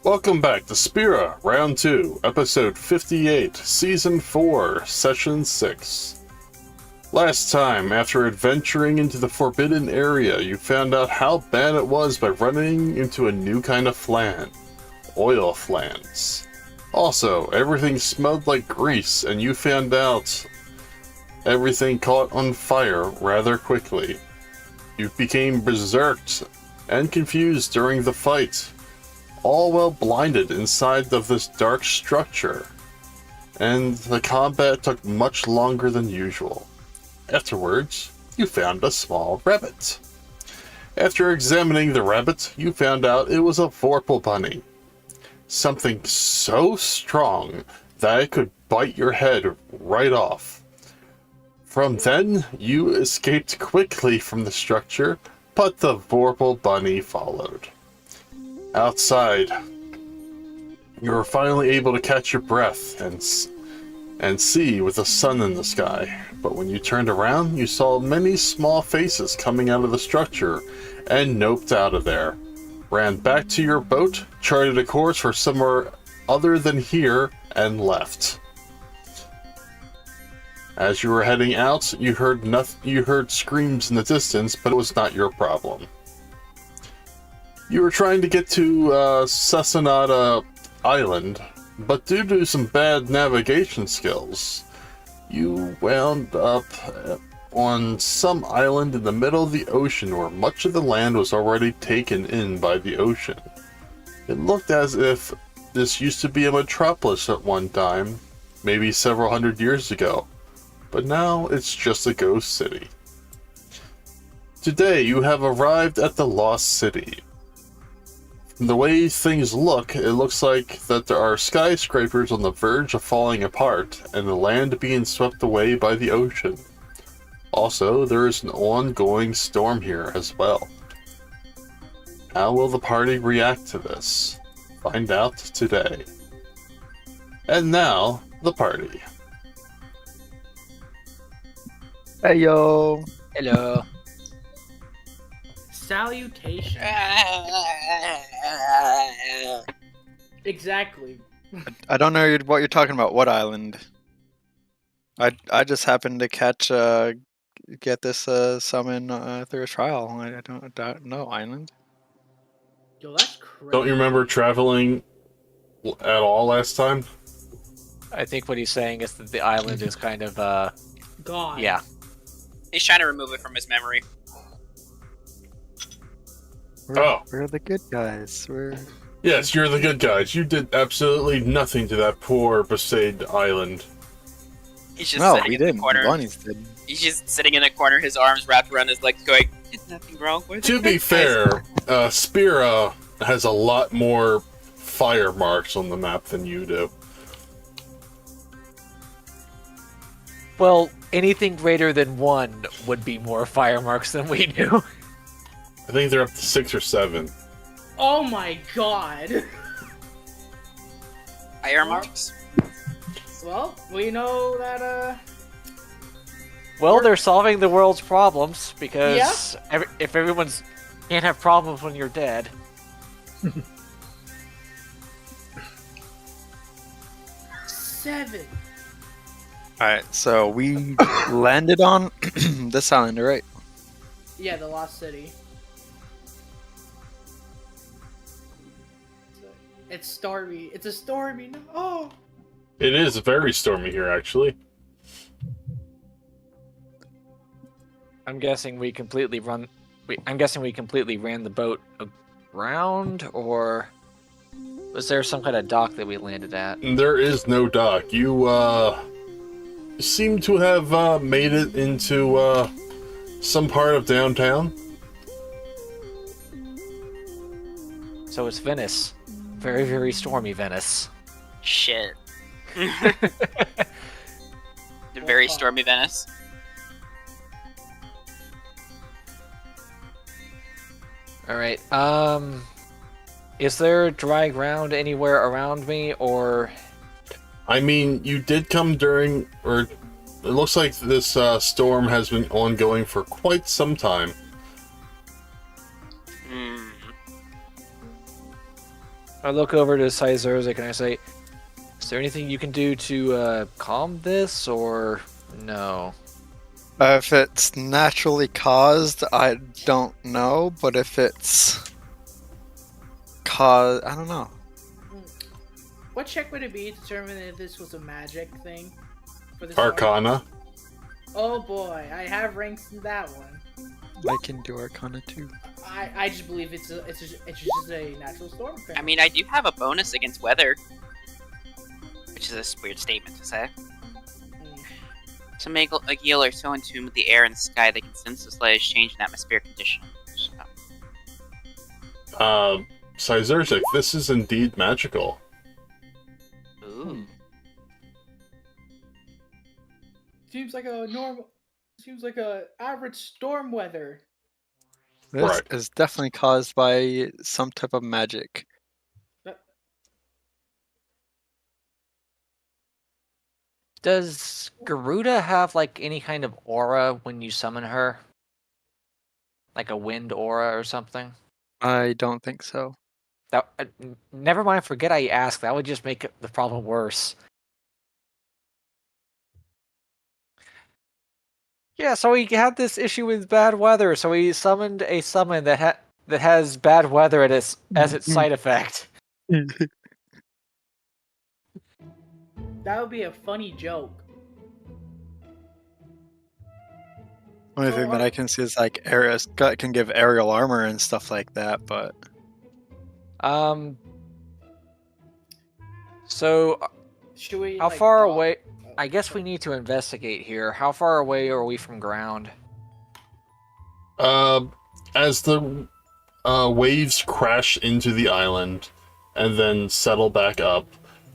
Welcome back to Spira, Round 2, Episode 58, Season 4, Session 6. Last time, after adventuring into the Forbidden Area, you found out how bad it was by running into a new kind of flan. Oil flans. Also, everything smelled like grease, and you found out everything caught on fire rather quickly. You became berserked and confused during the fight, all well blinded inside of this dark structure, and the combat took much longer than usual. Afterwards, you found a small rabbit. After examining the rabbit, you found out it was a vorpal bunny. Something so strong that it could bite your head right off. From then, you escaped quickly from the structure, but the vorpal bunny followed. Outside, you were finally able to catch your breath and see with the sun in the sky. But when you turned around, you saw many small faces coming out of the structure and noped out of there. Ran back to your boat, charted a course for somewhere other than here, and left. As you were heading out, you heard screams in the distance, but it was not your problem. You were trying to get to Cesenata Island, but due to some bad navigation skills, you wound up on some island in the middle of the ocean where much of the land was already taken in by the ocean. It looked as if this used to be a metropolis at one time, maybe several hundred years ago, but now it's just a ghost city. Today you have arrived at the Lost City. From the way things look, it looks like that there are skyscrapers on the verge of falling apart and the land being swept away by the ocean. Also, there is an ongoing storm here as well. How will the party react to this? Find out today. And now, the party. Hey yo! Hello. Salutation. Exactly. I don't know what you're talking about. What island? I just happened to get this summon through a trial. I don't know island. Yo, that's crazy. Don't you remember traveling at all last time? I think what he's saying is that the island is kind of, God. yeah. He's trying to remove it from his memory. We're the good guys. Yes, you're the good guys. You did absolutely nothing to that poor Besaid island. He's just No, sitting we in the didn't. corner. Bunnies did. He's just sitting in the corner, his arms wrapped around his legs, going, "There's nothing wrong with it." To be fair, Spira has a lot more fire marks on the map than you do. Well, anything greater than 1 would be more fire marks than we do. I think they're up to 6 or 7. Oh my god. Fire marks? Well, we know that, Well, they're solving the world's problems, because if everyone's can't have problems when you're dead. 7. Alright, so we landed on this island, right? Yeah, the Lost City. It's stormy. It's a stormy. No. Oh. It is very stormy here, actually. I'm guessing we completely ran the boat aground, or was there some kind of dock that we landed at? There is no dock. You, seem to have, made it into, some part of downtown. So it's Venice. very, very stormy Venice. Shit. The very stormy Venice. Alright, is there dry ground anywhere around me, or... I mean, you did come during, or it looks like this storm has been ongoing for quite some time. Hmm. I look over to Sizerzik and I say, is there anything you can do to calm this, or no? If it's naturally caused, I don't know, but if it's caused, I don't know. What check would it be to determine if this was a magic thing? For this storm? Arcana. Oh boy, I have ranks in that one. I can do Arcana too. I just believe it's just a natural storm thing. I mean, I do have a bonus against weather, which is a weird statement to say. Some Agil are so in tune with the air and sky they can sense the slightest change in atmospheric conditions. So. Sizerzik, this is indeed magical. Ooh. Seems like a average storm weather. This Right. is definitely caused by some type of magic. Does Garuda have, like, any kind of aura when you summon her? Like a wind aura or something? I don't think so. That never mind, forget I asked. That would just make the problem worse. Yeah, so we had this issue with bad weather, so we summoned a summon that has bad weather as its side effect. That would be a funny joke. Only thing that I can see is like Ares can give aerial armor and stuff like that, but So Should we? how like, far dog- away? oh, I guess we need to investigate here. How far away are we from ground? As the waves crash into the island and then settle back up,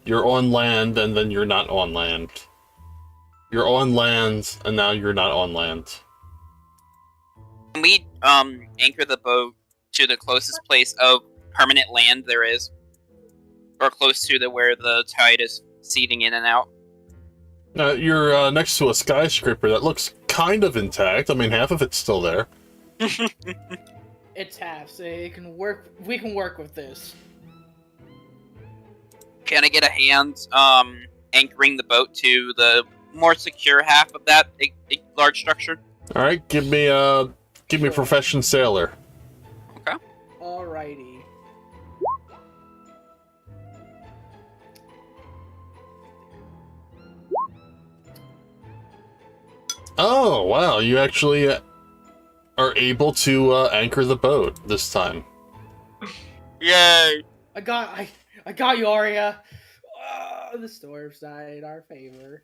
you're on land and then you're not on land. You're on land and now you're not on land. Can we anchor the boat to the closest place of permanent land there is, or close to where the tide is seeding in and out? You're next to a skyscraper that looks kind of intact. I mean, half of it's still there. It's half, so it can work. We can work with this. Can I get a hand anchoring the boat to the more secure half of that large structure? All right, give me profession sailor. Alrighty. Oh wow, you actually are able to anchor the boat this time. Yay! I got you, Arya. The storm's not in our favor.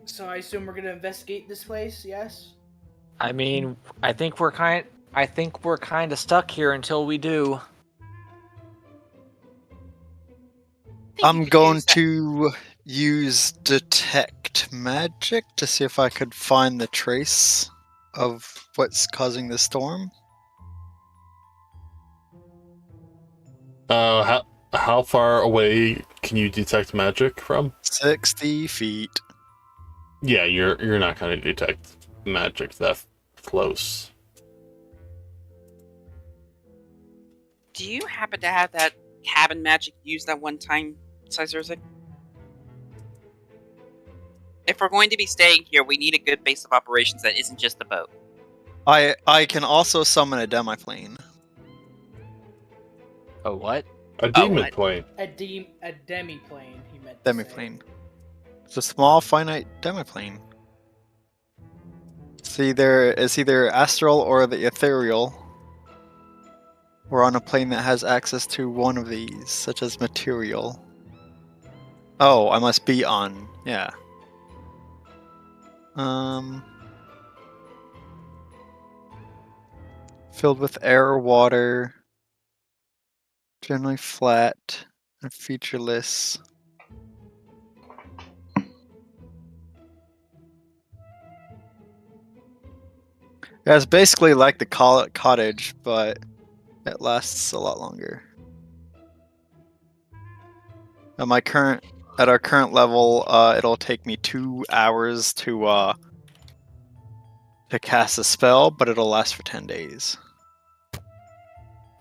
So I assume we're gonna investigate this place. Yes. I mean, I think we're kind of stuck here until we do. I'm going to use detect magic to see if I could find the trace of what's causing the storm. How far away can you detect magic from? 60 feet. Yeah, you're not going to detect magic that close. Do you happen to have that cabin magic used that one time, Sizerzik? If we're going to be staying here, we need a good base of operations that isn't just the boat. I can also summon a demiplane. Oh, what? A demon what? plane. A demiplane. He meant to say. Demiplane. It's a small finite demiplane. It's either astral or the ethereal. We're on a plane that has access to one of these, such as material. Oh, I must be on. Yeah. Filled with air or water. Generally flat and featureless. Yeah, it's basically like the cottage, but it lasts a lot longer. At our current level, it'll take me 2 hours to cast a spell, but it'll last for 10 days.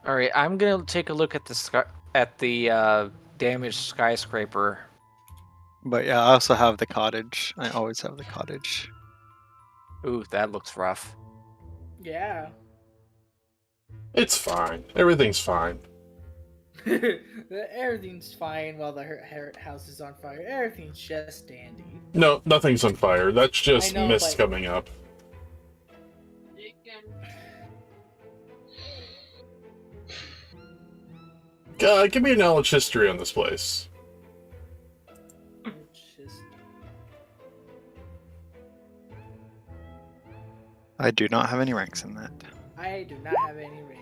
All right, I'm gonna take a look at the damaged skyscraper. But yeah, I also have the cottage. I always have the cottage. Ooh, that looks rough. Yeah. It's fine. Everything's fine. Everything's fine while the house is on fire. Everything's just dandy. No, nothing's on fire. That's just I know, mist but- coming up. Give me a knowledge history on this place. It's just... I do not have any ranks in that. I do not have any rings.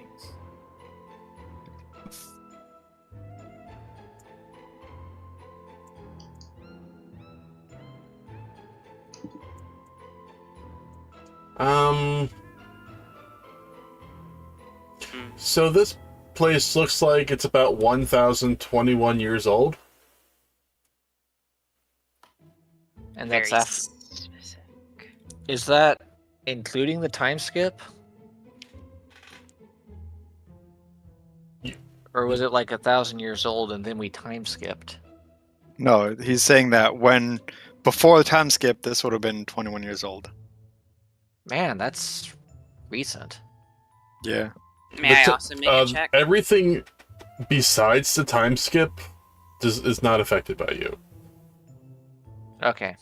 So this place looks like it's about 1,021 years old. And that's Very after. specific. Is that including the time skip? Ye- Or was it like 1,000 years old and then we time skipped? No, he's saying that before the time skip, this would have been 21 years old. Man, that's recent. Yeah. May I But, also make a check? Everything besides the time skip is not affected by you. Okay.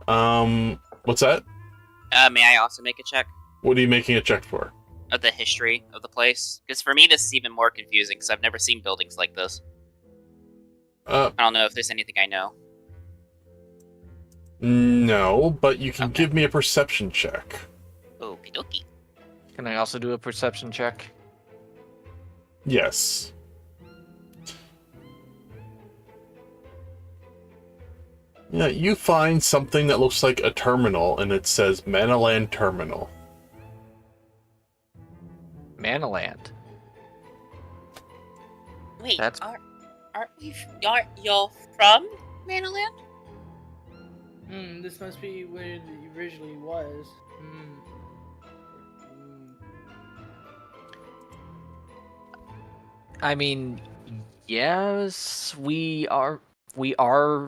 What's that? May I also make a check What are you making a check for? of the history of the place? Because for me, this is even more confusing because I've never seen buildings like this. I don't know if there's anything I know. No, but you can Okay. give me a perception check. Okie dokie. Can I also do a perception check? Yes. Yeah, you find something that looks like a terminal, and it says Manaland Terminal. Manaland. Wait, That's- aren't we? Y'all from Manaland? This must be where it originally was. I mean, yes, we are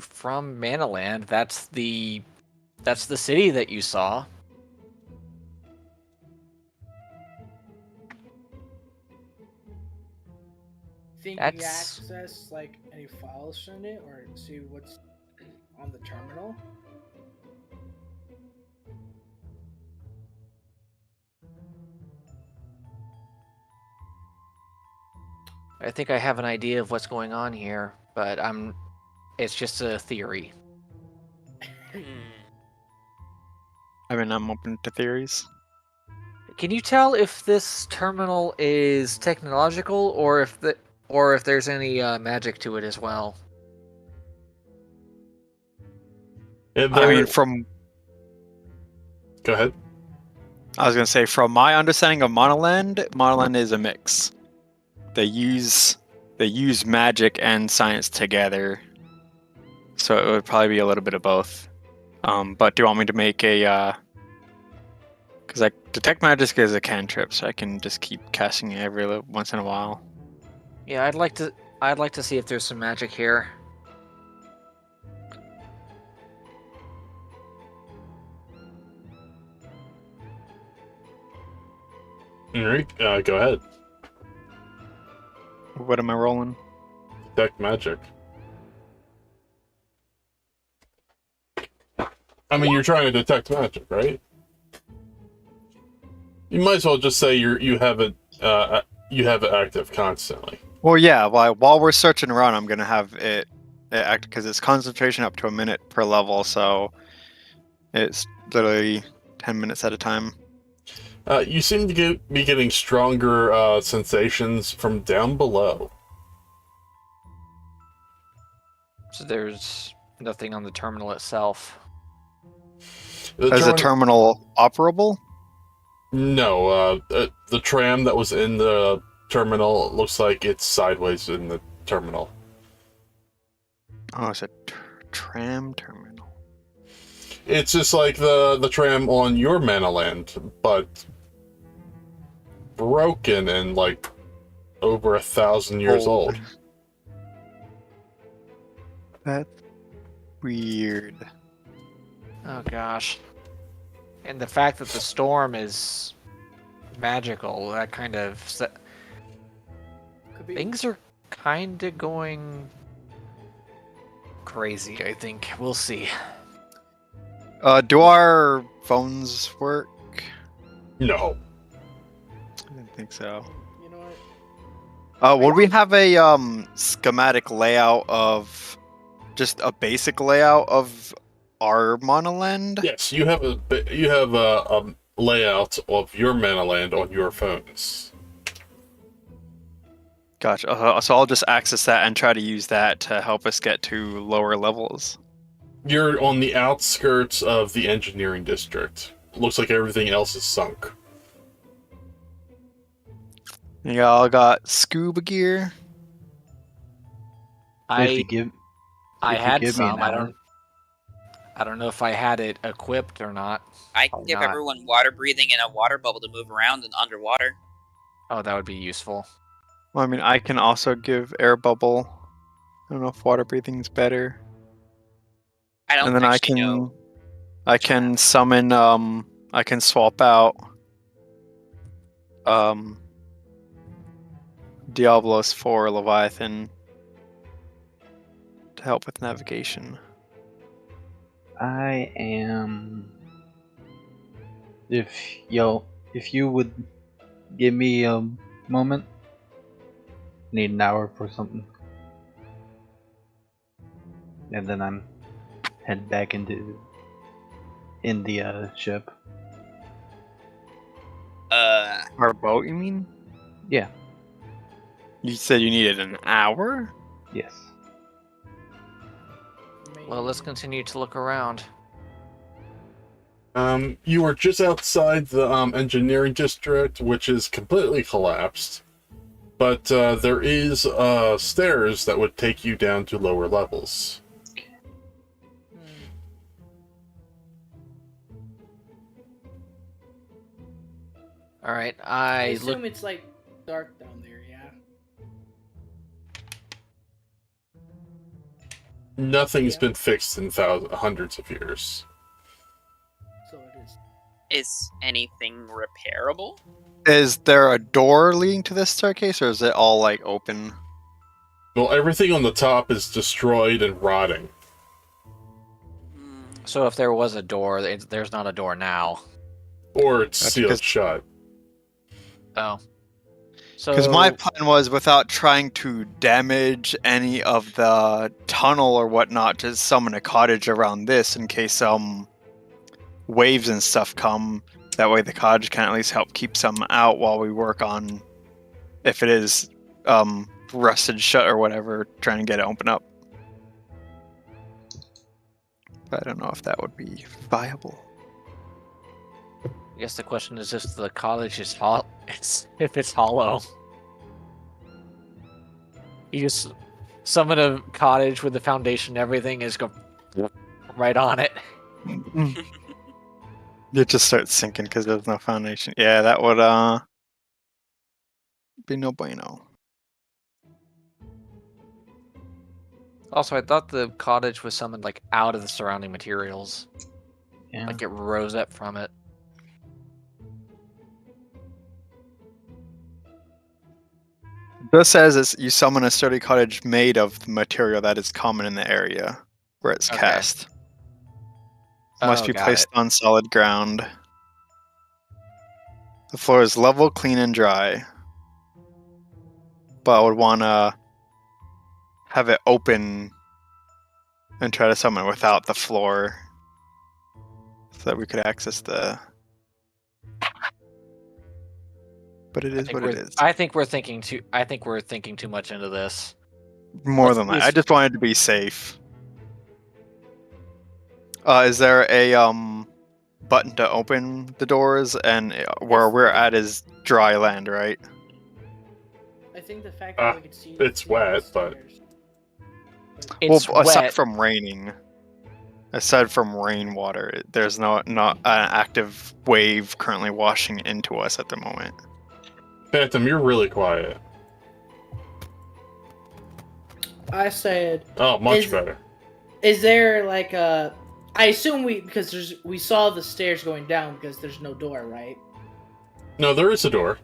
from Manaland. That's the city that you saw. Think you That's- access like any files from it or see what's on the terminal? I think I have an idea of what's going on here, but it's just a theory. I mean, I'm open to theories. Can you tell if this terminal is technological or if there's any magic to it as well? Yeah, I mean, Go ahead. I was gonna say, from my understanding of Monoland is a mix. They use magic and science together, so it would probably be a little bit of both. But do you want me to make a? Because detect magic is a cantrip, so I can just keep casting it every once in a while. Yeah, I'd like to see if there's some magic here. Alright, go ahead. What am I rolling? Detect magic. I mean, you're trying to detect magic, right? You might as well just say you have it active constantly. Well, yeah. While we're searching around, I'm gonna have it act because it's concentration up to a minute per level, so it's literally 10 minutes at a time. You seem to be getting stronger sensations from down below. So there's nothing on the terminal itself. Is the terminal operable? No, the tram that was in the terminal, it looks like it's sideways in the terminal. Oh, it's a tram terminal. It's just like the tram on your Manaland, but broken and like over 1,000 years old. That's weird. Oh gosh. And the fact that the storm is magical, that kind of Could be. things are kind of going crazy, I think. We'll see. Do our phones work? No. I didn't think so. You know what? Would we have a schematic layout of just a basic layout of our monoland? Yes, you have a layout of your Manaland on your phones. Gotcha. So I'll just access that and try to use that to help us get to lower levels. You're on the outskirts of the engineering district. Looks like everything else is sunk. You all got scuba gear. If you give, I if you had give me an some. hour. I don't know if I had it equipped or not. I can Probably give not. everyone water breathing and a water bubble to move around and underwater. Oh, that would be useful. Well, I mean, I can also give air bubble. I don't know if water breathing's better. I don't And then actually know. I can summon. I can swap out. Diablos for Leviathan to help with navigation. I am. If you would give me a moment, need an hour for something, and then I'm head back into the ship. Our boat, you mean? Yeah. You said you needed an hour? Yes. Well, let's continue to look around. You are just outside the engineering district, which is completely collapsed. But there is stairs that would take you down to lower levels. All right, I I assume look. it's like dark down there, yeah. Nothing's Yeah. been fixed in hundreds of years. So it is. Is anything repairable? Is there a door leading to this staircase, or is it all like open? Well, everything on the top is destroyed and rotting. Hmm. So if there was a door, there's not a door now. Or it's That's sealed because- shut. Oh. So Because my plan was, without trying to damage any of the tunnel or whatnot, to summon a cottage around this in case waves and stuff come. That way the cottage can at least help keep some out while we work on, if it is rusted shut or whatever, trying to get it open up. But I don't know if that would be viable. I guess the question is if the cottage is if it's hollow. You just summon a cottage with the foundation and everything is go right on it. It just starts sinking because there's no foundation. Yeah, that would be no bueno. Also, I thought the cottage was summoned like out of the surrounding materials. Yeah. Like it rose up from it. It just says you summon a sturdy cottage made of the material that is common in the area where it's Okay. cast. Must Oh, be got placed it. on solid ground. The floor is level, clean, and dry. But I would want to have it open and try to summon without the floor so that we could access the but it is what it is. I think we're thinking too much into this. More than that. I just wanted to be safe. Is there a button to open the doors? And where we're at is dry land, right? I think the fact that we could see it's wet, the but- stairs. It's aside wet. from raining, aside from rainwater, there's not an active wave currently washing into us at the moment. Phantom, you're really quiet. I said, Oh, much better. is there like a? I assume because we saw the stairs going down because there's no door, right? No, there is a door.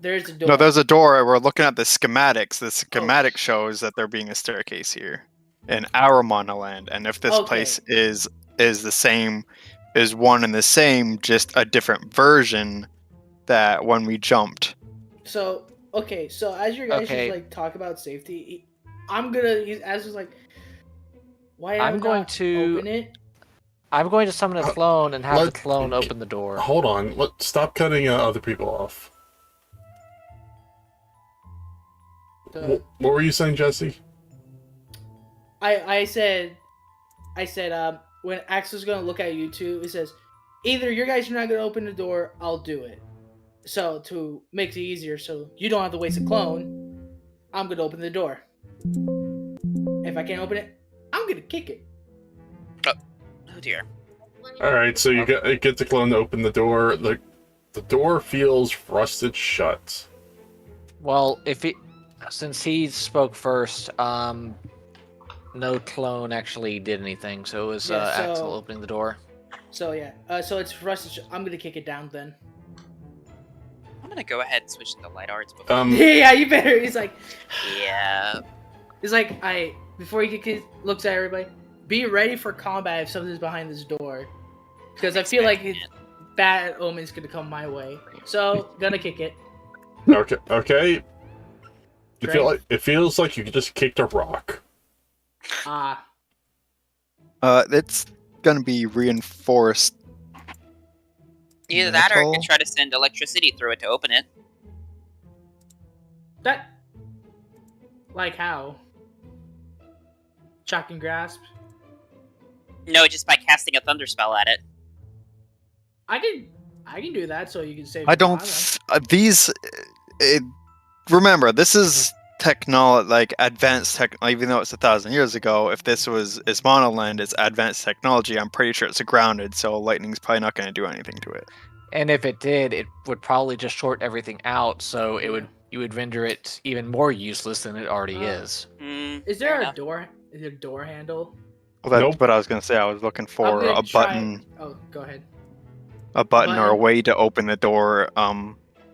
There is a door. No, there's a door. We're looking at the schematics. The schematic shows that there being a staircase here in our monoland, and if this place is the same, is one and the same, just a different version that when we jumped. So so as you guys just like talk about safety, I'm gonna as is like, why I'm going to open it? I'm going to summon a clone and have the clone open the door. Hold on. Stop cutting other people off. What were you saying, Jesse? I said, when Axel's gonna look at you two, it says, either you guys are not gonna open the door, I'll do it. So to make it easier, so you don't have to waste a clone, I'm gonna open the door. If I can't open it, I'm gonna kick it. Oh dear. Alright, so you get the clone to open the door. The door feels rusted shut. Well, since he spoke first, no clone actually did anything, so it was Axel opening the door. So yeah, so it's rusted. I'm gonna kick it down then. I'm gonna go ahead and switch to the light arts. Before. Yeah, you better. He's like, yeah. He's like, before he looks at everybody, be ready for combat if something's behind this door, because I feel like bad omen's gonna come my way. So gonna kick it. Okay. It feels like you just kicked a rock. It's gonna be reinforced. Either that, or I could try to send electricity through it to open it. That, like how? Shock and grasp. No, just by casting a thunder spell at it. I can do that, so you can save. I don't. Remember, this is technology, like advanced tech. Even though it's 1,000 years ago, if this was Monoland, it's advanced technology. I'm pretty sure it's grounded, so lightning's probably not going to do anything to it. And if it did, it would probably just short everything out, so you would render it even more useless than it already is. Is there a door? Is there a door handle? Well, that's what I was going to say. I was looking for a button. Oh, go ahead. A button or a way to open the door.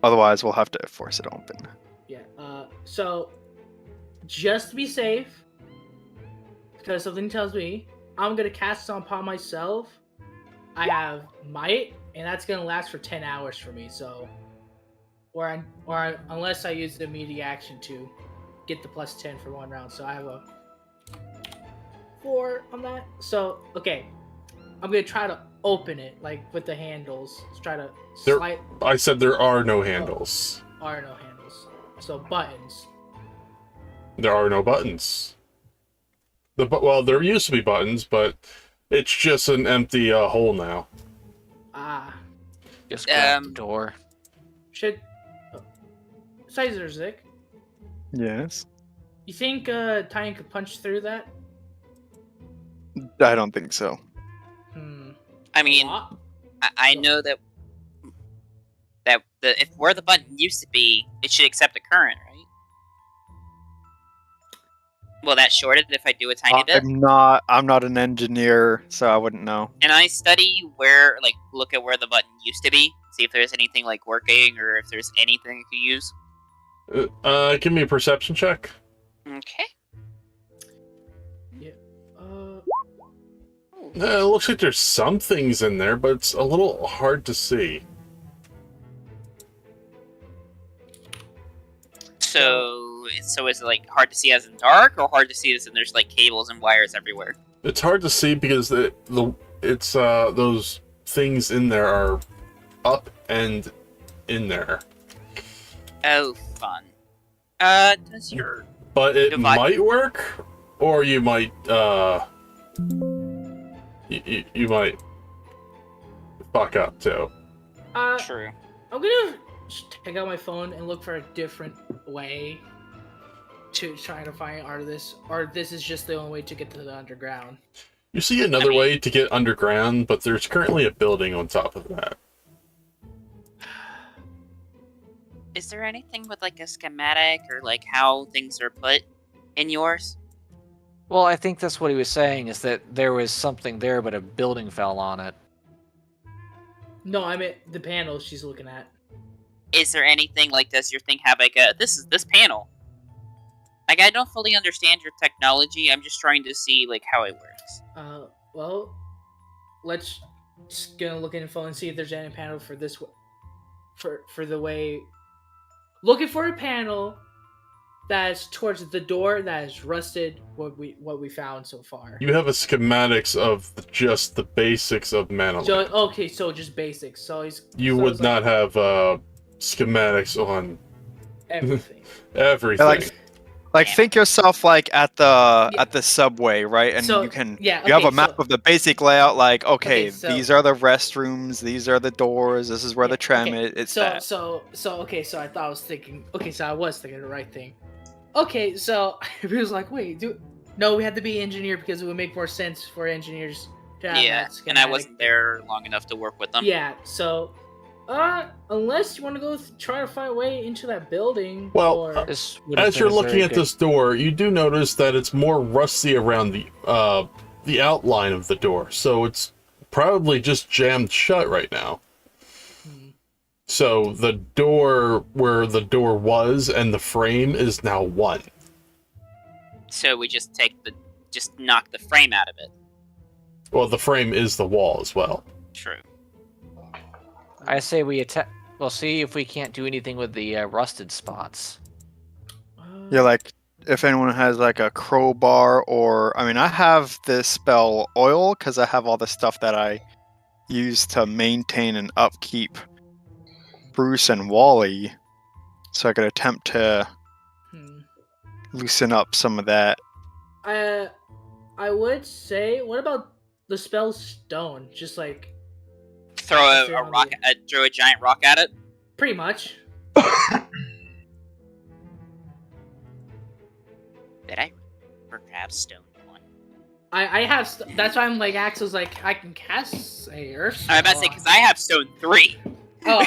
Otherwise, we'll have to force it open. Yeah. So, just to be safe, because something tells me I'm gonna cast it upon myself. I have might, and that's gonna last for 10 hours for me. So, or unless I use the immediate action to get the +10 for 1 round. So I have a 4 on that. So okay, I'm gonna try to open it like with the handles. Let's try to slide. I said there are no handles. Are no handles. So buttons. There are no buttons. Well, there used to be buttons, but it's just an empty hole now. Just grab the door. Sizer Zik. Yes. You think Tyan could punch through that? I don't think so. I mean, I know that if where the button used to be, it should accept a current, right? Will that short it if I do a tiny bit? I'm not an engineer, so I wouldn't know. And I study look at where the button used to be, see if there's anything like working or if there's anything I could use. Give me a perception check. Okay. Yeah. It looks like there's some things in there, but it's a little hard to see. So is it like hard to see as in dark, or hard to see as in there's like cables and wires everywhere? It's hard to see because it's those things in there are up and in there. Oh, fun. Does your But it Divide- might work, or you might, you might fuck up too. true? I'm gonna just take out my phone and look for a different way to try to find or this is just the only way to get to the underground. You see another I mean- way to get underground, but there's currently a building on top of that. Is there anything with like a schematic or like how things are put in yours? Well, I think that's what he was saying, is that there was something there, but a building fell on it. No, I meant the panel she's looking at. Is there anything like, does your thing have like a this panel? Like, I don't fully understand your technology. I'm just trying to see like how it works. Well, let's just gonna look in the phone and see if there's any panel for this for the way. Looking for a panel that's towards the door that is rusted. What we found so far. You have a schematics of just the basics of Mana So Land. okay, so just basics. So You so would it's not have schematics on everything. everything. Like think yourself like at the subway, right? And So, you can yeah, you have okay, a map so- of the basic layout. Like okay, so- these are the restrooms, these are the doors, this is where Yeah, the tram okay, is. It's so that. so okay. So I thought I was thinking. Okay, so I was thinking the right thing. Okay, so he was like, "Wait, no, we had to be engineer because it would make more sense for engineers to have Yeah, that and I schematic." wasn't there long enough to work with them. Yeah, so unless you want to go try to find a way into that building, Well, or This would have As been you're a looking very at good- this door, you do notice that it's more rusty around the outline of the door, so it's probably just jammed shut right now. Hmm. So the door where the door was and the frame is now one. So we just knock the frame out of it. Well, the frame is the wall as well. True. I say we attack. We'll see if we can't do anything with the rusted spots. Yeah, like if anyone has like a crowbar or I mean, I have this spell oil because I have all the stuff that I use to maintain and upkeep Bruce and Wally, so I could attempt to Hmm. loosen up some of that. I would say, what about the spell stone? Just like Throw If you're a on rock, throw a giant rock at it. pretty much. Did I perhaps stone one? I have. That's why I'm like Axel's like I can cast a earth. I'm about to say because I have stone 3. Oh,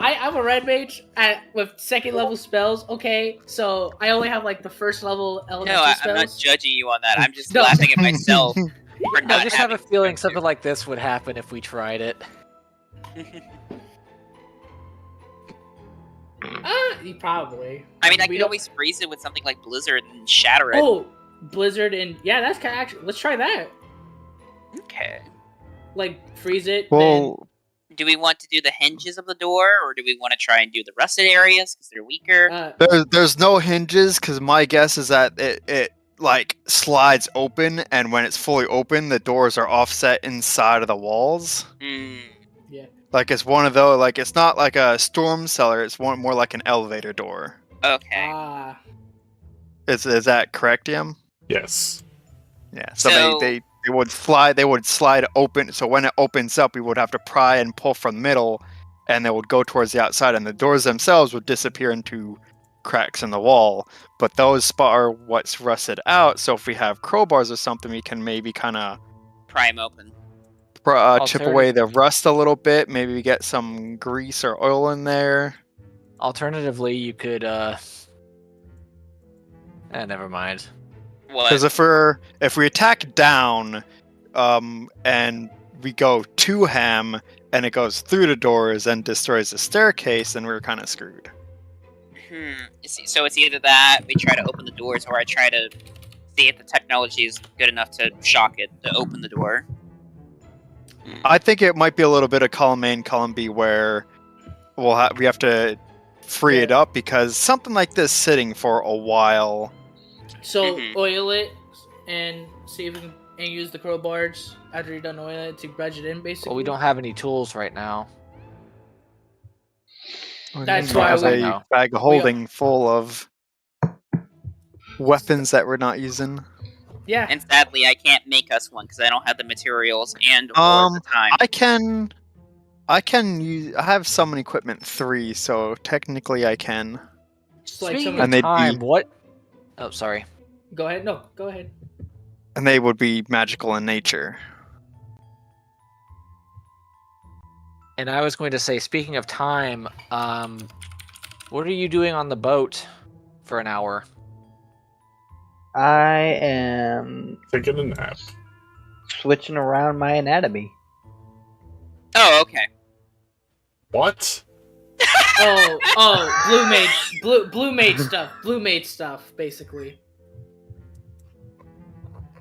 I'm a red mage with second level spells. Okay, so I only have like the first level elemental No, I'm spells. not judging you on that. I'm just No. laughing at myself for I not just have a having feeling stone something like this would happen if we tried it. 2. You probably. I mean, I We could don't- always freeze it with something like Blizzard and shatter it. Oh, Blizzard and yeah, that's kind of actually. Let's try that. Okay. Like freeze it. Well, Do we want to do the hinges of the door, or do we want to try and do the rusted areas because they're weaker? there's no hinges because my guess is that it like slides open, and when it's fully open, the doors are offset inside of the walls. Hmm. yeah. Like it's one of those. Like it's not like a storm cellar. It's more like an elevator door. Okay. Ah. Is that correct, Yam? Yes. Yeah. So, So- they would slide open. So when it opens up, we would have to pry and pull from the middle, and they would go towards the outside, and the doors themselves would disappear into cracks in the wall. But those are what's rusted out. So if we have crowbars or something, we can maybe kind of Prime open. chip away the rust a little bit. Maybe we get some grease or oil in there. Alternatively, you could. Never mind. What? Because if we attack down, and we go to Ham, and it goes through the doors and destroys the staircase, then we're kind of screwed. So it's either that we try to open the doors, or I try to see if the technology is good enough to shock it to open the door. I think it might be a little bit of column A and column B where we have to free it up because something like this sitting for a while. So Mhm. oil it and see if we can and use the crowbars after you're done oiling it to budge it in, basically. Well, we don't have any tools right now. That's He why has we- a No. bag of holding full of weapons that we're not using. Yeah. And sadly, I can't make us one because I don't have the materials and or the time. I can use. I have summon equipment 3, so technically I can. Just like Speaking someone. of And they'd time, be- what? Oh, sorry. Go ahead. No, go ahead. And they would be magical in nature. And I was going to say, speaking of time, what are you doing on the boat for an hour? I am Taking a nap. switching around my anatomy. Oh, okay. What? Blue mage stuff, basically.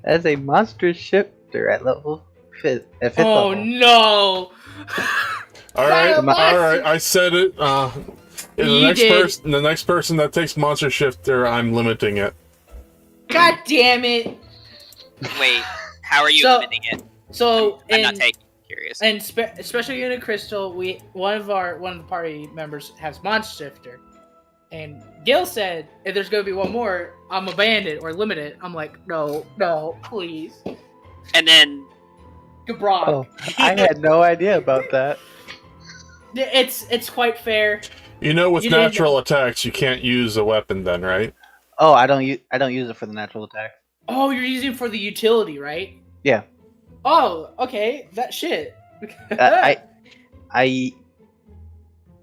As a monster shifter at level at 5th Oh level. no! Alright, Not a monster- alright, I said it. You did. The next person that takes Monster Shifter, I'm limiting it. God damn it! Wait, how are you So- limiting it? So I'm not taking. Curious. and special unit crystal, one of the party members has monster shifter, and Gil said if there's gonna be one more, I'm a bandit or limit it. I'm like, no, please, And then Gabrog. Oh, I had no idea about that. It's quite fair. You know, with You didn't- natural attacks, you can't use a weapon then, right? Oh, I don't use it for the natural attack. Oh, you're using it for the utility, right? Yeah. Oh, okay. That shit.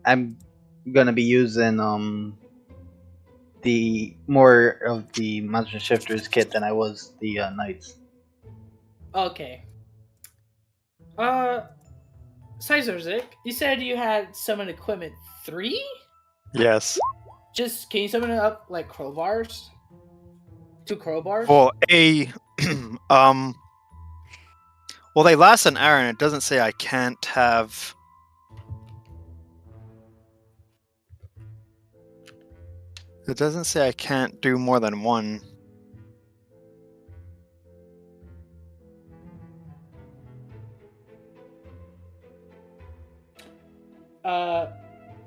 I'm gonna be using the more of the monster shifters kit than I was the knights. Okay. Sizerzik, you said you had summon equipment 3? Yes. Just can you summon it up like crowbars? 2 crowbars? Well, well, they last an hour, and it doesn't say I can't have. It doesn't say I can't do more than one.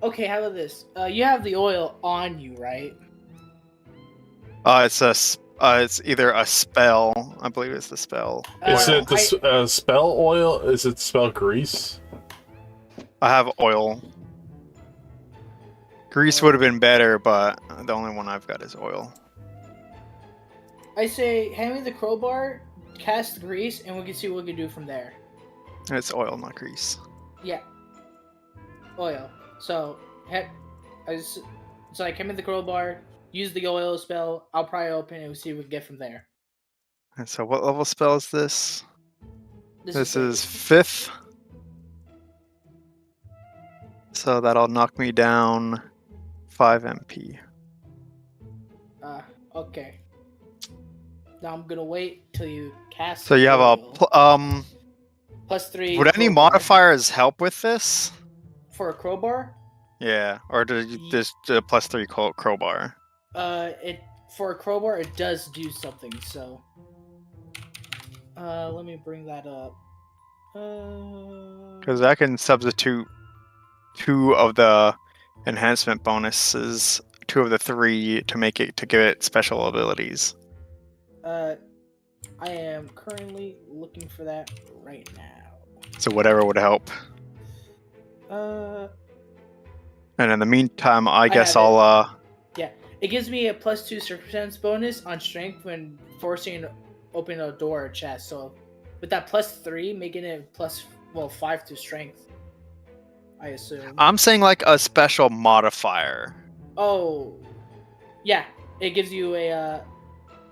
Okay, how about this? You have the oil on you, right? It's either a spell. I believe it's the spell. Is oil. it the spell oil? Is it spell grease? I have oil. Grease would have been better, but the only one I've got is oil. I say, hand me the crowbar, cast grease, and we can see what we can do from there. It's oil, not grease. Yeah. Oil. So, it's like, hand me the crowbar, use the oil spell, I'll probably open it and we'll see what we can get from there. And so, what level spell is this? This is basic. 5th. So that'll knock me down 5 MP. Okay. Now I'm gonna wait till you cast. So you have oil. +3. Would any crowbar. modifiers help with this? For a crowbar? Yeah, or did you just do a +3 crowbar? For a crowbar it does do something. So, let me bring that up. Because I can substitute 2 of the enhancement bonuses, 2 of the 3 to give it special abilities. I am currently looking for that right now. So whatever would help. Uh, And in the meantime, I guess have it. I'll it gives me a +2 circumstance bonus on strength when forcing open a door or chest. So, with that +3, making it 5 to strength. I assume. I'm saying like a special modifier. Oh, yeah. It gives you a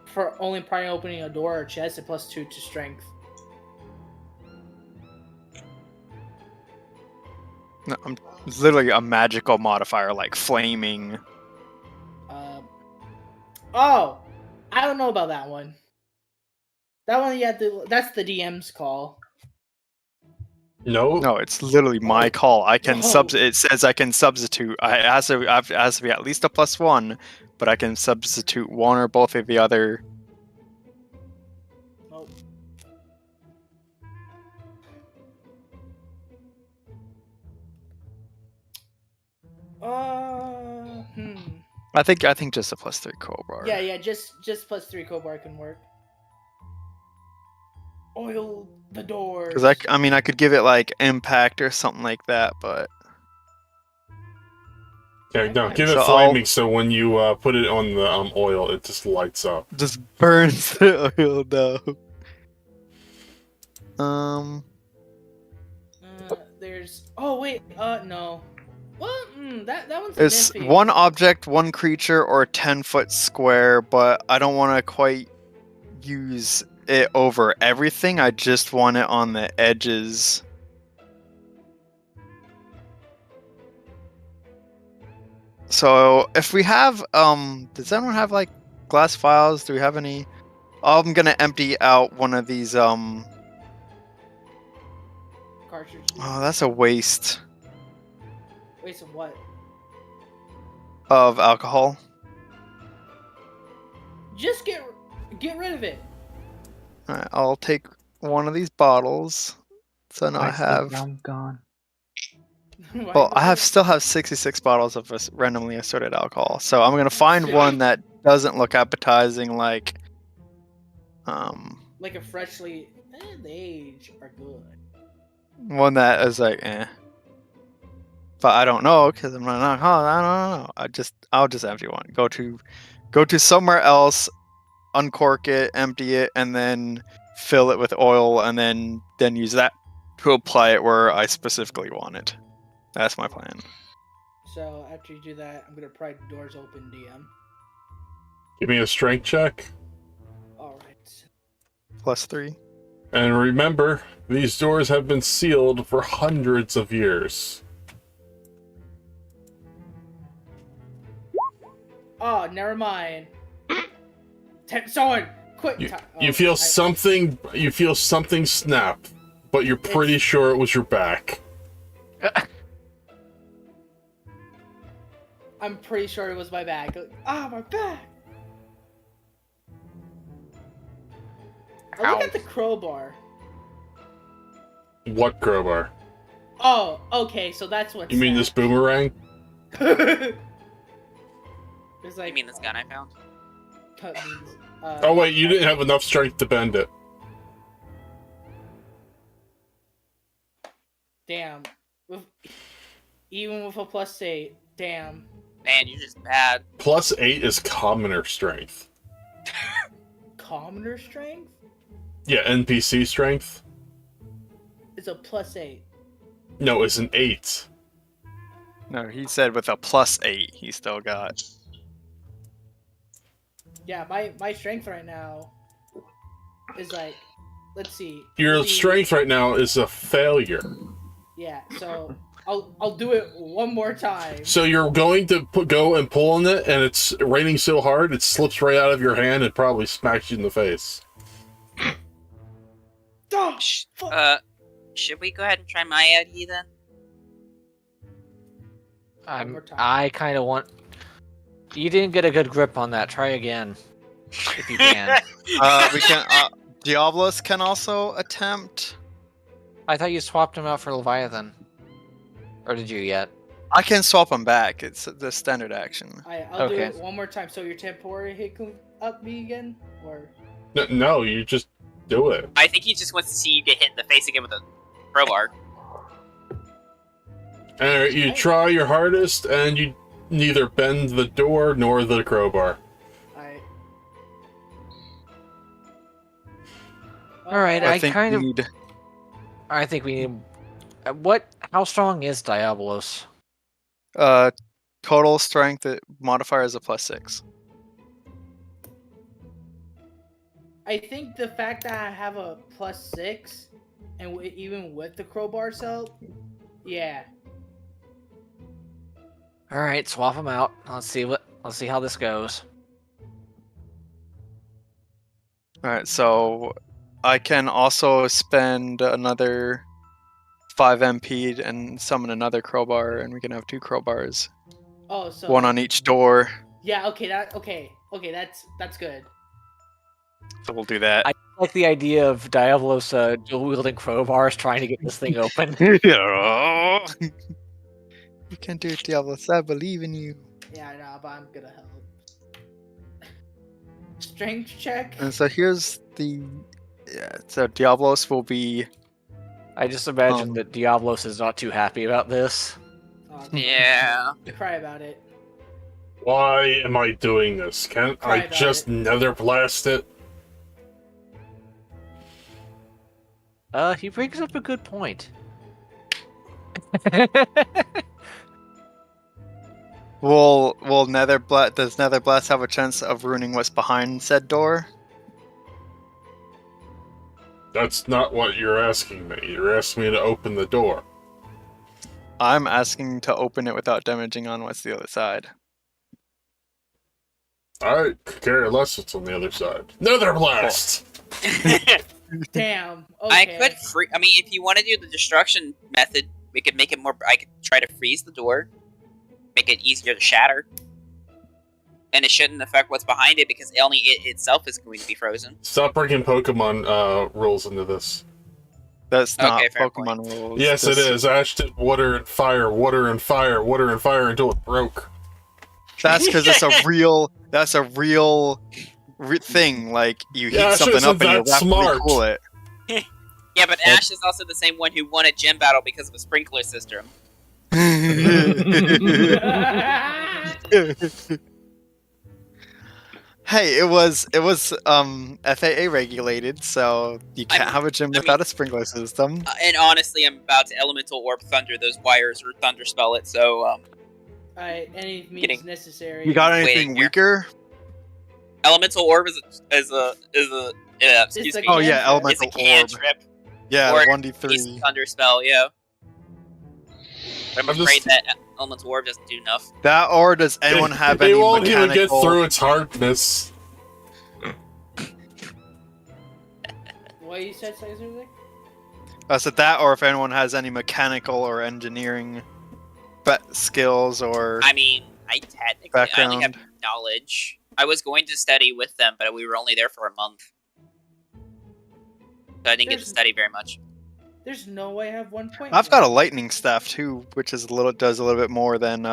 for only prior opening a door or chest, a +2 to strength. No, it's literally a magical modifier like flaming. Oh, I don't know about that one. That one, that's the DM's call. No. No, it's literally my call. I can Oh. It says I can substitute. It has to be at least a +1, but I can substitute one or both of the other. Nope. I think just a +3 crowbar. Yeah, just +3 crowbar can work. Oil the doors. Because I could give it like impact or something like that, but Yeah, no, give it So flaming so when you put it on the oil, it just lights up. just burns the oil down. There's. Oh wait. No. Well, that one's It's iffy. one object, one creature, or a 10-foot square, but I don't want to quite use it over everything. I just want it on the edges. So if we have, does anyone have like glass vials? Do we have any? I'm gonna empty out one of these. Cartridge. Oh, that's a waste Waste of what? of alcohol. Just get rid of it. All right, I'll take one of these bottles. So now I have. I'm gone. Well, I still have 66 bottles of randomly assorted alcohol, so I'm gonna find one that doesn't look appetizing, like like a freshly. The age are good. one that is like, But I don't know because I'm not alcohol. I don't know. I'll just empty one. Go to somewhere else, uncork it, empty it, and then fill it with oil, and then use that to apply it where I specifically want it. That's my plan. So after you do that, I'm gonna pry doors open, DM. Give me a strength check. All right. +3. And remember, these doors have been sealed for hundreds of years. Oh, never mind. Someone, quick! You feel something. You feel something snap, but you're pretty sure it was your back. I'm pretty sure it was my back. My back! I look at the crowbar. What crowbar? Oh, okay, so that's what. You mean this boomerang? It's like. You mean this gun I found? Cut means, Oh wait, you didn't have enough strength to bend it. Damn. Even with a +8, damn. Man, you're just bad. +8 is commoner strength. Commoner strength? Yeah, NPC strength. It's a +8. No, it's an 8. No, he said with a +8, he still got. Yeah, my strength right now is like, let's see. Your strength right now is a failure. Yeah, so I'll do it one more time. So you're going to go and pull on it, and it's raining so hard it slips right out of your hand and probably smacks you in the face. Oh, Should we go ahead and try my ID then? I kind of want. You didn't get a good grip on that. Try again, if you can. We can. Diablos can also attempt. I thought you swapped him out for Leviathan, or did you yet? I can swap them back. It's the standard action. I'll do Okay. it one more time. So your temporary hit can up me again, or No, you just do it. I think he just wants to see you get hit in the face again with a crowbar. And you try your hardest, and you neither bend the door nor the crowbar. All right, I think kind of. we need- I think we need. What? How strong is Diabolos? Total strength modifier is a +6. I think the fact that I have a +6, and even with the crowbar's help, yeah. All right, swap him out. Let's see how this goes. All right, so I can also spend another 5 MP and summon another crowbar, and we can have 2 crowbars, Oh, so one on each door. yeah. Okay, that's good. So we'll do that. I like the idea of Diabolos dual wielding crowbars trying to get this thing open. You can do it, Diablos. I believe in you. Yeah, I know, but I'm gonna help. Strength check. And so here's the. Yeah, so Diablos will be. I just imagine that Diablos is not too happy about this. Oh, Yeah. Cry about it. Why am I doing this? Can't Cry I about just it. nether blast it? He brings up a good point. Will does Nether Blast have a chance of ruining what's behind said door? That's not what you're asking me. You're asking me to open the door. I'm asking to open it without damaging on what's the other side. I could care less what's on the other side. Nether blast! Damn. I Okay. could free. I mean, if you want to do the destruction method, we could make it more. I could try to freeze the door, make it easier to shatter, and it shouldn't affect what's behind it because only it itself is going to be frozen. Stop bringing Pokemon rules into this. That's not Okay, fair Pokemon rules. Yes, it This- is. Ash did water and fire, water and fire, water and fire until it broke. That's because it's a real. That's a real thing. Like you heat Yeah, Ash something isn't up and you that rapidly smart. cool it. Yeah, but Ash is also the same one who won a gym battle because of a sprinkler system. Hey, it was FAA regulated, so you can't have a gym without a sprinkler system. And honestly, I'm about to elemental orb thunder those wires or thunder spell it. So Alright, any means Getting- necessary. You got Waiting anything here. weaker? elemental orb is a excuse a me. Oh yeah, Cantrip. It's a elemental orb. cantrip. Yeah, Or 1d3. It's thunder spell. Yeah. But I'm I'm afraid just- that elemental orb doesn't do enough. That or does anyone have They any won't mechanical? even get through its hardness. What you said, Caesar? I said that, or if anyone has any mechanical or engineering skills or I mean, I technically I only have background. knowledge. I was going to study with them, but we were only there for a month, so I didn't get to There's- study very much. There's no way I have 1 point. I've got a lightning staff too, which is does a little bit more than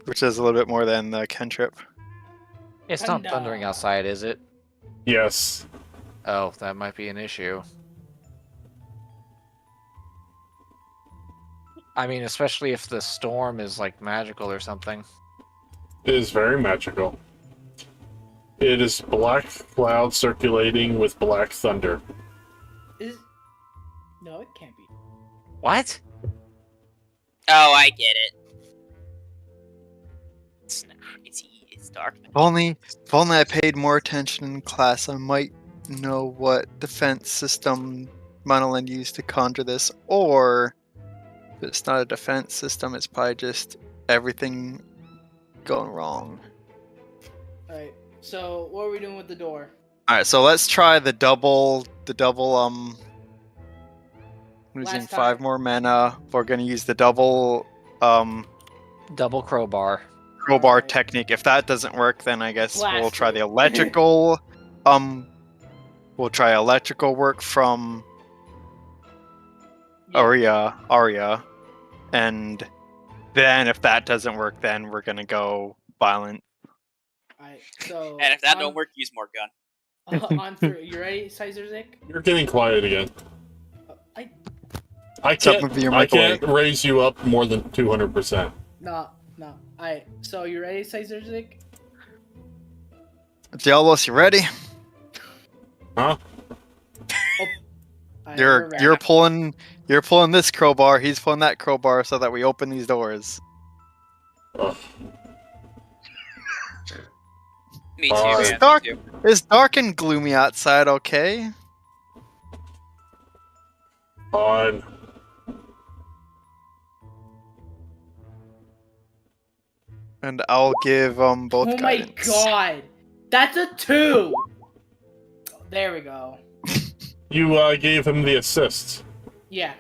which is a little bit more than the cantrip. It's not Thunder. thundering outside, is it? Yes. Oh, that might be an issue. I mean, especially if the storm is like magical or something. It is very magical. It is black cloud circulating with black thunder. No, it can't be. What? Oh, I get it. It's dark. If only I paid more attention in class, I might know what defense system Monoland used to conjure this, or if it's not a defense system, it's probably just everything going wrong. Alright, so what are we doing with the door? Alright, so let's try the double I'm using Last 5 time. more mana. We're gonna use the double Double crowbar. crowbar Alright. technique. If that doesn't work, then I guess we'll Blast try it. the electrical we'll try electrical work from Yeah. Aria, and then if that doesn't work, then we're gonna go violent. Alright, so. And if that on- don't work, use more gun. on through. You ready, Caesar? You're getting quiet again. I Something can't. with your I mic away. can't raise you up more than 200%. No. Alright, so you ready, Caesar? Diablos, you ready? Huh? Alright, You're we're ready. you're pulling this crowbar. He's pulling that crowbar so that we open these doors. Ugh. Me too, Alright. man. It's dark. Me too. It's dark and gloomy outside. Okay. Fine. And I'll give both Oh my guidance. god! That's a 2! There we go. You gave him the assist. Yeah,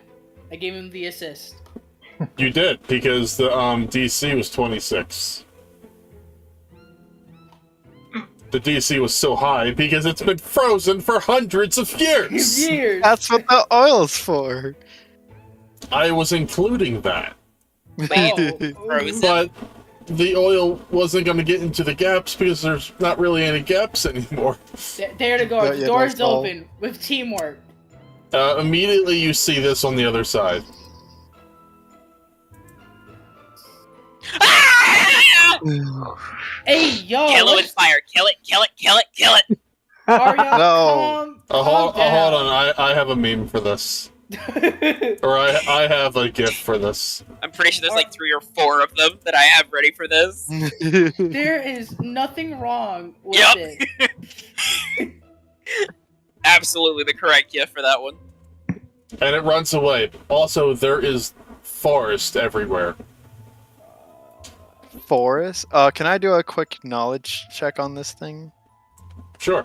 I gave him the assist. You did, because the DC was 26. The DC was so high because it's been frozen for hundreds of years! Years! That's what the oil's for. I was including that, Wait, frozen? but the oil wasn't going to get into the gaps because there's not really any gaps anymore. There to go. Yeah, The yeah, door's that's all. open with teamwork. Immediately you see this on the other side. Ah! Hey, yo! Kill it with fire. Kill it, kill it, kill it, kill it. Arya, No. calm down. Hold on, I have a meme for this. Or I have a GIF for this. I'm pretty sure there's like 3 or 4 of them that I have ready for this. There is nothing wrong with Yep. it. Absolutely the correct gift for that one. And it runs away. Also, there is forest everywhere. Forest? Can I do a quick knowledge check on this thing? Sure.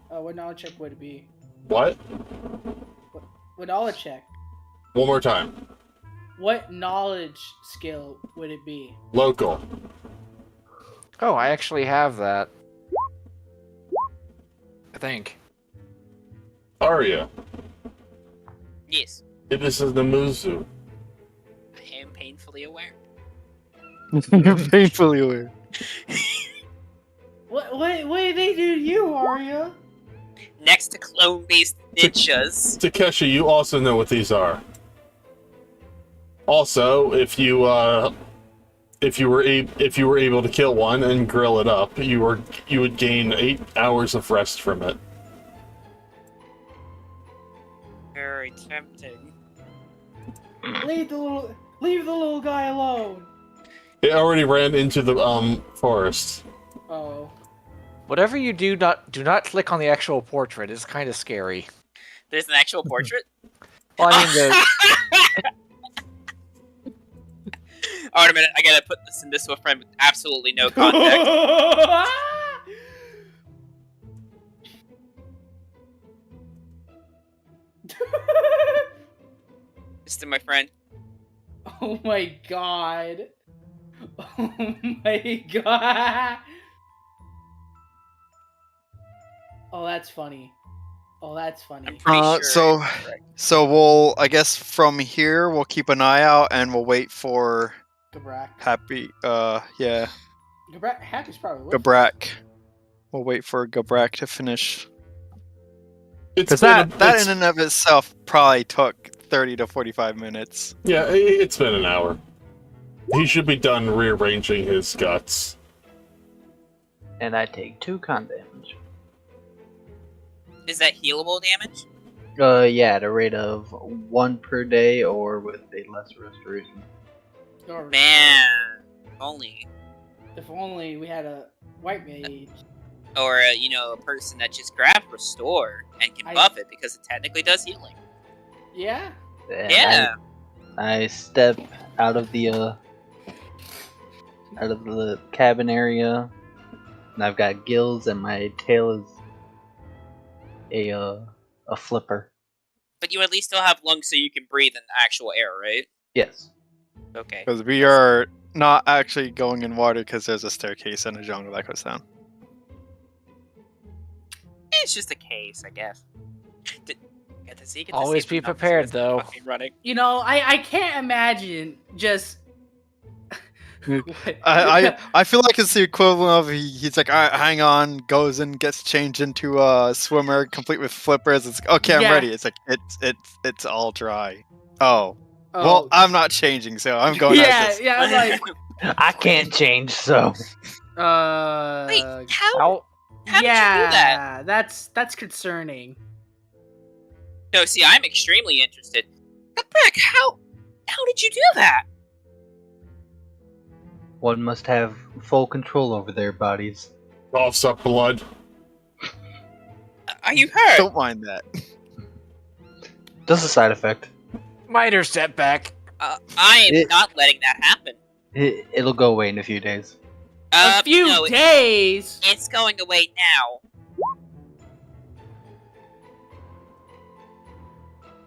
What knowledge check would it be? What? What knowledge check? One more time. What knowledge skill would it be? Local. Oh, I actually have that. I think. Arya. Yes, It is a Namuzu. I am painfully aware. You're painfully aware. What did they do to you, Arya? Next to clone-based ninjas. Takeshi, you also know what these are. Also, if you were able to kill one and grill it up, you would gain 8 hours of rest from it. Very tempting. Leave the little guy alone. It already ran into the forest. Oh. Whatever you do not click on the actual portrait. It's kind of scary. There's an actual portrait? Well, I mean, Oh, wait a minute, I gotta put this in this to a friend with absolutely no context. Just to my friend. Oh my god. Oh my god. Oh, that's funny. Oh, that's funny. I'm pretty sure. So, it's correct. so we'll, I guess from here, we'll keep an eye out and we'll wait for Gabrak. Happy, yeah, Gabrak. Happy's probably with Gabrak. We'll wait for Gabrak to finish. It's Because been that it's- in and of itself probably took 30 to 45 minutes. Yeah, it's been an hour. He should be done rearranging his guts. And I take 2 con damage. Is that healable damage? Yeah, at a rate of 1 per day or with a less restoration. Or Man, only. if only we had a white mage. Or, a person that just grabbed Restore and can I- buff it because it technically does healing. Yeah. And Yeah. I step out of the cabin area, and I've got gills, and my tail is a flipper. But you at least still have lungs so you can breathe in actual air, right? Yes. Okay. Because we are not actually going in water because there's a staircase and a jungle that goes down. It's just a case, I guess. Always be prepared, though. Running. You know, I can't imagine just. What? I feel like it's the equivalent of he's like, all right, hang on, goes and gets changed into a swimmer, complete with flippers. It's okay, I'm Yeah. ready. It's like it's all dry. Oh, Oh. well, I'm not changing, so I'm going. yeah, as this. yeah. I'm like, I can't change, so. Wait, how How? did you do that? That's concerning. No, see, I'm extremely interested. But Breck, how did you do that? One must have full control over their bodies. Coughs up blood. Are you hurt? Don't mind that. Just a side effect. Minor setback. I am not letting that happen. It'll go away in a few days. A few no, days. It's going away now.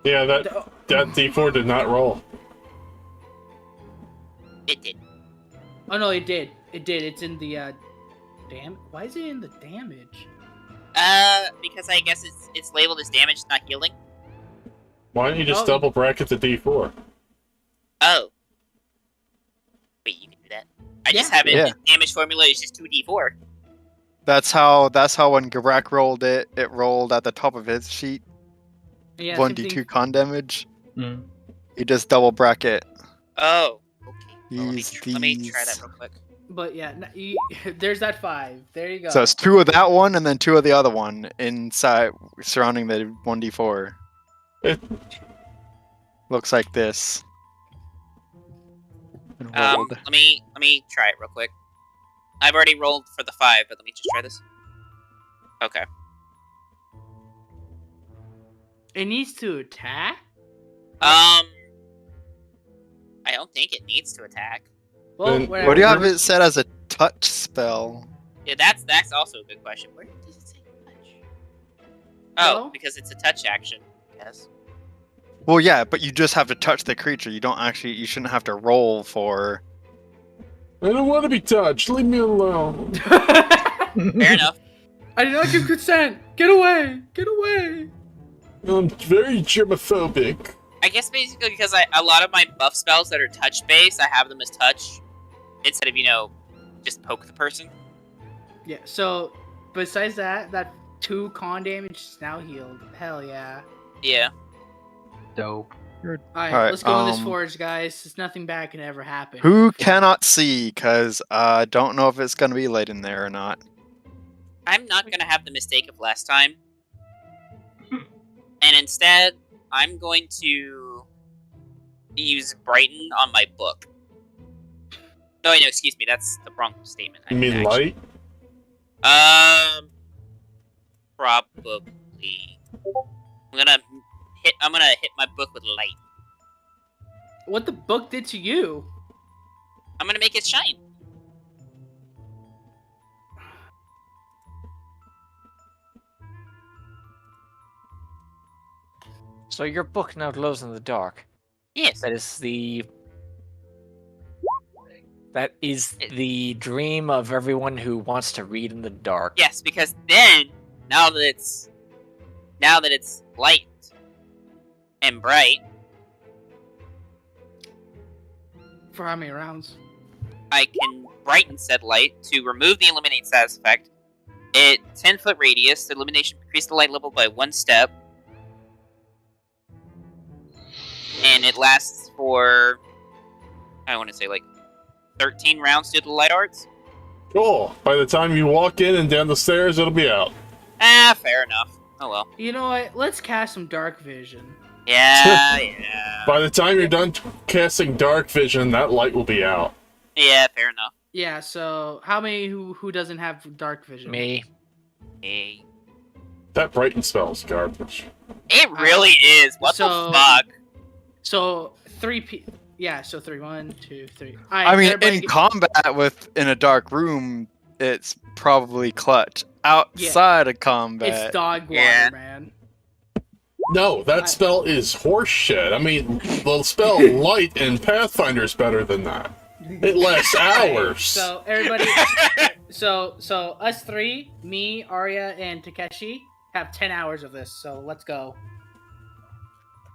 Yeah, that D4 did not roll. It did. Oh no, it did. It did. It's in the damn. Why is it in the damage? Because I guess it's labeled as damage, not healing. Why don't you just Oh. double bracket the D4? Oh. Wait, you can do that. I just have it. Yeah. The damage formula is just 2d4. That's how when Garak rolled it, it rolled at the top of his sheet. Yeah, 1d2 con damage. Mm. You just double bracket. Oh. Okay. Well, Use let me try that these. real quick. But yeah, there's that 5. There you go. So it's 2 of that one and then 2 of the other one inside surrounding the 1d4. It, Looks like this. And rolled. Let me try it real quick. I've already rolled for the 5, but let me just try this. Okay. It needs to attack? I don't think it needs to attack. Well, Then- whatever. What do you have it set as a touch spell? Yeah, that's also a good question. Where does it say touch? Oh, No? because it's a touch action. Yes. Well, yeah, but you just have to touch the creature. You don't actually. You shouldn't have to roll for. I don't want to be touched. Leave me alone. Fair enough. I did not give consent. Get away. Get away. I'm very germophobic. I guess basically because a lot of my buff spells that are touch based, I have them as touch instead of just poke the person. Yeah, so besides that 2 con damage is now healed. Hell yeah. Yeah. Dope. Alright, Alright, let's go in this forge, guys. There's nothing bad can ever happen. Who cannot see? Because I don't know if it's going to be light in there or not. I'm not gonna have the mistake of last time, and instead I'm going to use Brighten on my book. No, wait, no, excuse me. That's the wrong statement. You mean light? Probably. I'm gonna hit my book with light. What the book did to you? I'm gonna make it shine. So your book now glows in the dark. Yes. That is the dream of everyone who wants to read in the dark. Yes, because then now that it's light and bright, For how many rounds? I can brighten said light to remove the illuminate status effect. It 10-foot radius. The illumination increase the light level by 1 step, and it lasts for I want to say like 13 rounds due to the light arts. Cool. By the time you walk in and down the stairs, it'll be out. Fair enough. Oh well. You know what? Let's cast some dark vision. Yeah, yeah. By the time you're done casting dark vision, that light will be out. Yeah, fair enough. Yeah, so how many who doesn't have dark vision? Me. Hey. That brighten spell is garbage. It really is. What So- the fuck? So 3 yeah, so 3. 1, 2, 3. I mean, in combat in a dark room, it's probably clutch. Outside of combat, it's dog water, Yeah. man. No, that spell is horseshit. I mean, the spell light in Pathfinder is better than that. It lasts hours. So everybody, so us 3, me, Arya, and Takeshi have 10 hours of this. So let's go.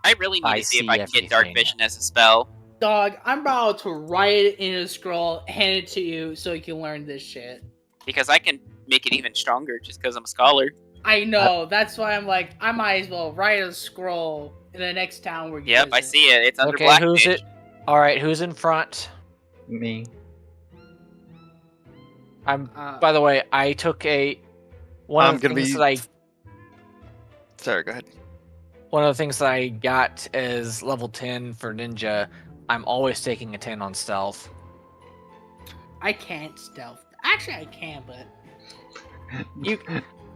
I really need I to see if see I can get dark everything. vision as a spell. Dog, I'm about to write it in a scroll, hand it to you, so you can learn this shit. Because I can make it even stronger just because I'm a scholar. I know. That's why I'm like, I might as well write a scroll in the next town where you Yep, I visit. see it. It's under Okay, black who's mage. it? All right, who's in front? Me. I'm. By the way, I took one I'm of the gonna things be- that I sorry, go ahead. one of the things that I got is level 10 for ninja. I'm always taking a 10 on stealth. I can't stealth. Actually, I can, but You,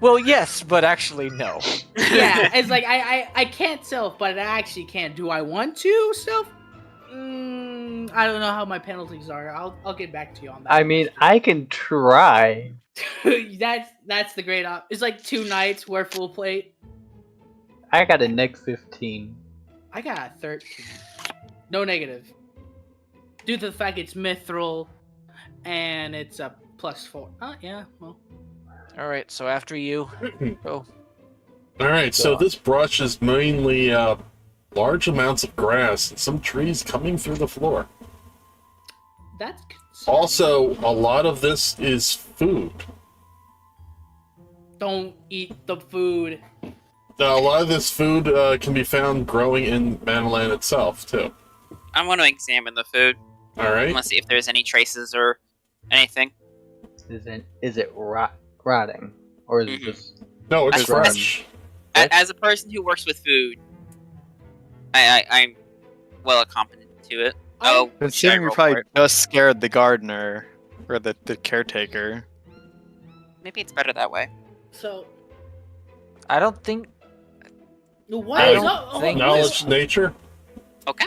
well, yes, but actually no. yeah, it's like I can't stealth, but I actually can't. Do I want to stealth? I don't know how my penalties are. I'll get back to you on that. I mean, I can try. that's the great op. It's like 2 nights worth full plate. I got a next 15. I got a 13. No negative. Due to the fact it's mithril and it's a +4. Yeah, well. All right, so after you, go. Alright, so this brush is mainly large amounts of grass and some trees coming through the floor. That's concerning. Also, a lot of this is food. Don't eat the food. Now, a lot of this food can be found growing in Manaland itself, too. I want to examine the food. All I right? want to see if there's any traces or anything. Is it rotting, or is it Mhm. just? No, it's As- fresh. As a person who works with food, I'm well accompanied to it. Oh, should I Considering you roll probably for it? just scared the gardener or the caretaker. Maybe it's better that way. So, I don't think. what I is don't up? think- Knowledge nature. Okay.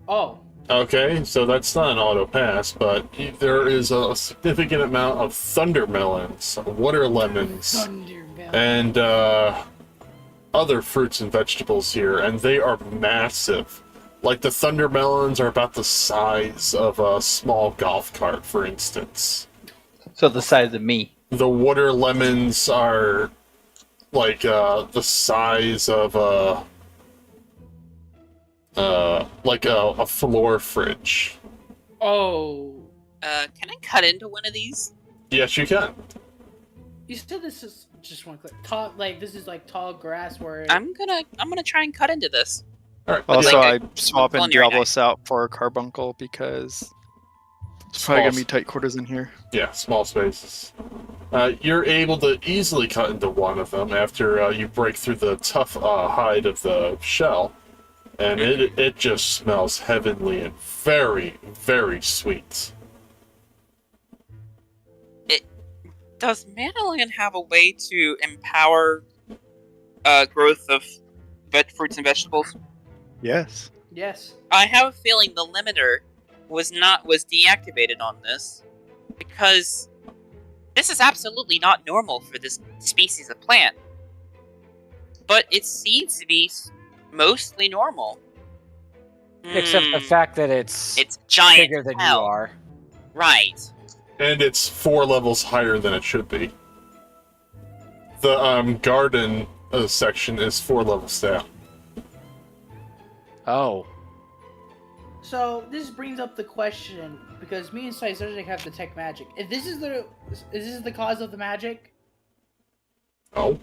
Oh, Okay, so that's not an auto pass, but there is a significant amount of thunder melons, water lemons, Thunderbell. and other fruits and vegetables here, and they are massive. Like the thunder melons are about the size of a small golf cart, for instance. So the size of me. The water lemons are like the size of a floor fridge. Oh, Can I cut into one of these? Yes, you can. you said this is just one click. Tall, like this is like tall grass where. I'm gonna try and cut into this. All right. Also, Like I swap in culinary Diablos out for a carbuncle because it's probably gonna be tight quarters in here. Yeah, small spaces. You're able to easily cut into one of them after you break through the tough hide of the shell, and it just smells heavenly and very, very sweet. Does Mandalorian have a way to empower growth of fruits and vegetables? Yes. Yes. I have a feeling the limiter was deactivated on this because this is absolutely not normal for this species of plant. But it seems to be mostly normal. Except the fact that it's giant bigger than you hell. are. Right. And it's 4 levels higher than it should be. The garden section is 4 levels down. Oh. So this brings up the question because me and Syzergic have detect magic. If this is the cause of the magic? Oh.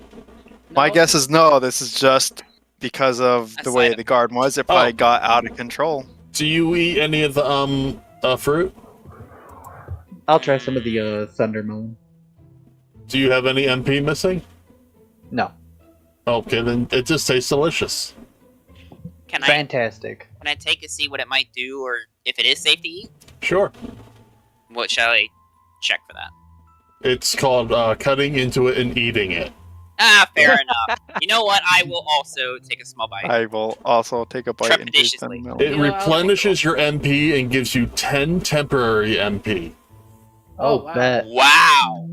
My No? guess is no. This is just because of the way Aside the garden was. It probably Oh. got out of control. Do you eat any of the fruit? I'll try some of the thundermelon. Do you have any MP missing? No, Okay, then it just tastes delicious. Can I fantastic. take a see what it might do or if it is safe to eat? Sure. What shall I check for that? It's called cutting into it and eating it. Ah, fair enough. You know what? I will also take a small bite. I will also take a bite into Trepidatiously. thundermelon. It You know, replenishes your MP and gives you 10 temporary MP. Oh, Oh, wow. bet. Wow.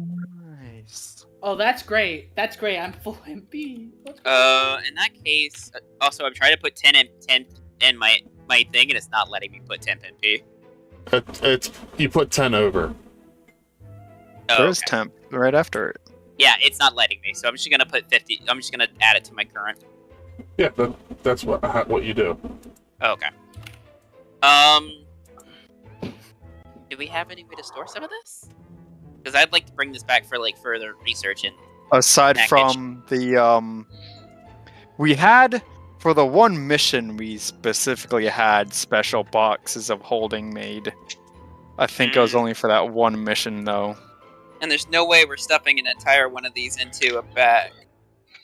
Nice. Oh, that's great. That's great. I'm full MP. In that case, also I'm trying to put 10 in my thing, and it's not letting me put 10 MP. It's you put 10 over. Oh, There's okay. temp right after it. Yeah, it's not letting me, so I'm just gonna put 50. I'm just gonna add it to my current. Yeah, that's what you do. Oh, okay. Do we have any way to store some of this? Because I'd like to bring this back for like further research and Aside Package. from the we had for the one mission we specifically had special boxes of holding made. I think it was only for that one mission though. and there's no way we're stuffing an entire one of these into a bag.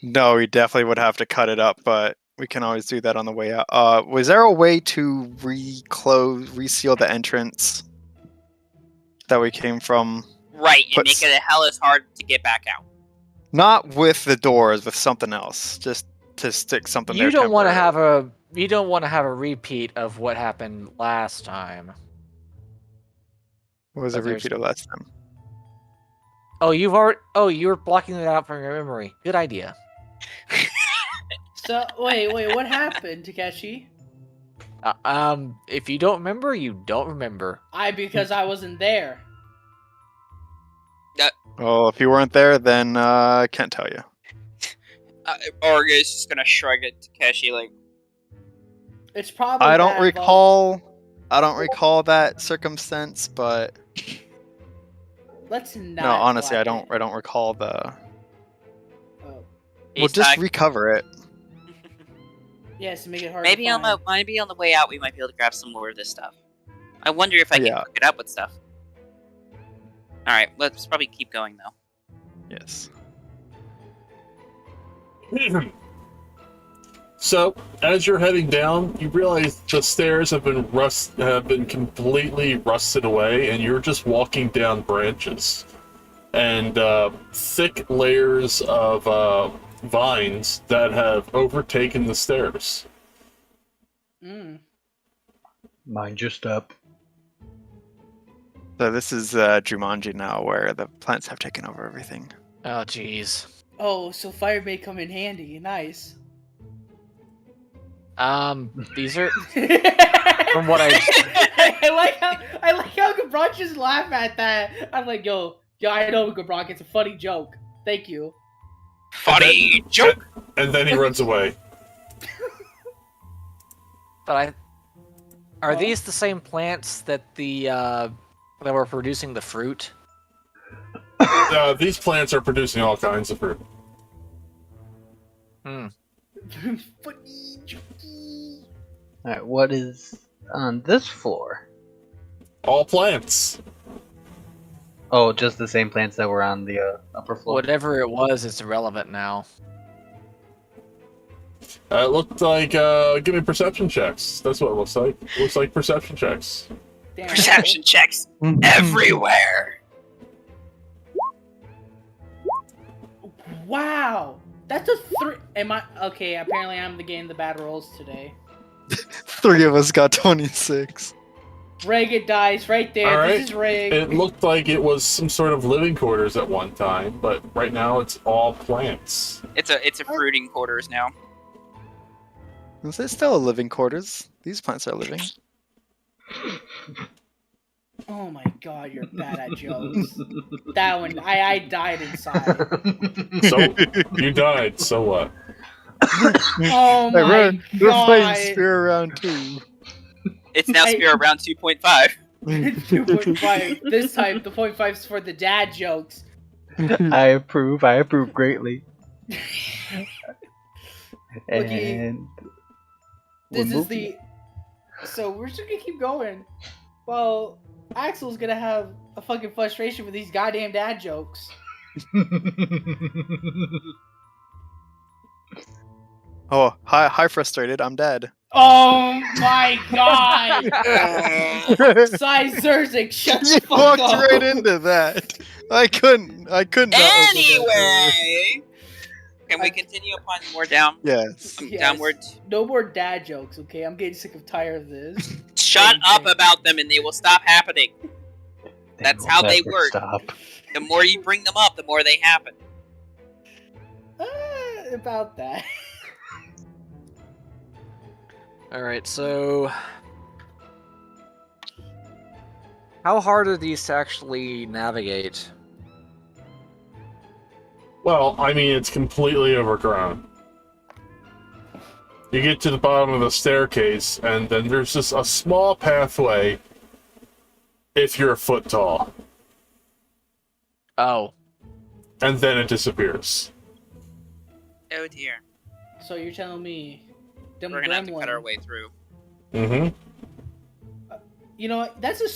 No, we definitely would have to cut it up, but we can always do that on the way out. Was there a way to reseal the entrance that we came from? Right, and But make it a hell as hard to get back out. Not with the doors, with something else. Just to stick something there. You don't want to temporarily. have a repeat of what happened last time. What was a but there's- repeat of last time? Oh, you were blocking it out from your memory. Good idea. So wait, what happened, Takeshi? If you don't remember, you don't remember. Because I wasn't there. Oh, if you weren't there, then I can't tell you. Orga is just gonna shrug at Takeshi like, It's probably. I don't bad, recall that circumstance, but Let's not. no, honestly, I block don't recall the. it. Oh. We'll just Ace-tag. recover it. Yes, to make it hard. maybe to on find. the way out we might be able to grab some more of this stuff. I wonder if I can Yeah. cook it up with stuff. All right, let's probably keep going though. Yes. So, as you're heading down, you realize the stairs have been completely rusted away, and you're just walking down branches. And thick layers of vines that have overtaken the stairs. Mm. Mind your step. So this is Jumanji now, where the plants have taken over everything. Oh, jeez. Oh, so fire may come in handy. Nice. These are From from what I. I like how Gabron just laughed at that. I'm like, yo, I know Gabron. It's a funny joke. Thank you. Funny joke. And then he runs away. But are these the same plants that that were producing the fruit? These plants are producing all kinds of fruit. Hmm. Funny jokey. Alright, what is on this floor? All plants. Oh, just the same plants that were on the upper floor. Whatever it was, it's irrelevant now. It looked like, give me perception checks. That's what it looks like. Looks like perception checks. Damn. Perception checks everywhere. Wow. That's a 3. Am I okay? Apparently, I'm getting the bad rolls today. 3 of us got 26. Ragged dice right there. All right. This is rigged. It looked like it was some sort of living quarters at one time, but right now it's all plants. It's a fruiting quarters now. Is it still a living quarters? These plants are living. Oh my god, you're bad at jokes. That one, I died inside. So, you died, so what? Oh Hey, my we're playing god. Spira round 2. It's now Spira round 2.5. 2.5. This time, the 0.5's for the dad jokes. I approve greatly. Okay. And This we're is the. So we're just gonna keep going. Well, Axel's gonna have a fucking frustration with these goddamn dad jokes. Oh, hi frustrated. I'm dead. Oh my god! Sai Zerzik, shut the You fuck walked up! right into that. I couldn't. Not open that door. Anyway, can we continue upon more down? Yes. Yes. Downward. No more dad jokes, okay? I'm getting sick of tired of this. Shut up about them, and they will stop happening. They That's will how they never work. Stop. The more you bring them up, the more they happen. About that. Alright, so. How hard are these to actually navigate? Well, I mean, it's completely overgrown. You get to the bottom of the staircase, and then there's just a small pathway if you're a foot tall. Oh. And then it disappears. Oh dear. So you're telling me them We're gonna have to cut our gremlin- way through. Mm-hmm. You know what? That's a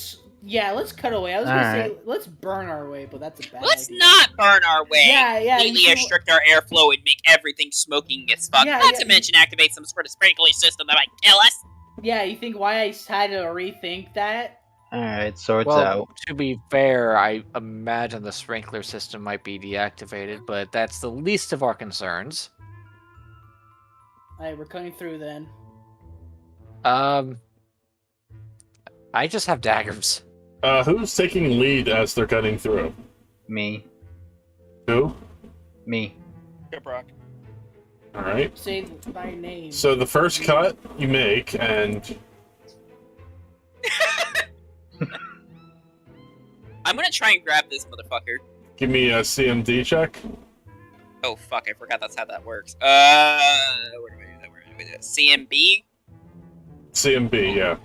yeah. Let's cut away. I was gonna say let's burn our way, but that's a bad Let's idea. not burn our way. Yeah. Completely you know- restrict our airflow and make everything smoking as fuck. Yeah, Not yeah. to mention activate some sort of sprinkler system that might kill us. Yeah, you think why I had to rethink that? Alright, swords Well, out. to be fair, I imagine the sprinkler system might be deactivated, but that's the least of our concerns. Alright, we're cutting through then. I just have daggers. Who's taking lead as they're cutting through? Me. Who? Me. Alright. Say my name. So the first cut you make, and I'm gonna try and grab this motherfucker. give me a CMD check. Oh fuck! I forgot that's how that works. Where do we do that? CMB. CMB, yeah.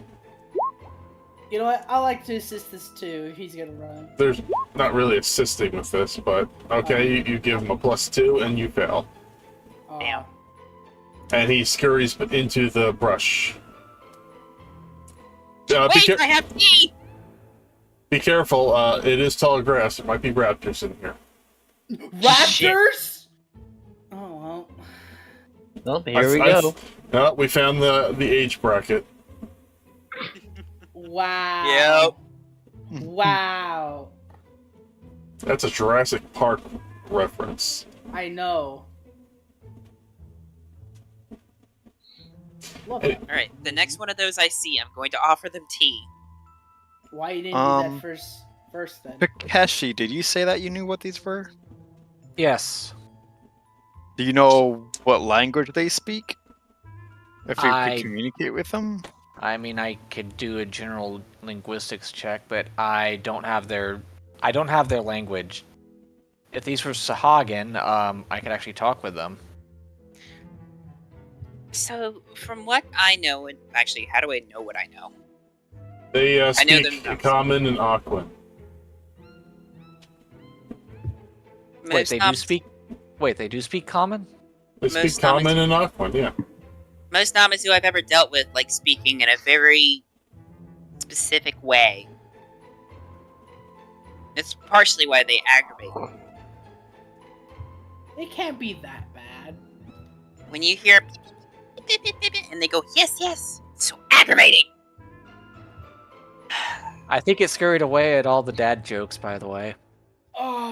You know what? I like to assist this too if he's gonna run. There's not really assisting with this, but okay, you give him a +2 and you fail. Damn. And he scurries into the brush. Wait, I have tea! Be careful, it is tall grass. There might be raptors in here. Raptors? Oh well. Well, here we go. No, we found the age bracket. Wow. Yep. Wow. That's a Jurassic Park reference. I know. Love Hey. it. Alright, the next one of those I see, I'm going to offer them tea. Why you didn't do that first then? Takeshi, did you say that you knew what these were? Yes. Do you know what language they speak? If you I- could communicate with them? I mean, I could do a general linguistics check, but I don't have their language. If these were Sahagin, I could actually talk with them. So, from what I know, and actually, how do I know what I know? They I know speak them. Common and Aquan. Wait, they do speak. Wait, they do speak Common? They speak Most Common and Aquan, yeah. Most Namas who I've ever dealt with like speaking in a very specific way. It's partially why they aggravate me. It can't be that bad. When you hear beep, beep, beep, beep, beep, beep, and they go, yes, yes, it's so aggravating. I think it scurried away at all the dad jokes, by the way. Oh.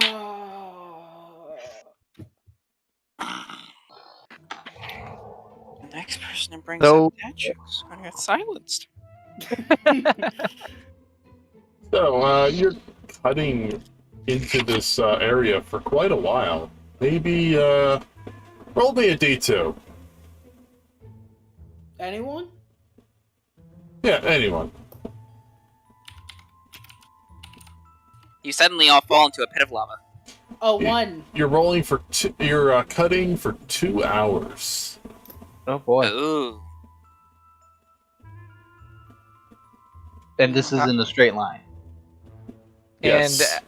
The next person who brings So- up that joke's gonna get silenced. So, you're cutting into this area for quite a while. Maybe, roll me a D2. Anyone? Yeah, anyone. You suddenly all fall into a pit of lava. Oh, Yeah. one. You're rolling for you're cutting for 2 hours. Oh boy. Ooh. And this is in a straight line. Yes.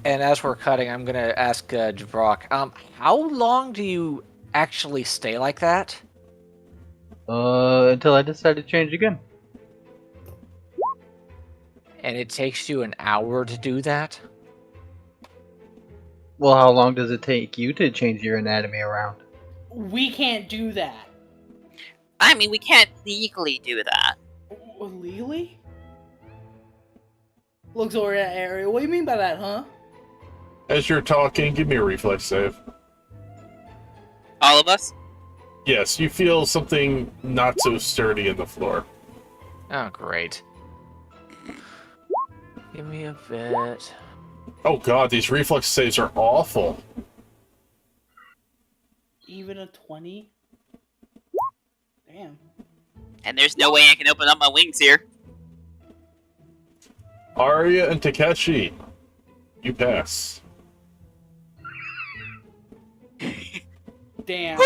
And as we're cutting, I'm gonna ask Jabrock, how long do you actually stay like that? Until I decide to change again. And it takes you an hour to do that? Well, how long does it take you to change your anatomy around? We can't do that. I mean, we can't legally do that. Legally? Looks over that area. What do you mean by that, huh? As you're talking, give me a reflex save. All of us? Yes, you feel something not so sturdy in the floor. Oh, great. Give me a bit. Oh god, these reflex saves are awful. Even a 20? Damn. And there's no way I can open up my wings here. Arya and Takeshi, you pass. Damn.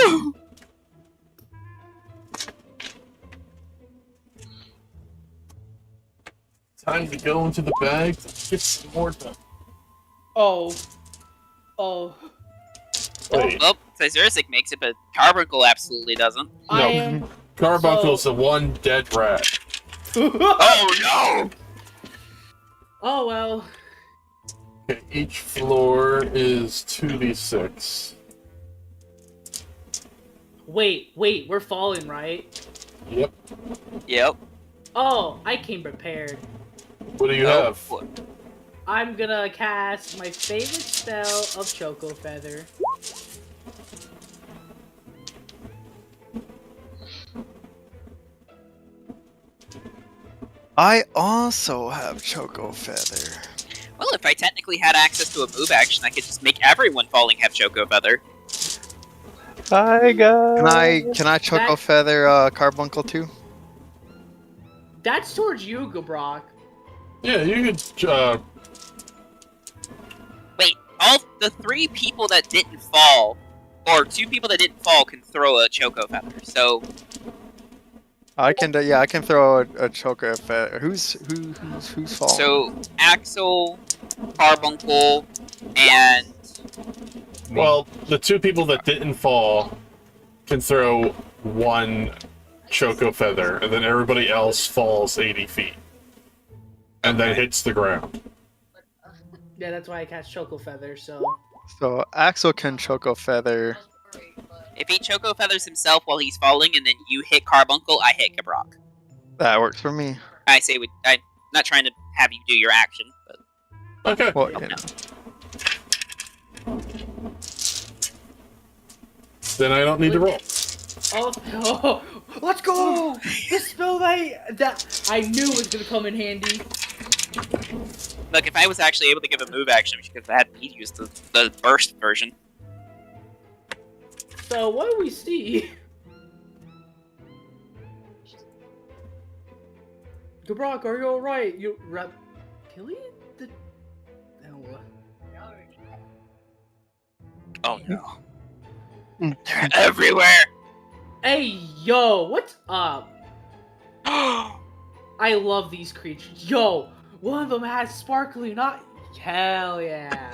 Time to go into the bag to get some more done. Oh. Oh. Wait, Oh, Caesarsic makes it, but Carbuncle absolutely doesn't. I No. am. Carbuncle's the one dead rat. Oh no! Oh well. Okay, each floor is 2d6. Wait, we're falling, right? Yep. Yep. Oh, I came prepared. What do you Oh, have? boy. I'm gonna cast my favorite spell of Choco Feather. I also have Choco Feather. Well, if I technically had access to a move action, I could just make everyone falling have Choco Feather. Hi guys. Can I Choco That- Feather Carbuncle too? That's towards you, Gabrock. Yeah, you could, Wait, all the 3 people that didn't fall or 2 people that didn't fall can throw a choco feather. So I can throw a choker feather. Who's falling? So Axel, Carbuncle, and Well, the 2 people that didn't fall can throw 1 choco feather, and then everybody else falls 80 feet. And then hits the ground. Yeah, that's why I cast Choco Feather, so... So Axel can choco feather. if he choco feathers himself while he's falling, and then you hit Carbuncle, I hit Gabrok. That works for me. I'm not trying to have you do your action, but Okay. Well, Oh, yeah. no. Then I don't need to roll. Oh, let's go! The spell that I knew was gonna come in handy. Look, if I was actually able to give a move action, because I had Pete use the burst version. So, what do we see? Gabrok, are you alright? You reptilian? Oh no. They're everywhere! Hey, yo, what's up? I love these creatures. Yo, one of them has sparkly, not... Hell yeah.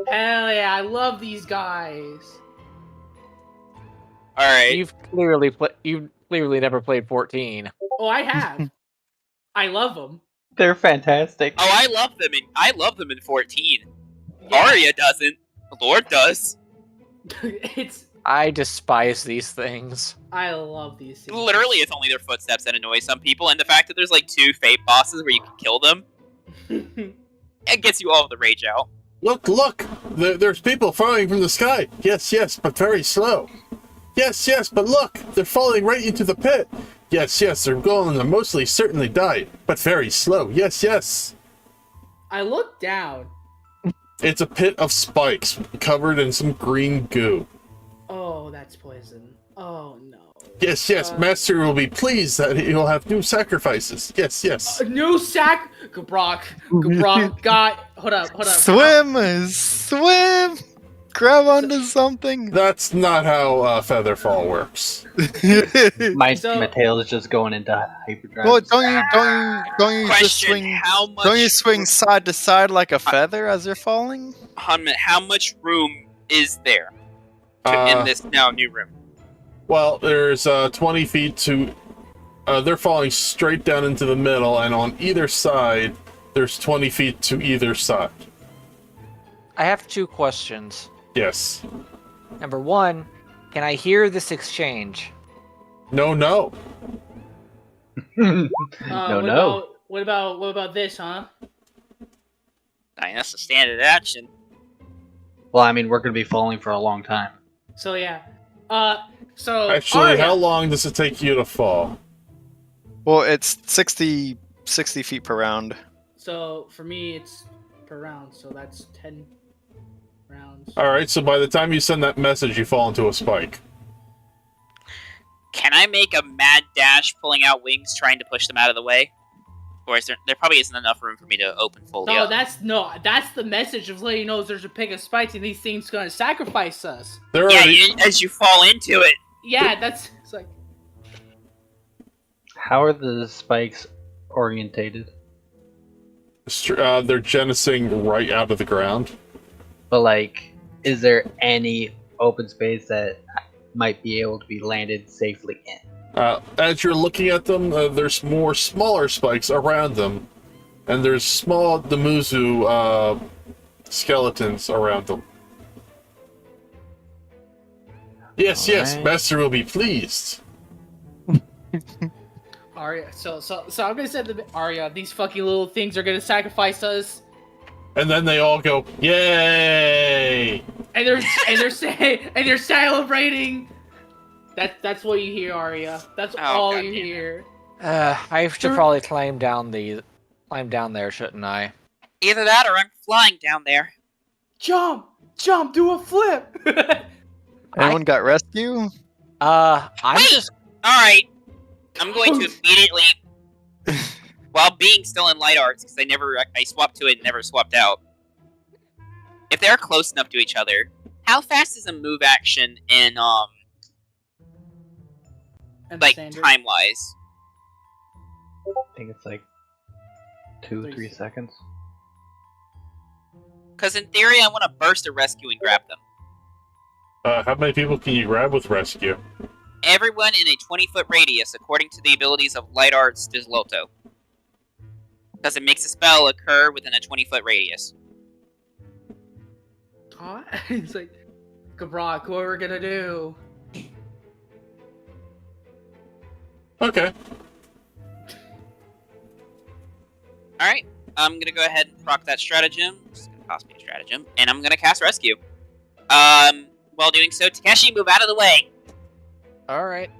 Hell yeah, I love these guys. Alright. You've clearly never played 14. Oh, I have. I love them. They're fantastic. Oh, I love them in 14. Arya doesn't. The Lord does. I despise these things. I love these things. Literally, it's only their footsteps that annoy some people, and the fact that there's like 2 fate bosses where you can kill them, it gets you all of the rage out. Look! There's people falling from the sky. Yes, but very slow. Yes, but look! They're falling right into the pit. Yes, they're going to mostly certainly die, but very slow. Yes. I look down. It's a pit of spikes covered in some green goo. Oh, that's poison. Oh, no. Yes, Master will be pleased that he'll have new sacrifices. Yes. New Gabrok got... Hold up. Swim! Grab onto something. That's not how Featherfall works. My So- tail is just going into hyperdrive. Well, don't you just Question, swing? how much... Don't you swing side to side like a feather as you're falling? How much room is there in this now new room? Well, there's 20 feet to... they're falling straight down into the middle, and on either side, there's 20 feet to either side. I have 2 questions. Yes. Number 1, can I hear this exchange? No. No. What about this, huh? I mean, that's the standard action. Well, I mean, we're going to be falling for a long time. So yeah. So Actually, Arya, how long does it take you to fall? Well, it's 60 feet per round. So for me, it's per round. So that's 10 rounds. Alright, so by the time you send that message, you fall into a spike. Can I make a mad dash pulling out wings trying to push them out of the way? Or is there probably isn't enough room for me to open fully No, up. that's the message of letting you know there's a pig of spikes and these things gonna sacrifice us. They're Yeah, already... as you fall into it. Yeah, it's like How are the spikes orientated? They're genesing right out of the ground. But, like, is there any open space that might be able to be landed safely in? As you're looking at them, there's more smaller spikes around them, and there's small Demuzu skeletons around them. Yes, Alright. Master will be pleased. Arya. So I'm gonna say to Arya, these fucking little things are gonna sacrifice us, And then they all go, yay! and they're celebrating. That's what you hear, Arya. That's Oh, all God you damn it. hear. I should probably climb down there, shouldn't I? Either that or I'm flying down there. Jump, do a flip. Anyone got rescue? I'm Wait! just Alright. I'm going to immediately, while being still in light arts, because I swapped to it and never swapped out. If they're close enough to each other, How fast is a move action in And like standard. time wise? I think it's like 2-3 seconds. Because in theory, I want to burst a rescue and grab them. How many people can you grab with rescue? Everyone in a 20-foot radius, according to the abilities of Light Arts Disloto. Because it makes a spell occur within a 20-foot radius. Huh? It's like, Gabrock, what we're gonna do? Okay. Alright, I'm going to go ahead and proc that stratagem. It's going to cost me a stratagem. And I'm going to cast Rescue. While doing so, Takeshi, move out of the way. Alright.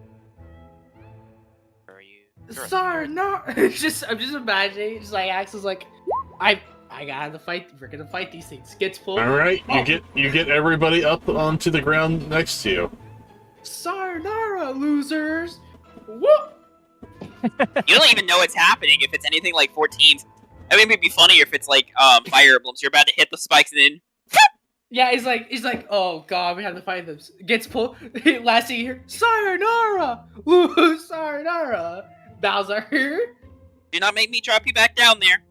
Where are you? Sorry, no. I'm just imagining, just like Axel's like, I gotta fight. We're gonna fight these things. Gets pulled. All right. You get everybody up onto the ground next to you. Sayonara, losers. Whoop. You don't even know what's happening if it's anything like 14. I mean, it'd be funnier if it's like Fire Emblems. You're about to hit the spikes and then... Yeah, he's like, oh god, we have to fight them. Gets pulled. Last thing you hear, Sayonara, Sayonara. Bowser. Do not make me drop you back down there.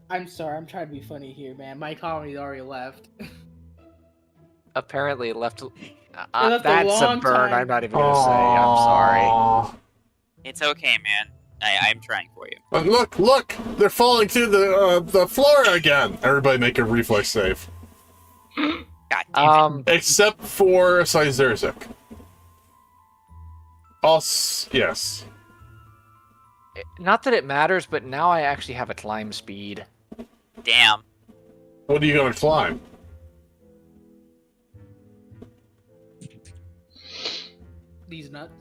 I'm sorry, I'm trying to be funny here, man. My comedy already left. Apparently it left. left a That's a long burn. time. I'm not even gonna say. I'm sorry. Aw. It's okay, man. I'm trying for you. But look! They're falling through the floor again. Everybody make a reflex save, God damn it. except for Sizerzik. Yes. Not that it matters, but now I actually have a climb speed. Damn. What are you gonna climb? These nuts.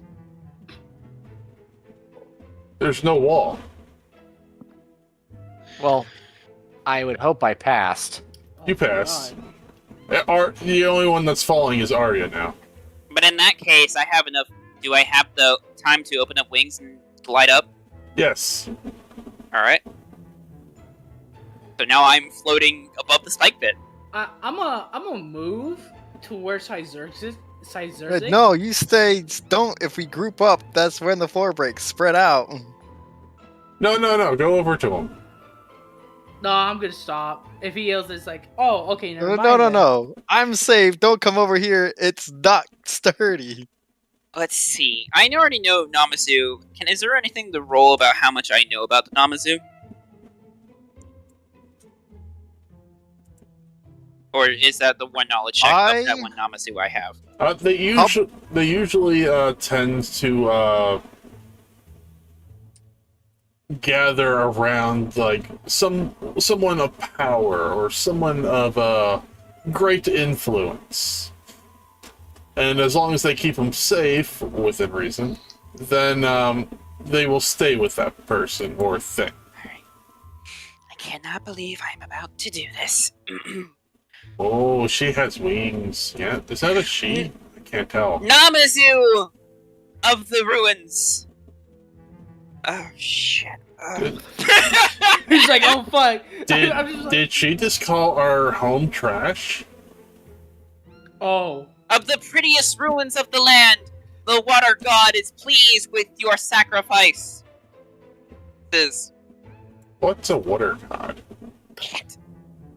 There's no wall. Well, I would hope I passed. You passed. The only one that's falling is Arya now. But in that case, I have enough... Do I have the time to open up wings and glide up? Yes. Alright. So now I'm floating above the spike pit. I'm a move to where Sizerzik. No, you stay. Don't. If we group up, that's when the floor breaks. Spread out. No. Go over to him. No, I'm gonna stop. If he yells, it's like, oh, okay, never mind. No. I'm safe. Don't come over here. It's not sturdy. Let's see. I already know Namazu. Is there anything to roll about how much I know about the Namazu? Or is that the one knowledge check of that one Namazu I have? They usually tend to gather around like someone of power or someone of great influence, and as long as they keep them safe within reason, then they will stay with that person or thing. Alright. I cannot believe I'm about to do this. Oh, she has wings. Yeah, is that a she? I can't tell. Namazu of the ruins. Oh shit. He's like, oh fuck. I'm just like, Did she just call our home trash? oh. Of the prettiest ruins of the land, the water god is pleased with your sacrifice. What's a water god?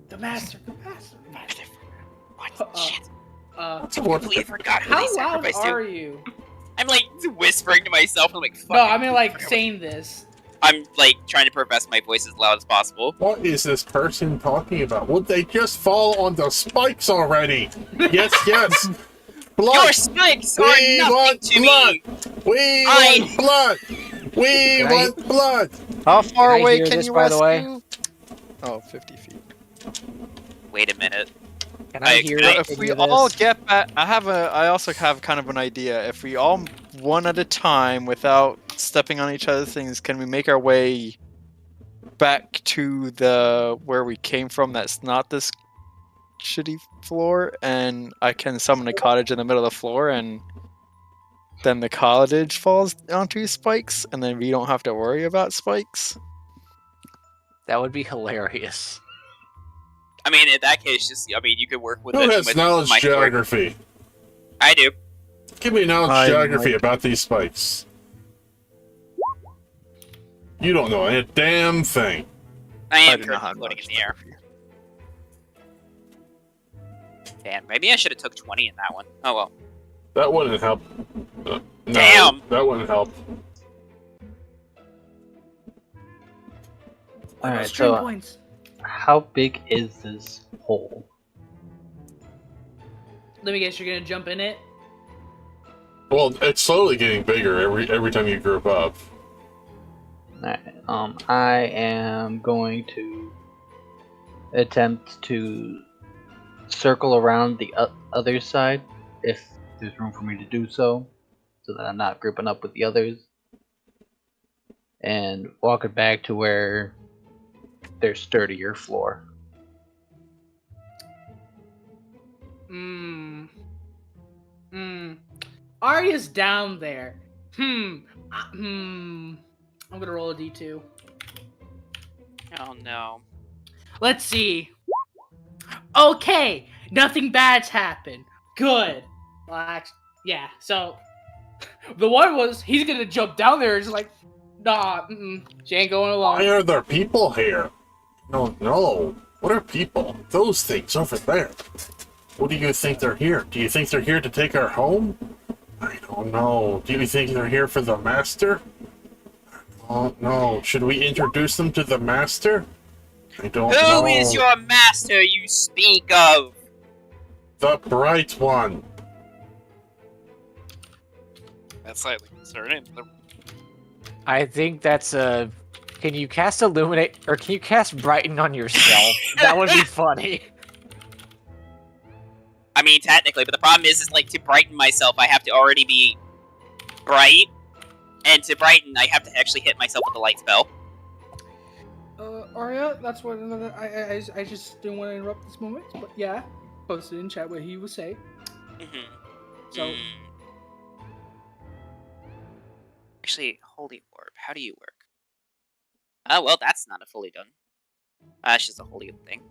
The master. What? Shit. What's a I water completely god? forgot who How they loud sacrificed are to. you? I'm like whispering to myself. I'm like, fuck. No, I mean like saying this. I'm like trying to profess my voice as loud as possible. What is this person talking about? Would they just fall on the spikes already? Yes. Blood. Your spikes are We nothing want to blood. me. We I- want blood. We Can I- want blood. How far Can I away hear can this, you by the way? rescue? Oh, 50 feet. Wait a minute. Can I hear Well, it? If we all get back, I also have kind of an idea. If we all one at a time, without stepping on each other's things, can we make our way back to the where we came from? That's not this shitty floor, and I can summon a cottage in the middle of the floor, and then the cottage falls onto spikes, and then we don't have to worry about spikes. That would be hilarious. I mean, in that case, you could work with Who it. has with knowledge my sword. geography? I do. Give me knowledge I geography might. about these spikes. You don't know a damn thing. I am do not currently have floating in knowledge the air. Damn, maybe I should have took 20 in that one. Oh well. That wouldn't help. No, Damn! that wouldn't help. Alright, Stream so points. how big is this hole? Let me guess, you're gonna jump in it? Well, it's slowly getting bigger every time you group up. Alright, I am going to attempt to circle around the other side, if there's room for me to do so that I'm not grouping up with the others, and walk it back to where there's sturdier floor. Arya's down there. I'm gonna roll a d2. Oh no. Let's see. Okay, nothing bad's happened. Good. Well, actually, yeah. So the one was he's gonna jump down there. It's like, nah, she ain't going along. Why are there people here? No. What are people? Those things over there. What do you think they're here? Do you think they're here to take our home? I don't know. Do you think they're here for the master? Oh no. Should we introduce them to the master? I don't know. Who is your master you speak of? The bright one. That's slightly concerning. I think that's a. Can you cast Illuminate or can you cast Brighten on yourself? That would be funny. I mean, technically, but the problem is like to brighten myself, I have to already be bright, and to brighten, I have to actually hit myself with the light spell. Arya, that's what I just didn't want to interrupt this moment, but yeah, posted in chat what he would say. Mm-hmm. So Actually, Holy Orb, how do you work? Oh, well, that's not a fully done. That's just a holy thing.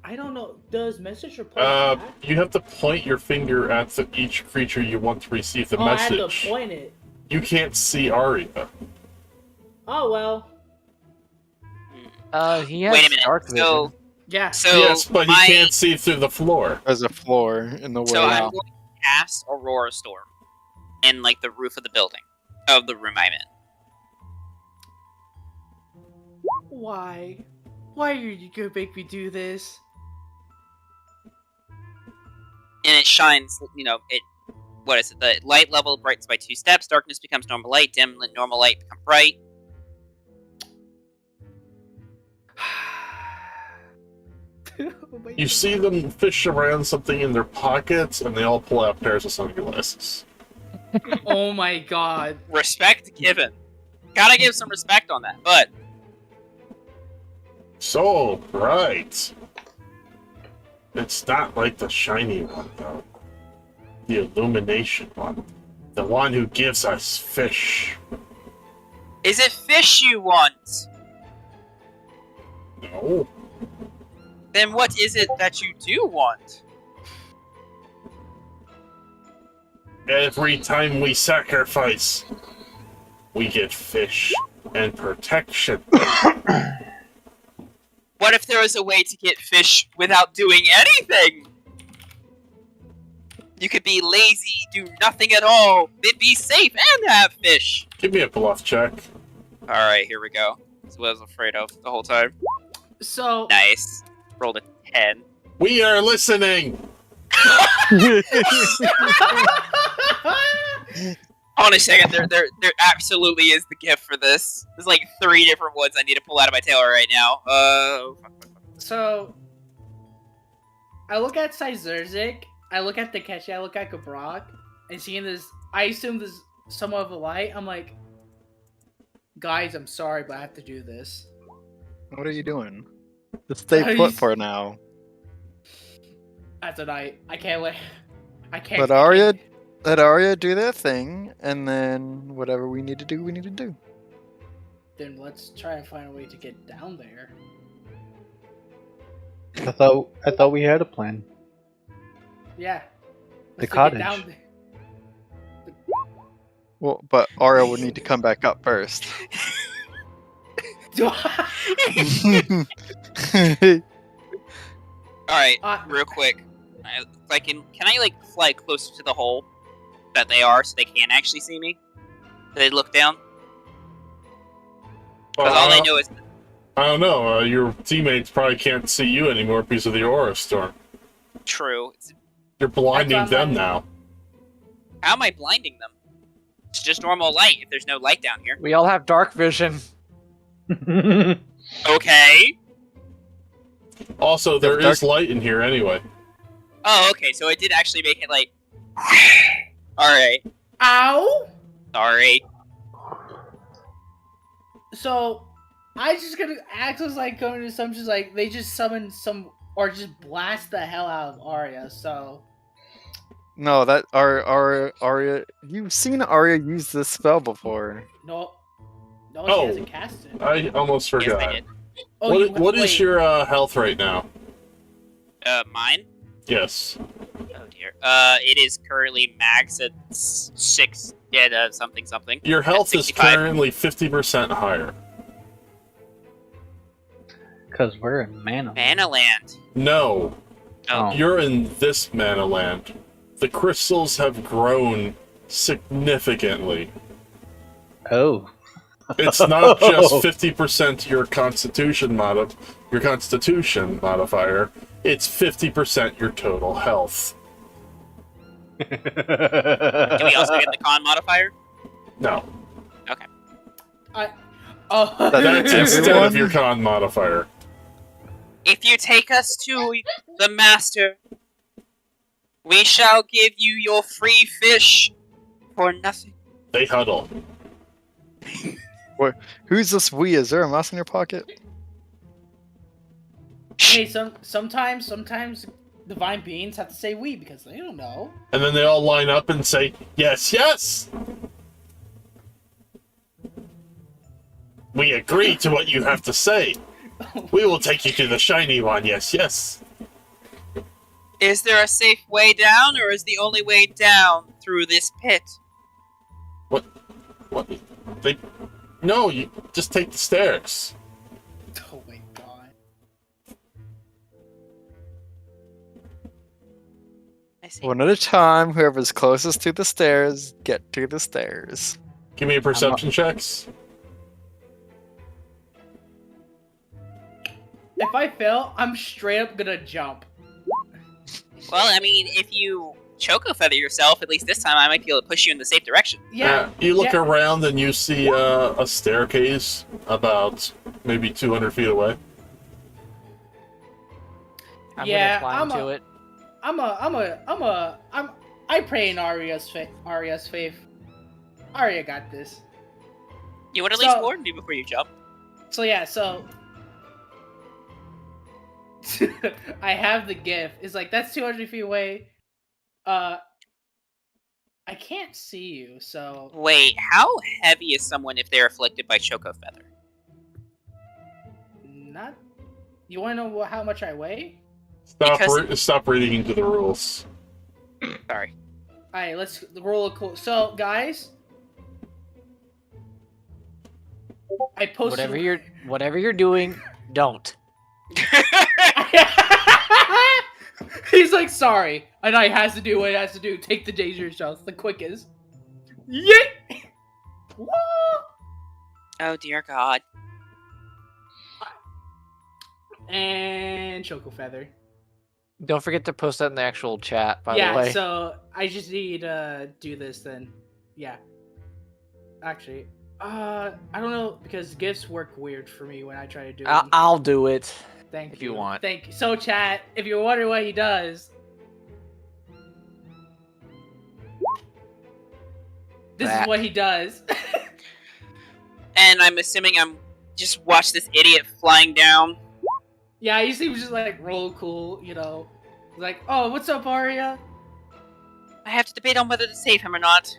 I don't know. Does message reply back? You have to point your finger at each creature you want to receive the message. I have to point it. You can't see Arya. Oh well. He has Wait a minute. dark vision. So, Yeah. Yes, but he can't see through the floor. There's a floor in the way. So I'm going to cast Aurora Storm in like the roof of the building, of the room I'm in. Why? Why are you gonna make me do this? And it shines, what is it? The light level brightens by 2 steps, darkness becomes normal light, dim normal light become bright. You see them fish around something in their pockets, and they all pull out pairs of sunglasses. Oh my god. Respect given. Gotta give some respect on that, but So bright. It's not like the shiny one, though. The illumination one. The one who gives us fish. is it fish you want? No. Then what is it that you do want? Every time we sacrifice, we get fish and protection. What if there was a way to get fish without doing anything? You could be lazy, do nothing at all, then be safe and have fish. Give me a bluff check. Alright, here we go. That's what I was afraid of the whole time. So Nice. Rolled a 10. We are listening! Hold on a second, there absolutely is the gift for this. There's like 3 different ones I need to pull out of my tail right now. So I look at Sizerzik, I look at Takeshi, I look at Gabrok, and seeing this, I assume this somewhat of a light. I'm like, guys, I'm sorry, but I have to do this. What are you doing? Just stay put for now. That's a night. I can't wait. I can't. Let Arya do their thing, and then whatever we need to do, we need to do. Then let's try and find a way to get down there. I thought we had a plan. Yeah. The Let's take it cottage. down there. Well, but Arya would need to come back up first. Do Alright, I- real quick. Can I like fly closer to the hole that they are so they can't actually see me? So they look down? Because all I know is I don't know. Your teammates probably can't see you anymore because of the aura storm. true. You're blinding That's them on my- now. How am I blinding them? It's just normal light if there's no light down here. We all have dark vision. Okay. Also, there dark- is light in here anyway. Oh, okay, so it did actually make it like... Alright, Ow! sorry. So, I just gonna act as like going to assumptions like they just summon some or just blast the hell out of Arya. So, No, that Arya. You've seen Arya use this spell before. no, Oh. she hasn't cast it. I almost Yes, forgot. I did. Oh, What is wait. your health right now? Mine? Yes. Oh dear. It is currently max at 6, something. Your health is 65. currently 50% higher. Because we're in Mana. Mana Land. No, Oh. you're in this mana land. The crystals have grown significantly. Oh. It's not just 50% your constitution modifier. It's 50% your total health. Do we also get the con modifier? No, Oh, that's instead Everyone- of your con modifier. If you take us to the master, we shall give you your free fish for nothing. They huddle. Who's this we? Is there a mouse in your pocket? hey, sometimes divine beings have to say we because they don't know. And then they all line up and say, yes, yes! We agree to what you have to say. We will take you to the shiny one, yes, yes. Is there a safe way down, or is the only way down through this pit? What? No, you just take the stairs. Oh my god. I see. One at a time. Whoever's closest to the stairs, get to the stairs. Give me a perception checks. If I fail, I'm straight up gonna jump. Well, I mean, if you choco feather yourself, at least this time I might be able to push you in the safe direction. Yeah. You look yeah. around and you see a staircase about maybe 200 feet away. I'm Yeah, gonna climb to it. I pray in Arya's faith. Arya got this. You would at least So- warn me before you jump. So yeah, so I have the gift. It's like that's 200 feet away. I can't see you, so Wait, how heavy is someone if they're afflicted by choco feather? not. You want to know how much I weigh? Stop reading into the rules. Sorry. All right, let's roll a cool. So guys, I posted Whatever you're doing, don't. He's like, sorry. And I has to do what it has to do. Take the dangerous shots, the quickest. Yeah. Woo! Oh dear God. And Choco Feather. Don't forget to post that in the actual chat, by yeah, the way. so I just need to do this then. Yeah. Actually, I don't know because gifts work weird for me when I try to do them. I'll do it. Thank if you want. Thank you. So, chat, if you're wondering what he does, this is That. what he does. And I'm assuming I'm just watch this idiot flying down. Yeah, he seems just like roll cool, you know. Like, oh, what's up, Arya? I have to debate on whether to save him or not.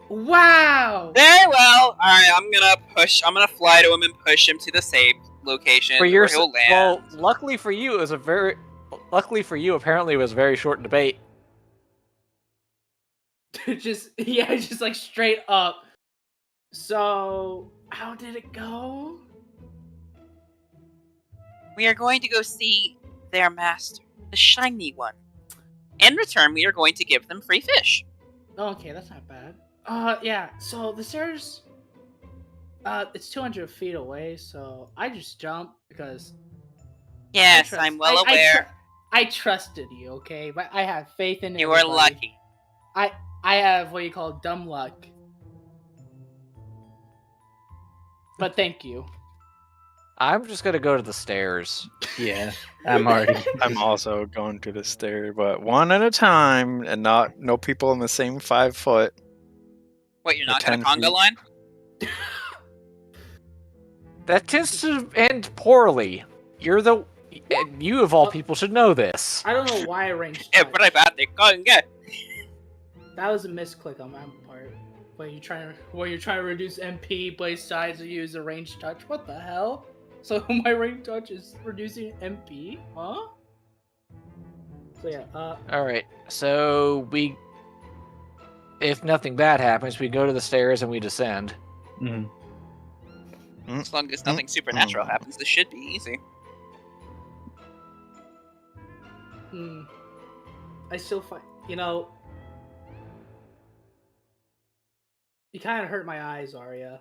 Wow! Very well. Alright, I'm gonna fly to him and push him to the safe location For your where he'll land. well, luckily for you, apparently it was a very short debate. just like straight up. So how did it go? We are going to go see their master, the shiny one. In return, we are going to give them free fish. Okay, that's not bad. Yeah. So the stairs, it's 200 feet away. So I just jumped because Yes, I'm well aware. I trusted you. Okay, but I have faith in You are everybody. lucky. I have what you call dumb luck. But thank you. I'm just gonna go to the stairs. Yeah, I'm already. I'm also going to the stair, but one at a time, and no people in the same 5 foot. What, you're The not going 10 to conga feet. line? That tends to end poorly. You of all people should know this. I don't know why I ranged. Yeah, but I'm at the conga. That was a misclick on my part. When you're trying to reduce MP, blaze size, or use a range touch. What the hell? So my range touch is reducing MP? Huh? So yeah. All right. So if nothing bad happens, we go to the stairs and we descend. Mhm. As long as nothing supernatural happens, this should be easy. I still find, you kind of hurt my eyes, Arya.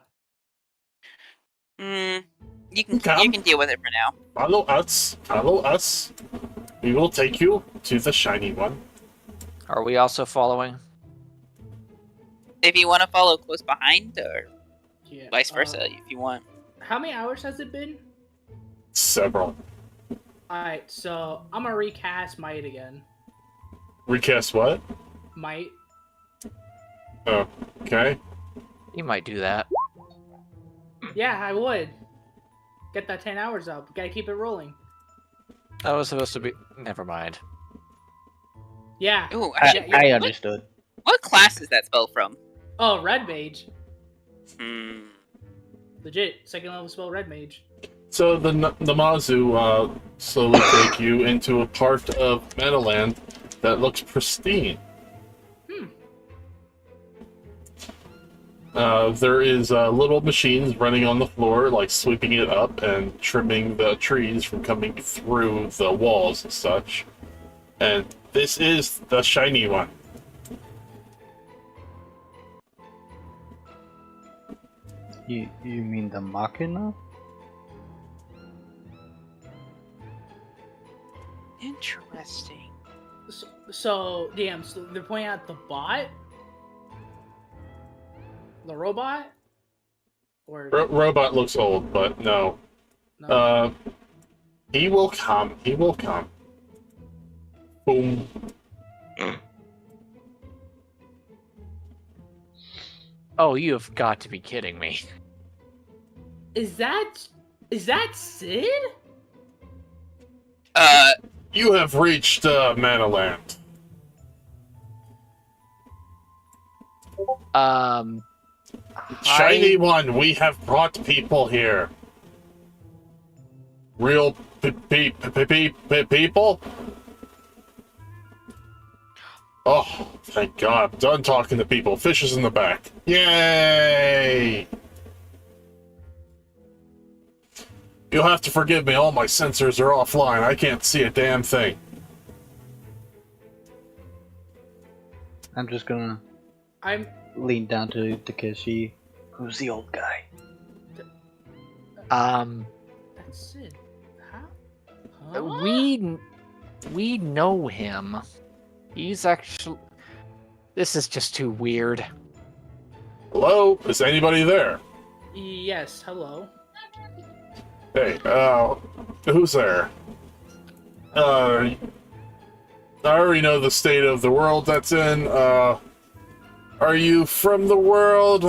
You can deal with it for now. Follow us. Follow us. We will take you to the shiny one. Are we also following? If you want to follow close behind, or Yeah. vice versa, if you want. How many hours has it been? Several. Alright, so I'm gonna recast Might again. Recast what? Might. Oh, okay. You might do that. Yeah, I would. Get that 10 hours up. Gotta keep it rolling. That was supposed to be. Never mind. Yeah. Ooh, I understood. what class is that spell from? Oh, Red Mage. Hmm. Legit. Second level spell, Red Mage. So the Mazu slowly take you into a part of Meadowland that looks pristine. There is little machines running on the floor, like sweeping it up and trimming the trees from coming through the walls and such. And this is the shiny one. You mean the Machina? Interesting. So damn, so they're pointing out the bot? The robot? Or Robot looks old, but no. no? He will come. He will come. Boom. Oh, you have got to be kidding me. Is that Sid? You have reached Manaland. Shiny one, we have brought people here. Real people? Oh, thank God. I'm done talking to people. Fish is in the back. Yay! You'll have to forgive me. All my sensors are offline. I can't see a damn thing. I'm just gonna I'm lean down to Takeshi. Who's the old guy? that's Sid. Huh? We know him. He's actually. This is just too weird. Hello? Is anybody there? Yes, hello. Hey, who's there? I already know the state of the world that's in. Are you from the world?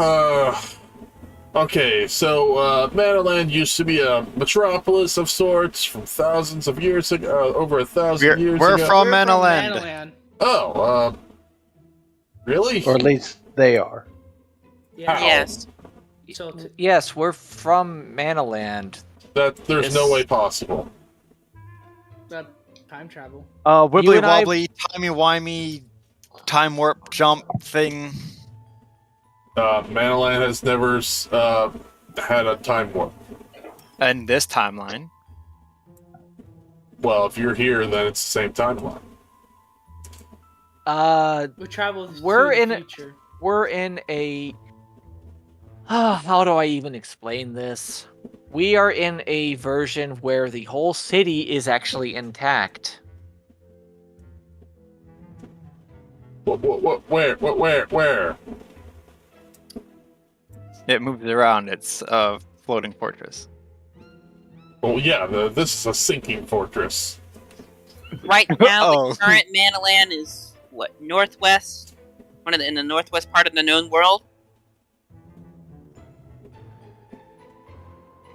Okay, so, Manaland used to be a metropolis of sorts from thousands of years ago, over 1,000 years We're ago. from We're Manaland. Manaland. Oh, really? Or at least they are. Yeah. How? Yes. So Yes, we're from Manaland. There's no way possible. That time travel. Wibbly You and I- wobbly, timey-wimey, time warp jump thing. Manalan has never had a time warp. And this timeline. Well, if you're here, then it's the same timeline. We travel to We're the in- future. We're in a. How do I even explain this? We are in a version where the whole city is actually intact. Where? It moves around. It's a floating fortress. Well, yeah, this is a sinking fortress. Right now, Oh. the current Manalan is what, northwest? In the northwest part of the known world.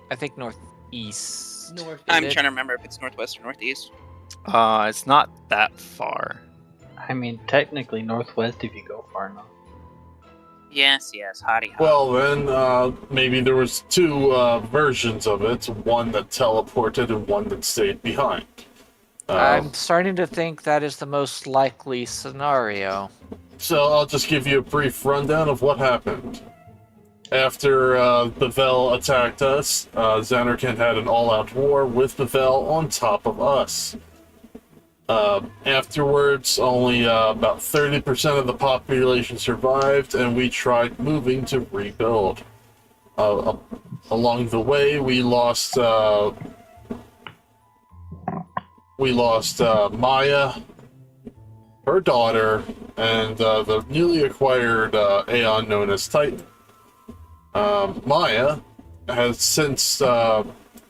I think northeast. North. I'm it? trying to remember if it's northwest or northeast. It's not that far. I mean, technically northwest if you go far enough. Yes, hottie hot. Well, then, maybe there was two versions of it. One that teleported and one that stayed behind. I'm starting to think that is the most likely scenario. So I'll just give you a brief rundown of what happened. After Bavel attacked us, Xanarkand had an all-out war with Bavel on top of us. Afterwards, only about 30% of the population survived, and we tried moving to rebuild. Along the way, we lost Maya, her daughter, and the newly acquired Aeon known as Titan. Maya has since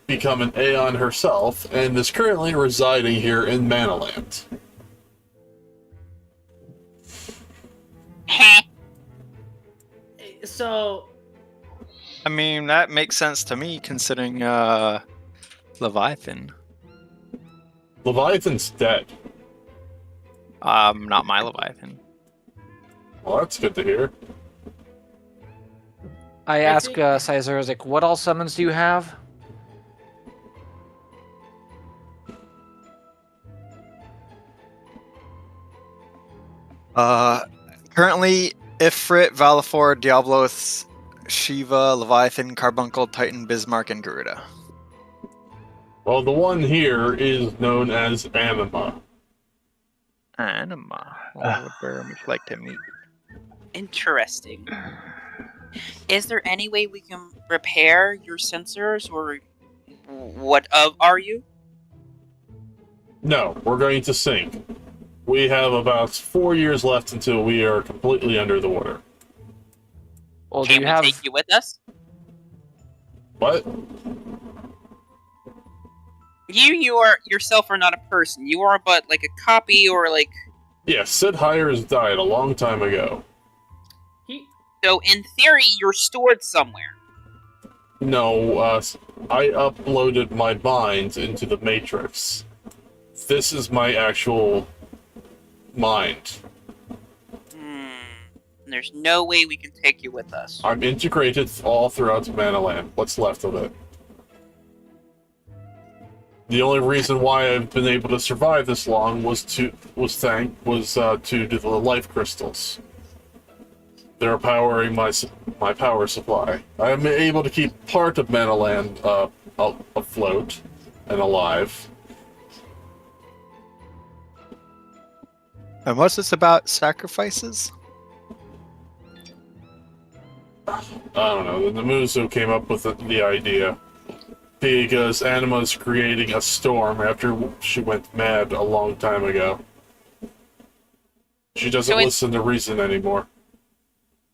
become an Aeon herself and is currently residing here in Manaland. So, I mean, that makes sense to me considering Leviathan. Leviathan's dead. Not my Leviathan. Well, that's good to hear. I ask Caesaric, what all summons do you have? Currently, Ifrit, Valifor, Diablos, Shiva, Leviathan, Carbuncle, Titan, Bismarck, and Garuda. Well, the one here is known as Anima. Anima. Well, would very much like to meet. Interesting. Is there any way we can repair your sensors, or what are you? No, we're going to sink. We have about 4 years left until we are completely under the water. Well, do Can you we have? take you with us? What? You are yourself are not a person. You are but like a copy, or like. Yeah, Sid Hires died a long time ago. So in theory, you're stored somewhere. No, I uploaded my mind into the Matrix. This is my actual mind. There's no way we can take you with us. I'm integrated all throughout Manaland. What's left of it? The only reason why I've been able to survive this long was due to the life crystals. They're powering my power supply. I'm able to keep part of Manaland afloat and alive. And what's this about sacrifices? I don't know. The Muso came up with the idea. Because Anima's creating a storm after she went mad a long time ago. She doesn't listen to reason anymore.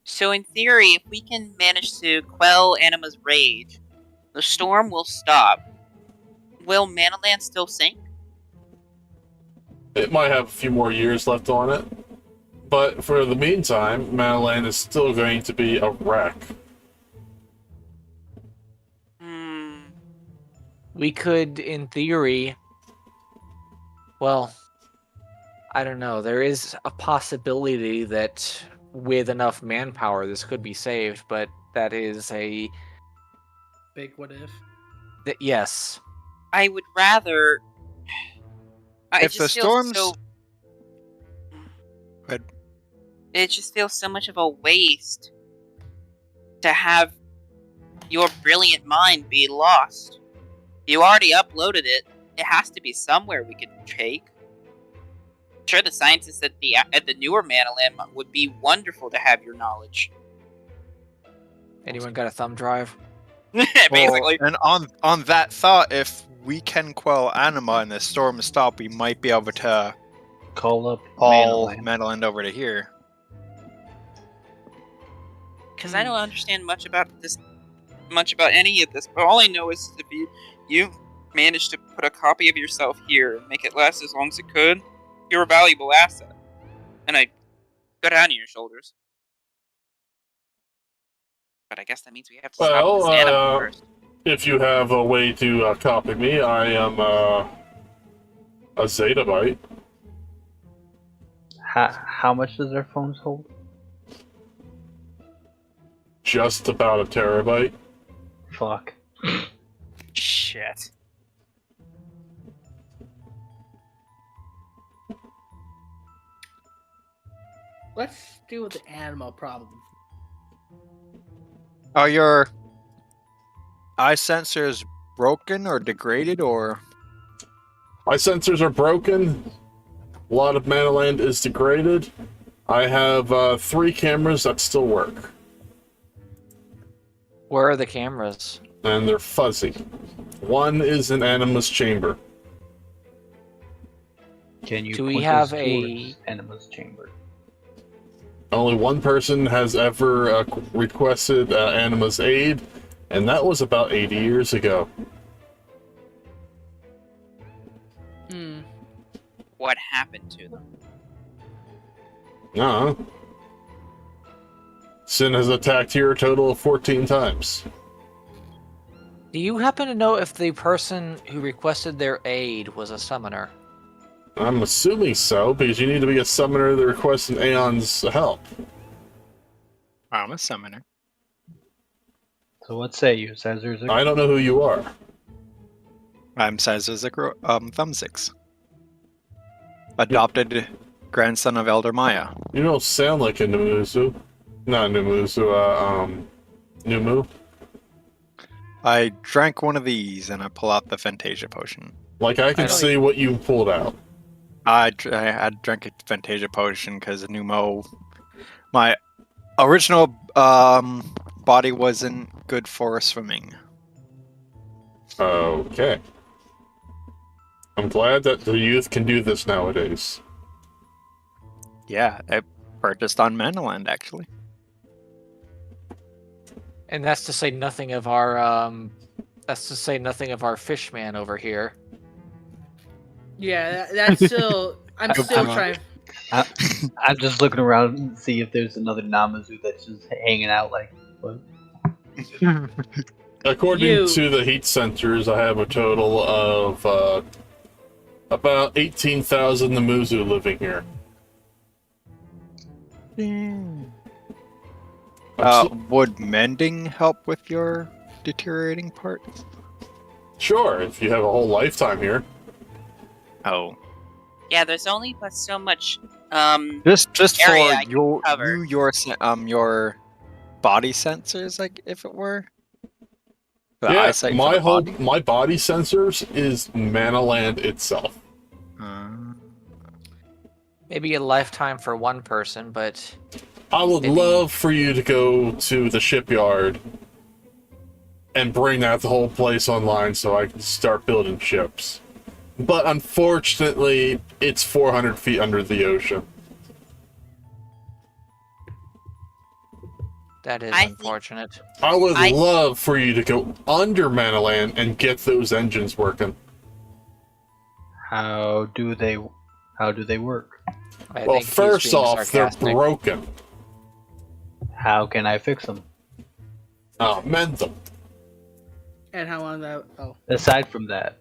So in theory, if we can manage to quell Anima's rage, the storm will stop. Will Manaland still sink? It might have a few more years left on it. But for the meantime, Manaland is still going to be a wreck. We could, in theory. Well, I don't know. There is a possibility that with enough manpower, this could be saved, but that is a big what if. Yes. I would rather. I If the just feel storms- so. Go ahead. It just feels so much of a waste to have your brilliant mind be lost. You already uploaded it. It has to be somewhere we could take. Sure, the scientists at the newer Manalim would be wonderful to have your knowledge. Anyone got a thumb drive? Basically. Well, and on that thought, if we can quell anima and the storm stop, we might be able to Call up haul Manaland. Manaland over to here. Because I don't understand much about any of this, but all I know is if you managed to put a copy of yourself here and make it last as long as it could, you're a valuable asset. And I got it on your shoulders. But I guess that means we have to stop this animal first. If you have a way to copy me, I am a zettabyte. How much does their phones hold? Just about a terabyte. Fuck. Shit. Let's deal with the animal problem. Are your eye sensors broken or degraded, or? My sensors are broken. A lot of Manaland is degraded. I have 3 cameras that still work. Where are the cameras? And they're fuzzy. One is in Anima's chamber. Can you Do we point have us a- towards Anima's chamber? Only one person has ever requested Anima's aid, and that was about 80 years ago. Hmm. What happened to them? Sin has attacked here a total of 14 times. Do you happen to know if the person who requested their aid was a summoner? I'm assuming so, because you need to be a summoner that requests an Aeon's help. I'm a summoner. So what say you, Cesar's? I don't know who you are. I'm Cesar Thumbsix. Adopted grandson of Elder Maya. You don't sound like a Numuzu. Not Numuzu, Numu. I drank one of these and I pull out the Fantasia potion. Like, I can I don't- see what you pulled out. I drank a Fantasia potion because Numo, my original body wasn't good for swimming. Okay. I'm glad that the youth can do this nowadays. Yeah, I purchased on Manaland actually. And that's to say nothing of our fishman over here. Yeah, that's still. I'm still trying. I'm just looking around and see if there's another Namazu that's just hanging out like, what? According to the heat sensors, I have a total of about 18,000 Numuzu living here. Would mending help with your deteriorating parts? Sure, if you have a whole lifetime here. Oh, Yeah, there's only but so much. just for Area I can cover. your body sensors, like if it were. The Yeah, eyesight for my the whole body? my body sensors is Manaland itself. Maybe a lifetime for one person, but I would Maybe- love for you to go to the shipyard and bring that the whole place online so I can start building ships. But unfortunately, it's 400 feet under the ocean. that is I think- unfortunate. I would I- love for you to go under Manaland and get those engines working. How do they work? I Well, think he's first being off, they're sarcastic. broken. How can I fix them? Mend them. And how long that? Oh, Aside from that,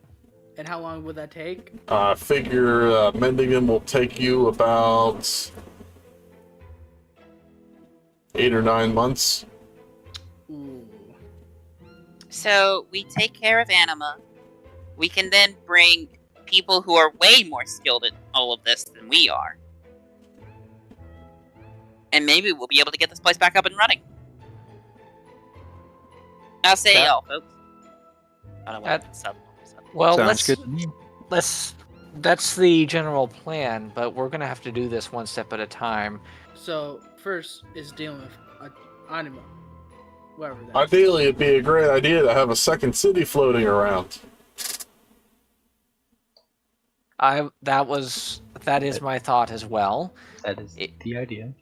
and how long would that take? Figure mending them will take you about 8 or 9 months. Ooh. So we take care of Anima. We can then bring people who are way more skilled at all of this than we are. And maybe we'll be able to get this place back up and running. I'll say Yeah. y'all, folks. I don't want That- to sub. Well, Sounds good to me. let's. That's the general plan, but we're gonna have to do this one step at a time. So first is dealing with Anima, whatever that. Ideally, it'd be a great idea to have a second city floating around. That is my thought as well. That is the idea.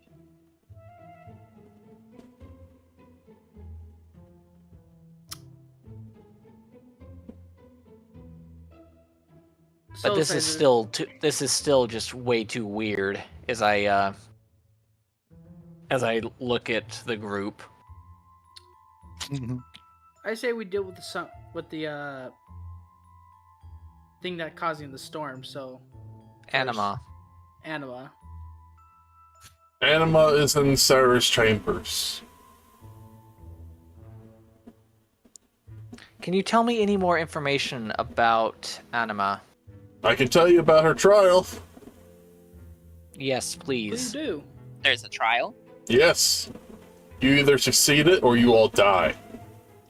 So But this is still just way too weird as I look at the group. I say we deal with the thing that causing the storm. So Anima. Anima. Anima is in Sarah's chambers. Can you tell me any more information about Anima? I can tell you about her trial. Yes, Please please. do. There's a trial. Yes. You either succeed it or you all die.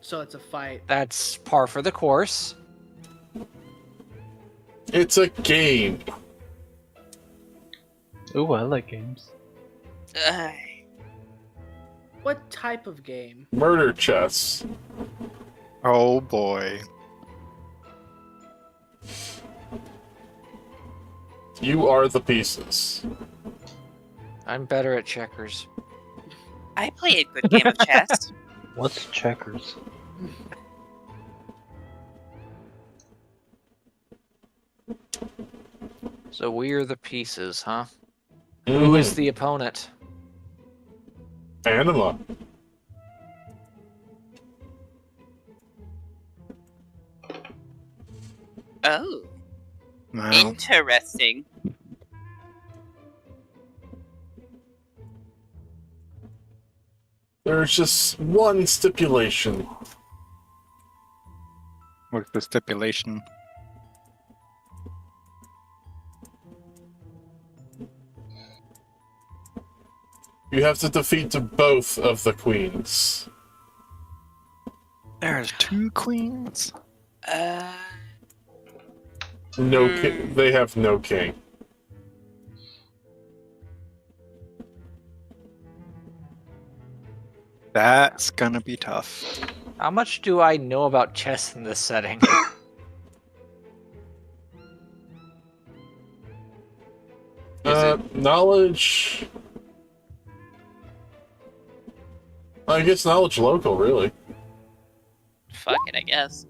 So it's a fight. That's par for the course. It's a game. Ooh, I like games. What type of game? Murder chess. Oh boy. You are the pieces. I'm better at checkers. I play a good game of chess. What's checkers? So we're the pieces, huh? Who is the opponent? Anima? Oh, Well, interesting. There's just one stipulation. what's the stipulation? You have to defeat both of the queens. There's 2 queens. No, they have no king. That's gonna be tough. How much do I know about chess in this setting? Knowledge. I guess knowledge local, really. Fuck it, I guess.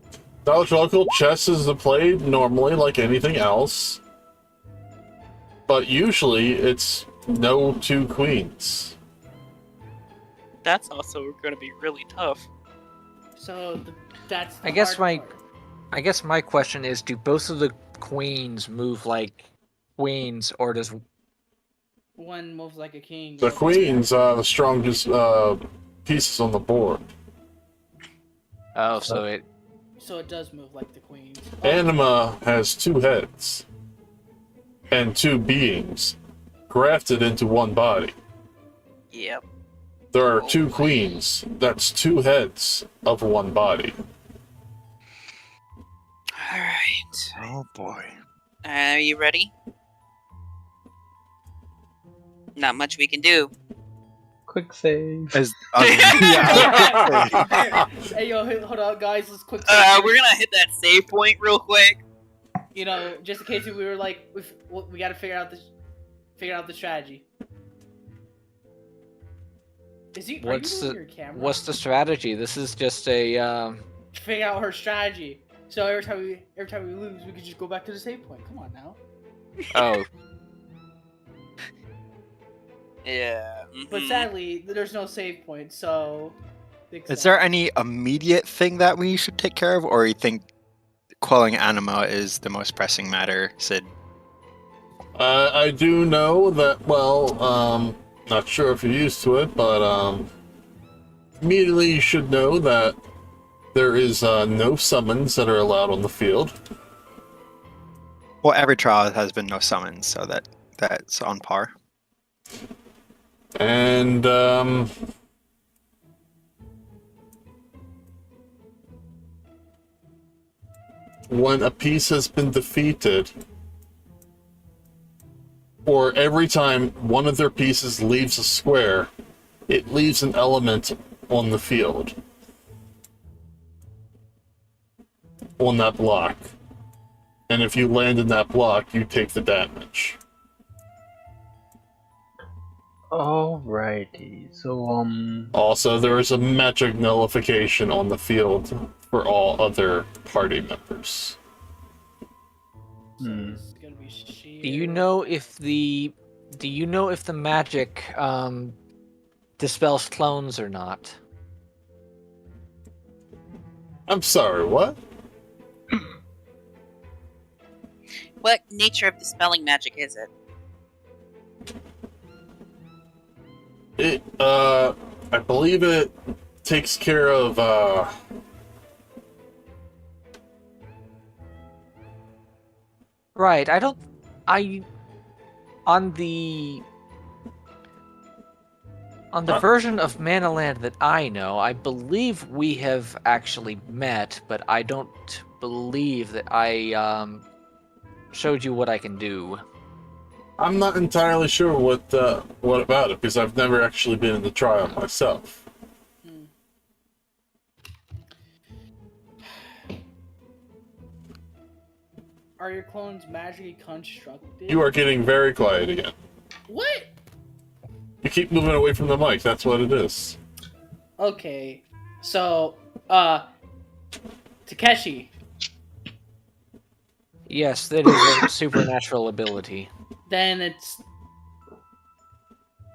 Knowledge local, chess is played normally like anything else. But usually it's no 2 queens. That's also going to be really tough. So that's. The I guess hard I guess my question is: do both of the queens move like queens, or does one moves like a king. The queens are the strongest pieces on the board. so it? So it does move like the queens. Anima has 2 heads and 2 beings grafted into one body. Yep. There are 2 queens. That's 2 heads of one body. Alright. Oh boy. Are you ready? Not much we can do. Quick save. As, yeah. Hey yo, hold on, guys. Let's quick. We're gonna hit that save point real quick. You know, just in case we were like, we got to figure out the strategy. Are you moving your camera? What's the strategy? This is just a. Figure out her strategy. So every time we lose, we could just go back to the save point. Come on now. Oh, Yeah. But sadly, there's no save point. So. Is there any immediate thing that we should take care of, or you think quelling anima is the most pressing matter, Sid? I do know that, well, not sure if you're used to it, but immediately you should know that There is no summons that are allowed on the field. Well, every trial has been no summons, so that's on par. And when a piece has been defeated, or every time one of their pieces leaves a square, it leaves an element on the field. On that block. And if you land in that block, you take the damage. Alrighty, so Also, there is a magic nullification on the field for all other party members. This is gonna be sheer. Do you know if the magic dispels clones or not? I'm sorry, what? What nature of dispelling magic is it? I believe it takes care of, Right. On the version of Mana Land that I know, I believe we have actually met, but I don't believe that I showed you what I can do. I'm not entirely sure what about it, because I've never actually been in the trial myself. Are your clones magically constructed? You are getting very quiet again. What? You keep moving away from the mic, that's what it is. Okay. So, Takeshi. Yes, that is a supernatural ability. Then it's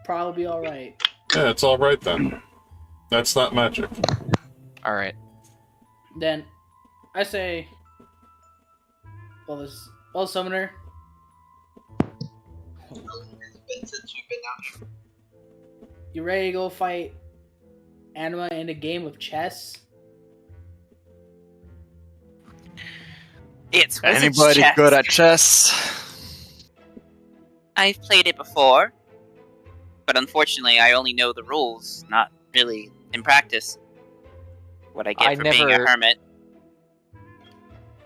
probably alright. Yeah, it's alright then. That's not magic. All right. Then I say, well, summoner. You ready to go fight Anima in a game of chess? It's Wizard's Anybody chess. good at chess? I've played it before, but unfortunately, I only know the rules, not really in practice. What I get for being a hermit.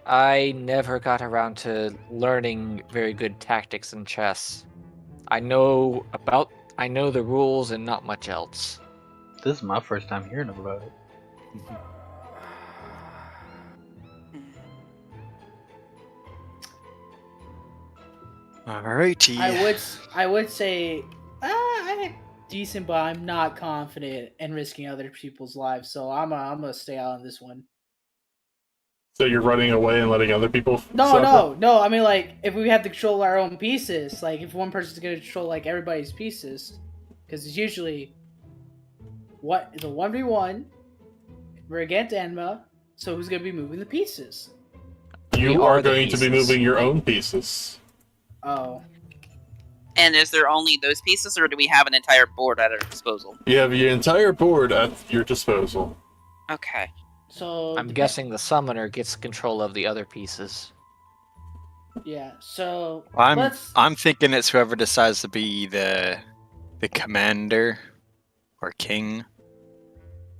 I never got around to learning very good tactics in chess. I know the rules and not much else. this is my first time hearing about it. Alrighty. I would say decent, but I'm not confident in risking other people's lives, so I'm gonna stay out on this one. So you're running away and letting other people No. I mean, like, if we have to control our own pieces, like, if one person's gonna control like everybody's pieces, because it's usually it's a 1v1. We're against Anima, so who's gonna be moving the pieces? You We are are the going to be pieces. moving your own pieces. Oh, And is there only those pieces, or do we have an entire board at our disposal? You have your entire board at your disposal. Okay. so I'm guessing the summoner gets control of the other pieces. Yeah, so I'm thinking it's whoever decides to be the commander or king.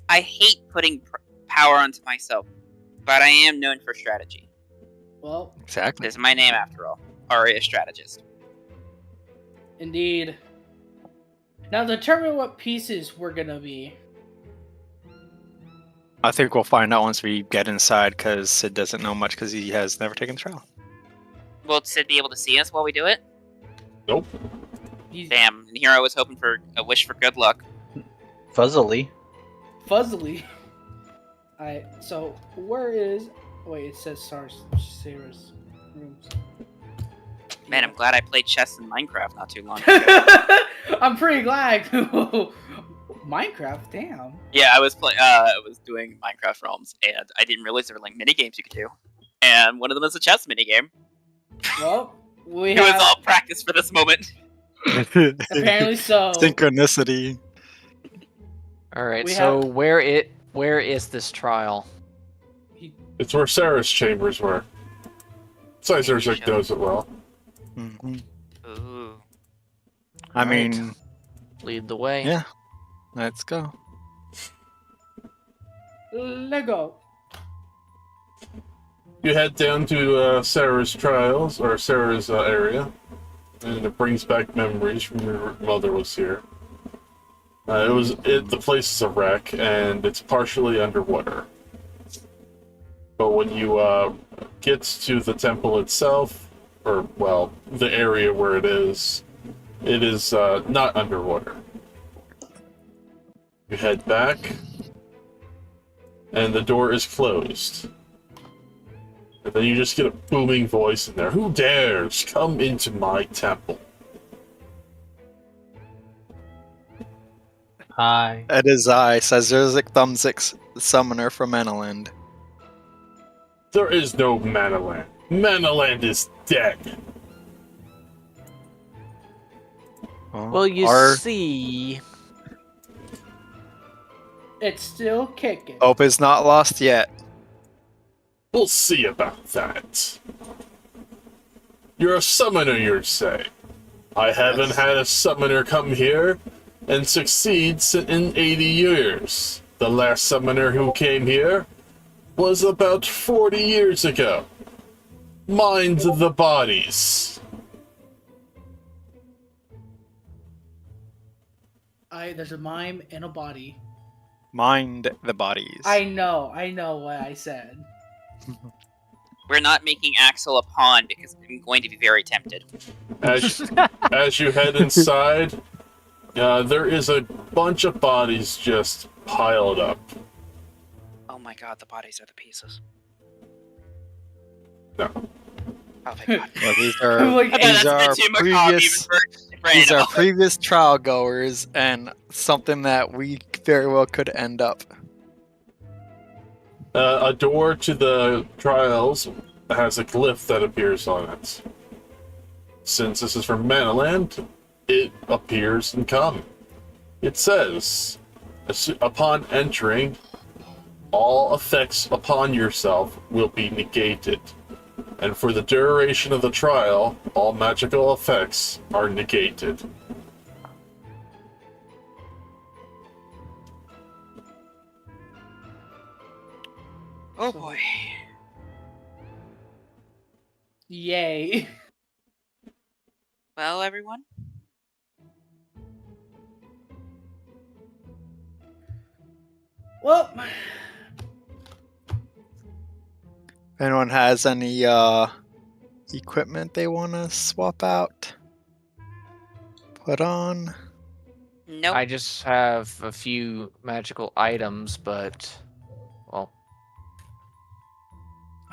I hate putting power onto myself, but I am known for strategy. well, Exactly. This is my name, after all. Or a strategist. indeed. Now determine what pieces we're gonna be. I think we'll find out once we get inside, because Sid doesn't know much because he has never taken the trial. Will Sid be able to see us while we do it? Nope. Damn, and here I was hoping for a wish for good luck. Fuzzily. Fuzzily. Alright, so where is... Wait, it says Sarah's rooms. Man, I'm glad I played chess in Minecraft not too long ago. I'm pretty glad. Minecraft, damn. Yeah, I was doing Minecraft Realms, and I didn't realize there were like mini games you could do. And one of them is a chess mini game. Well, we It was have... all practice for this moment. Apparently so. Synchronicity. All right. We So have- where is this trial? It's where Sarah's chambers were. Berserked knows it well. Mhm. Ooh. I Alright. mean, Lead the way. yeah. Let's go. Lego. You head down to Sarah's trials, or Sarah's area, and it brings back memories from your mother was here. The place is a wreck, and it's partially underwater. But when you get to the temple itself, or, well, the area where it is not underwater. You head back, and the door is closed. And then you just get a booming voice in there. Who dares come into my temple? Hi. It is I, Sazerzik Thumbsix, summoner from Manaland. There is no Manaland. Manaland is dead. Well, you Our see. It's still kicking. hope is not lost yet. We'll see about that. You're a summoner, you say. I haven't had a summoner come here and succeed in 80 years. The last summoner who came here was about 40 years ago. Mind the bodies. There's a mime and a body. Mind the bodies. I know what I said. We're not making Axel a pawn because I'm going to be very tempted. As you head inside, there is a bunch of bodies just piled up. Oh my god, the bodies are the pieces. No. Oh my god. Well, these I'm are like, these are previous these are are previous trial goers and something that we very well could end up. A door to the trials has a glyph that appears on it. Since this is from Manaland, it appears in common. It says, upon entering, all effects upon yourself will be negated. And for the duration of the trial, all magical effects are negated. Oh boy. Yay. Well, everyone. Well, If anyone has any equipment they want to swap out, put on. Nope. I just have a few magical items, but, well,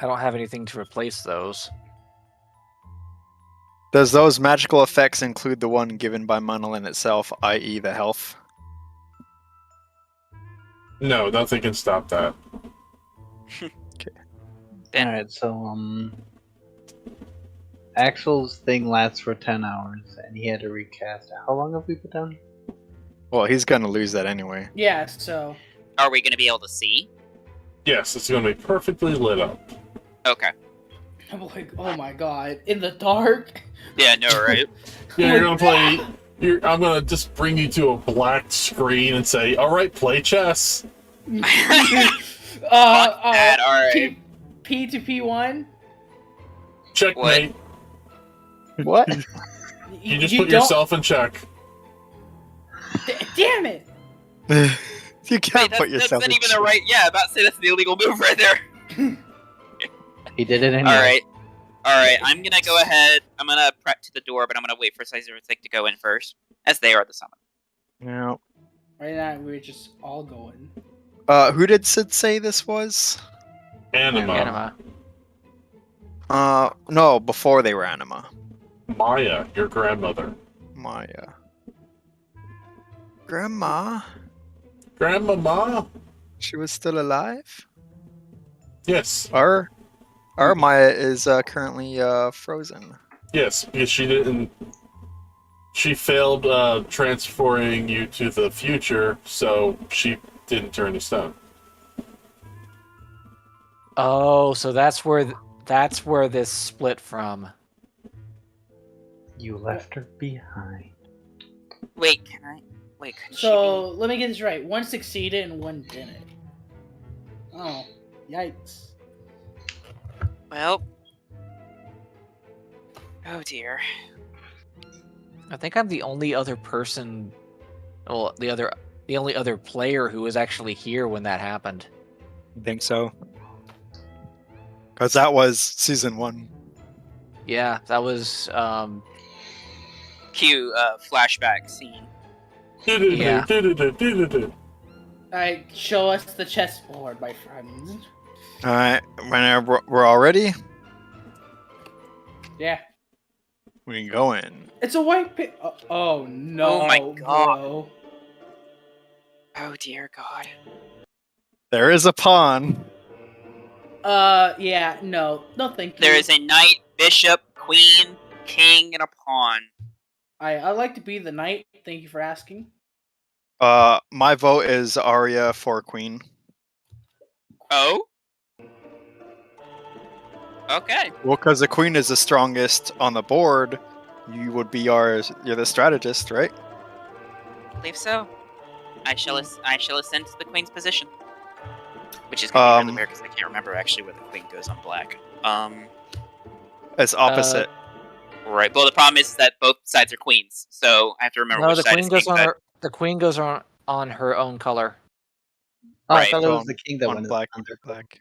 I don't have anything to replace those. Does those magical effects include the one given by Manolin itself, i.e. the health? No, nothing can stop that. Then- Alright, so Axel's thing lasts for 10 hours and he had to recast. How long have we put down? Well, he's gonna lose that anyway. yeah, so Are we going to be able to see? Yes, it's going to be perfectly lit up. Okay. I'm like, oh my god, in the dark. Yeah, no, right? Yeah, you're gonna play. I'm gonna just bring you to a black screen and say, "All right, play chess." Fuck that, alright. P to P1. Checkmate. What? You just put yourself in check. Damn it! You can't Wait, put that's yourself not in even check. a right. Yeah, about to say that's the illegal move right there. He did it anyway. Alright. Alright, I'm gonna go ahead. I'm gonna prep to the door, but I'm gonna wait for Sizerzik to go in first, as they are the summon. Yeah. Right now, we're just all going. Who did Sid say this was? Anima. Anima. No, before they were Anima. Maya, your grandmother. Maya. Grandma? Grandmama? She was still alive? Yes. Our Maya is currently frozen. Yes, because she didn't. She failed transferring you to the future, so she didn't turn to stone. Oh, so that's where this split from. You left her behind. Wait, can I? Wait, could So let me get this right. One succeeded and one didn't. Oh, yikes! she be? Well. Oh dear. I think I'm the only other person. Well, the only other player who was actually here when that happened. I think so. Because that was season 1. Yeah, that was. Cue flashback scene. Yeah. Alright, show us the chessboard, my friends. All right, whenever we're all ready, Yeah. we can go in. It's a white pit. Oh no, Oh my God. bro. Oh dear God. There is a pawn. Yeah, no, thank you. There is a knight, bishop, queen, king, and a pawn. I'd like to be the knight. Thank you for asking. My vote is Arya for queen. Oh? Okay. Well, because the queen is the strongest on the board, you would be you're the strategist, right? I believe so. I shall ascend to the queen's position. Which is gonna be really weird because I can't remember actually where the queen goes on black. It's opposite. Right. Well, the problem is that both sides are queens, so I have to remember No, which the side queen is goes king on side. the queen goes on her own color. Oh, I Right. thought it was On- the king that on went black, under. black.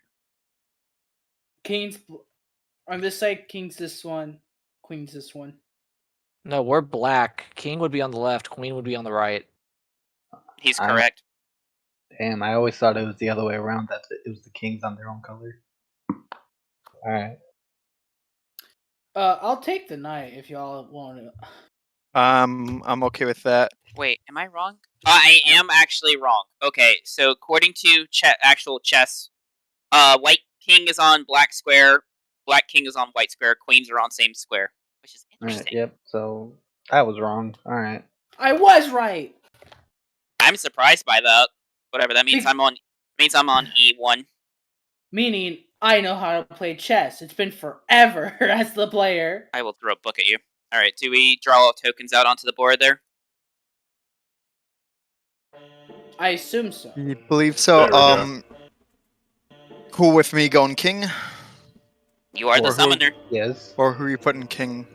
King's on this side, king's this one, queen's this one. No, we're black. King would be on the left. Queen would be on the right. He's I- correct. Damn, I always thought it was the other way around. That it was the kings on their own color. All right. I'll take the knight if y'all want to. I'm okay with that. Wait, am I wrong? I am actually wrong. Okay, so according to actual chess, white king is on black square, black king is on white square, queens are on same square, which is All right. interesting. Yep. So I was wrong. All right. I was right. I'm surprised by that. Whatever that means, I'm on E1. Meaning, I know how to play chess. It's been forever as the player. I will throw a book at you. All right, do we draw all tokens out onto the board there? I assume so. You believe so? There we go. Who with me going king? You are Or the who? summoner. Yes. Or who you putting king?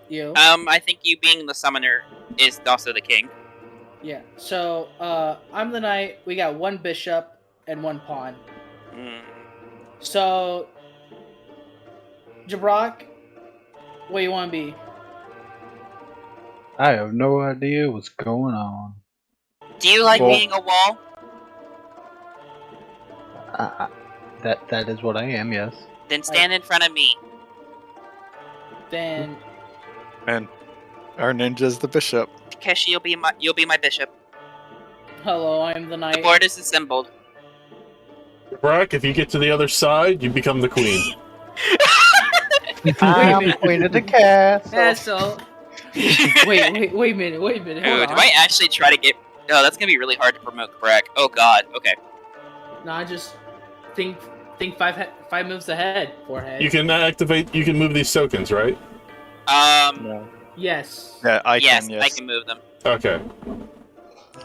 You. I think you being the summoner is also the king. Yeah. So, I'm the knight. We got one bishop and one pawn. Mm. So, Jabrock, what you want to be? I have no idea what's going on. Do you like Well- being a wall? That is what I am. Yes. Then stand in front of me. Then, And our ninja's the bishop. Takeshi, you'll be my bishop. hello, I'm the The knight. board is assembled. Brock, if you get to the other side, you become the queen. I'm minute. queen of the castle. Castle. wait a minute. Wait a minute. Ooh, Hold do on. I actually try to get? Oh, that's gonna be really hard to promote Brack. Oh God. Okay. Nah, just think five moves ahead. Forehead. You can activate. You can move these tokens, right? No. Yes. Yeah, I Yes, can. Yes. I can move them. Okay.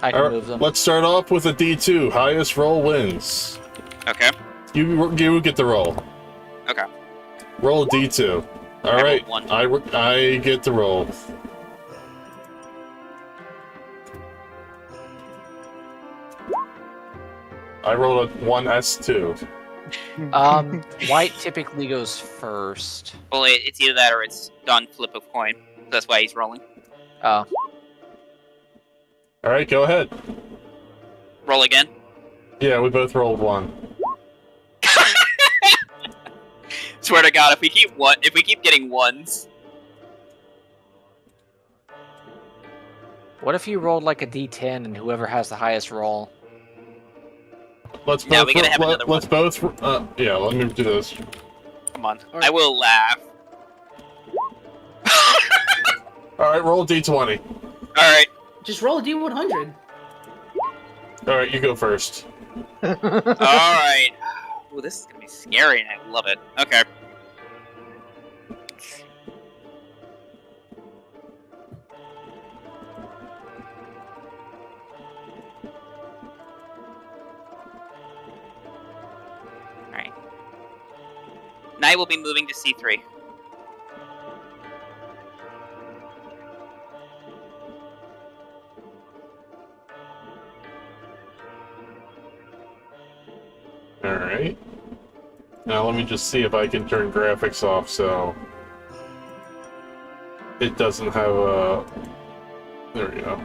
I can Alright, move them. let's start off with a D2. Highest roll wins. Okay. You get the roll. Okay. Roll D2. All I right. rolled one. I get the roll. I rolled a 1S2. White typically goes first. Well, it's either that or it's done flip of coin. That's why he's rolling. Oh, All right, go ahead. Roll again. Yeah, we both rolled 1. Swear to God, if we keep getting ones, what if you rolled like a D10 and whoever has the highest roll? Let's No, both. we gotta have another let's both. Yeah, let me do this. come on. Alright. I will laugh. All right, roll D20. All right. Just roll a D100. All right, you go first. All right. Ooh, this is gonna be scary, and I love it. Okay. Alright. Knight will be moving to C3. Alright. Now let me just see if I can turn graphics off so it doesn't have a... There we go.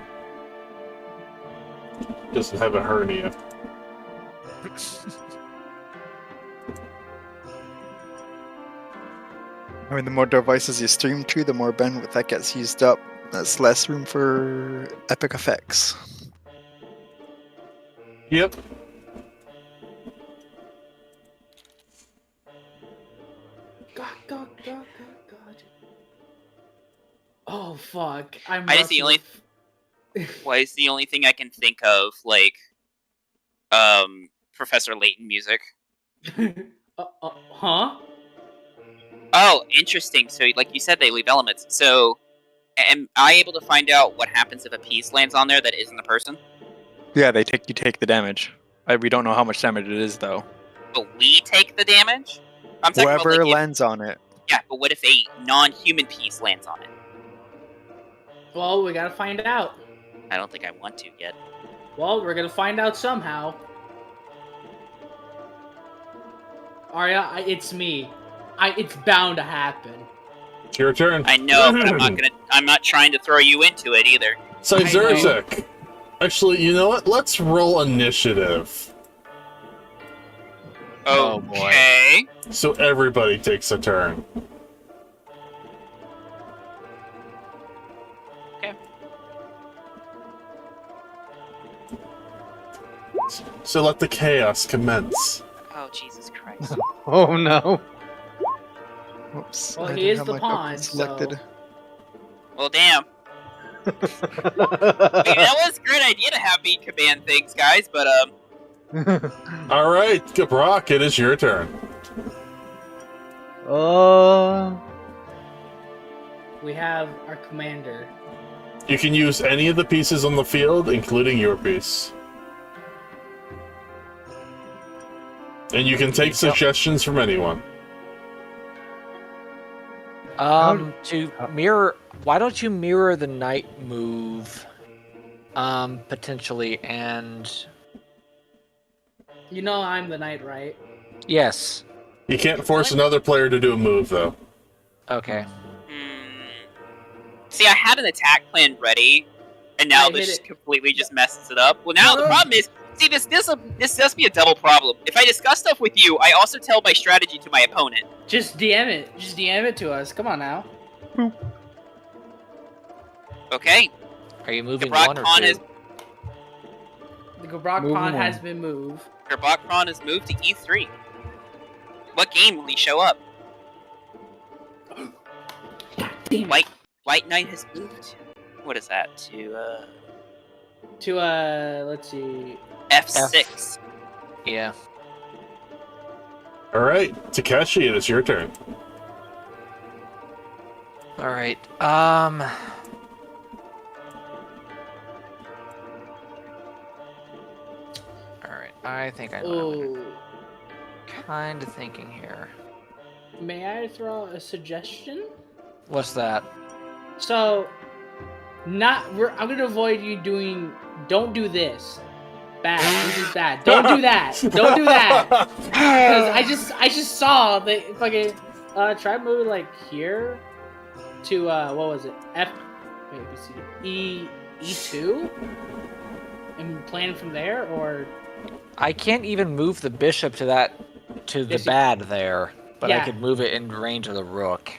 Doesn't have a hernia. I mean, the more devices you stream to, the more bandwidth that gets used up. That's less room for epic effects. Yep. God. Oh fuck! I just the only. Why is the only thing I can think of like, Professor Layton music? Huh? Oh, interesting. So, like you said, they leave elements. So, am I able to find out what happens if a piece lands on there that isn't a person? Yeah, you take the damage. We don't know how much damage it is, though. But we take the damage? I'm talking Whoever about, like, lands on it. yeah, but what if a non-human piece lands on it? Well, we gotta find out. I don't think I want to yet. Well, we're gonna find out somehow. Arya, it's me. It's bound to happen. It's your turn. I know, but I'm not trying to throw you into it either. Zerzek. Actually, you know what? Let's roll initiative. Oh, boy. Okay. So everybody takes a turn. Okay. So let the chaos commence. Oh, Jesus Christ. Oh no. Whoops. Well, I he didn't is have the my pawn, token selected. Well, damn. That was a great idea to have me command things, guys, but, All right, Brock, it is your turn. We have our commander. You can use any of the pieces on the field, including your piece. And you can take suggestions from anyone. To mirror, why don't you mirror the knight move, potentially, and You know I'm the knight, right? yes, You can't force another player to do a move, though. okay. see, I had an attack plan ready, and now this completely just messes it up. Well, now the problem is, see, this does be a double problem. If I discuss stuff with you, I also tell my strategy to my opponent. Just DM it. Just DM it to us. Come on now. Okay. Are you moving Brock one or pawn two? is The Gobrak Move pawn one. has been moved. Brock pawn is moved to E3. What game will he show up? Damn. White knight has moved. What is that? To Let's see. F6. Yeah. All right, Takeshi, it is your turn. All right. All right. I think I know what Oh. I'm kind of thinking here. May I throw a suggestion? What's that? So, I'm gonna avoid you doing. Don't do this. Bad. This is bad. Don't do that. Don't do that. Because I just saw the fucking try moving like here to what was it? E2 and plan from there, or I can't even move the bishop to the Yes, you- bad there, but I Yeah. could move it in range of the rook.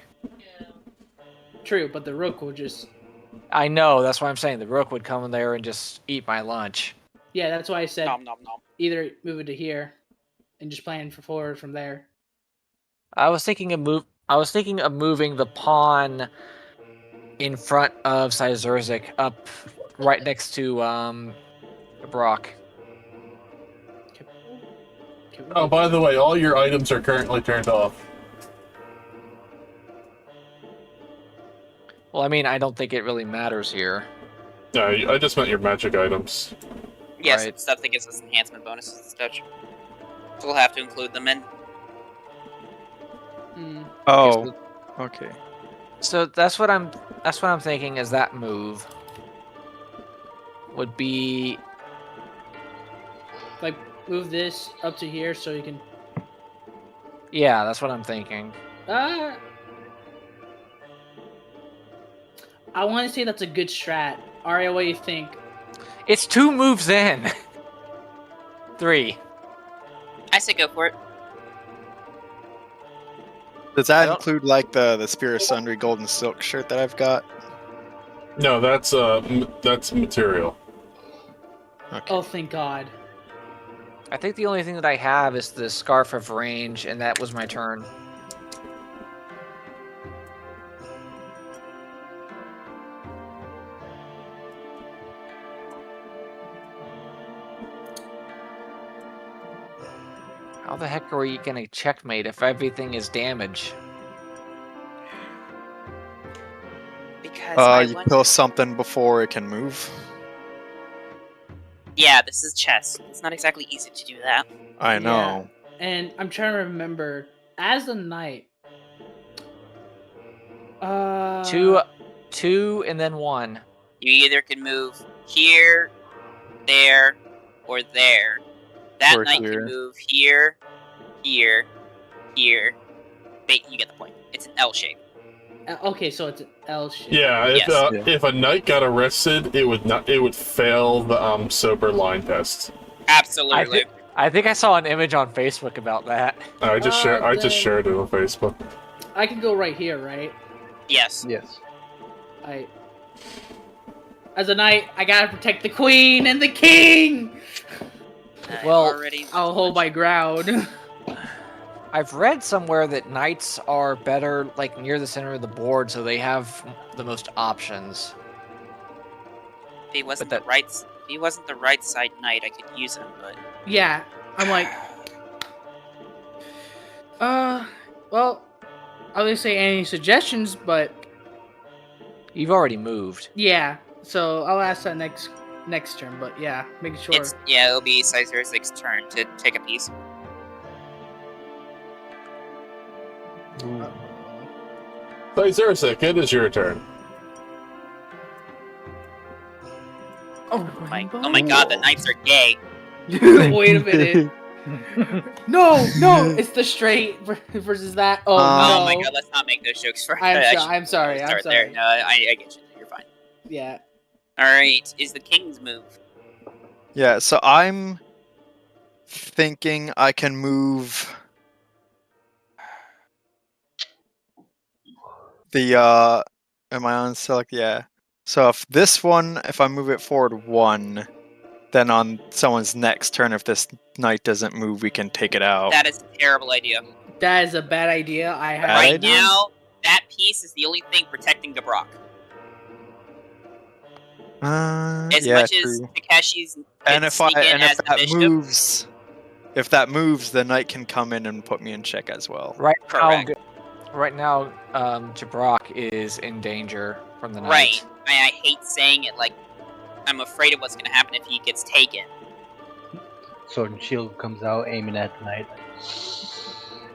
true, but the rook will just. I know, that's why I'm saying the rook would come in there and just eat my lunch. Yeah, that's why I said Nom nom nom. either move it to here and just plan for forward from there. I was thinking of moving the pawn in front of Zerzek up right next to Brock. Oh, by the way, all your items are currently turned off. Well, I mean, I don't think it really matters here. No, I just meant your magic items. Yes, Right. stuff that gives us enhancement bonuses and such. So we'll have to include them in. Oh, okay. So that's what I'm thinking is that move would be Like, move this up to here so you can. yeah, that's what I'm thinking. I want to say that's a good strat. Aria, what do you think? It's 2 moves in. 3. I say go for it. Does I that don't- include like the Spira Sundry Golden Silk shirt that I've got? No, that's material. Okay. Oh, thank God. I think the only thing that I have is the Scarf of Range, and that was my turn. How the heck are we gonna checkmate if everything is damage? Because You kill something before it can move. Yeah, this is chess. It's not exactly easy to do that. I know. And I'm trying to remember. As a knight. 2 and then 1. You either can move here, there, or there. That Or knight here. can move here, here, here. You get the point. It's an L shape. Okay, so it's an L shape. Yeah, Yes. if a knight got arrested, it would fail the sober line test. Absolutely. I think I saw an image on Facebook about that. I just then- shared it on Facebook. I can go right here, right? Yes. Yes. As a knight, I gotta protect the queen and the king! Well, I'll hold my ground. I've read somewhere that knights are better, like, near the center of the board, so they have the most options. If he wasn't But if he wasn't the right side knight, I could use him, but Yeah, I'm like... well, I was gonna say any suggestions, but You've already moved. yeah. So I'll ask that next turn, but yeah, making sure. it'll be Sizer's turn to take a piece. Zerzek, it is your turn. Oh Oh my god, the knights are gay. Wait a minute. No, it's the straight versus that. Oh Oh no. my god, let's not make those jokes for I'm sorry. Start there. No, I get you. You're fine. Yeah. Alright, is the king's move. Yeah, so I'm thinking I can move the am I on select? Yeah. So if I move it forward 1, then on someone's next turn, if this knight doesn't move, we can take it out. That is a terrible idea. That is a bad idea. I have Bad Right idea? now, that piece is the only thing protecting Gabrok. As yeah, much as true. Takeshi's And if that bishop, moves, the knight can come in and put me in check as well. Correct. Right now, Jabrok is in danger from the knight. Right. I hate saying it, like, I'm afraid of what's going to happen if he gets taken. Sword and shield comes out, aiming at the knight.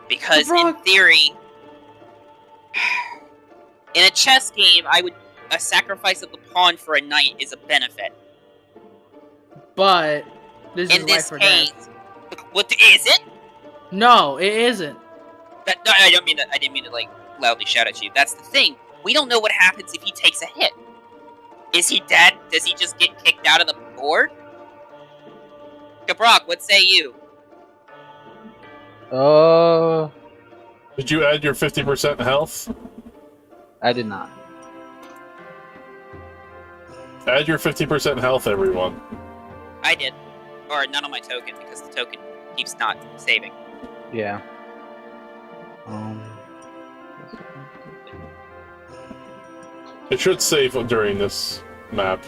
Because in Gabrok! theory, in a chess game, a sacrifice of the pawn for a knight is a benefit. But this In is this life or case, death. what is it? No, it isn't. No, I didn't mean to like loudly shout at you. That's the thing. We don't know what happens if he takes a hit. Is he dead? Does he just get kicked out of the board? Gabrok, what say you? Did you add your 50% health? I did not. Add your 50% health, everyone. I did. Or not on my token, because the token keeps not saving. Yeah. It should save during this map.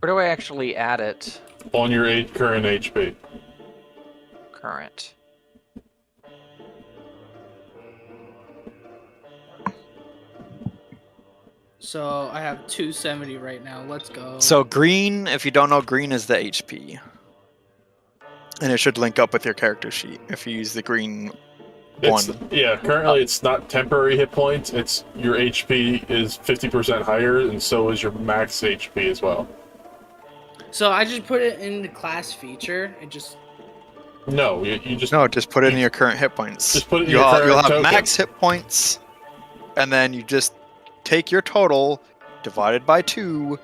Where do I actually add it? On your current HP. Current. So I have 270 right now. Let's go. So green, if you don't know, green is the HP. And it should link up with your character sheet if you use the green It's, one. yeah, currently it's not temporary hit points. It's your HP is 50% higher, and so is your max HP as well. So I just put it in the class feature and just. No, you just No, just put it in your current hit points. Just put it in you'll, your current you'll have token. max hit points, and then you just take your total divided by 2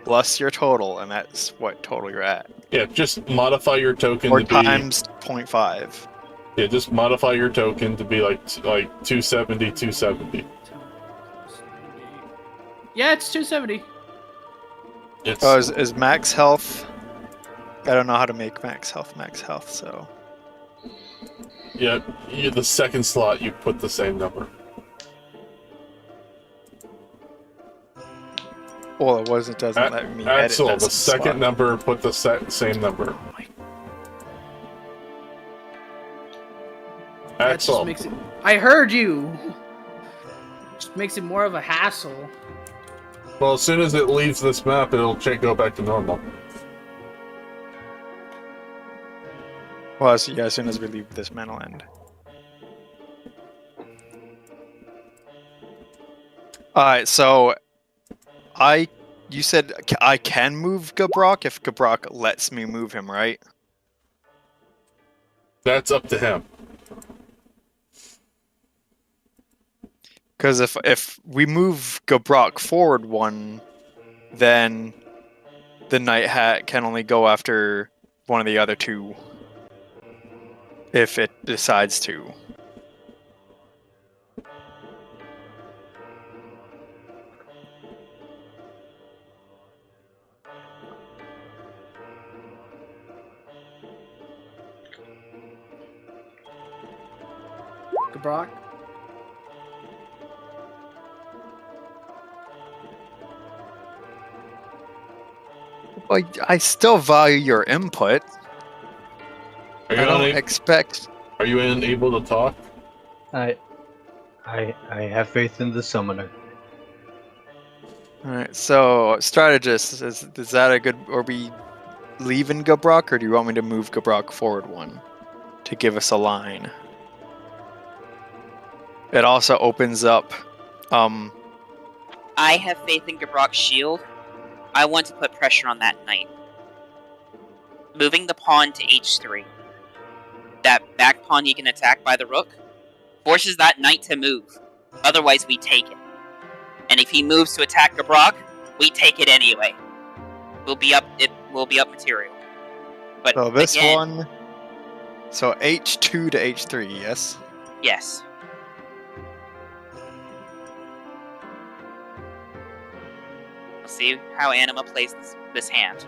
plus your total, and that's what total you're at. Yeah, just modify your token Or to be times 0.5. yeah, just modify your token to be like 270, 270. Yeah, it's 270. It's Oh, is max health? I don't know how to make max health, so. yeah, the second slot you put the same number. Well, it wasn't. Doesn't let me edit Axel, that the second slot. number, put the same number. That just Axel, makes it. I heard you. Just makes it more of a hassle. well, as soon as it leaves this map, it'll go back to normal. Well, so yeah, as soon as we leave this mental end. Alright, so you said I can move Gabrok if Gabrok lets me move him, right? That's up to him. Because if we move Gabrok forward 1, then the Night Hat can only go after one of the other 2 if it decides to. Brock. Well, I still value your input. Are I you, don't una- expect. are you unable to talk? I have faith in the summoner. Alright, so strategist, is that a good? Are we leaving Gabrok, or do you want me to move Gabrok forward 1 to give us a line? It also opens up. I have faith in Gabrok's shield. I want to put pressure on that knight. Moving the pawn to h3. That back pawn he can attack by the rook forces that knight to move. Otherwise, we take it. And if he moves to attack Gabrok, we take it anyway. We'll be up. It will be up material. But So this again, one. So h2 to h3, yes. yes. We'll see how Anima plays this hand.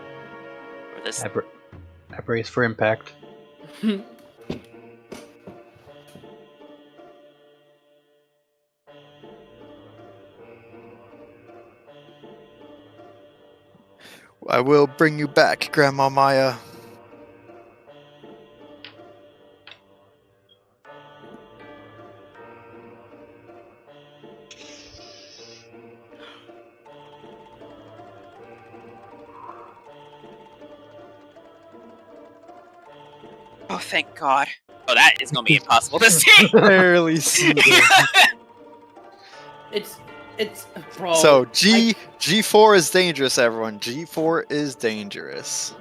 Or this. I brace for impact. I will bring you back, Grandma Maya. Oh, thank God. Oh, that is going to be impossible to see. Barely see it. It's bro. So G4 is dangerous, everyone. G4 is dangerous.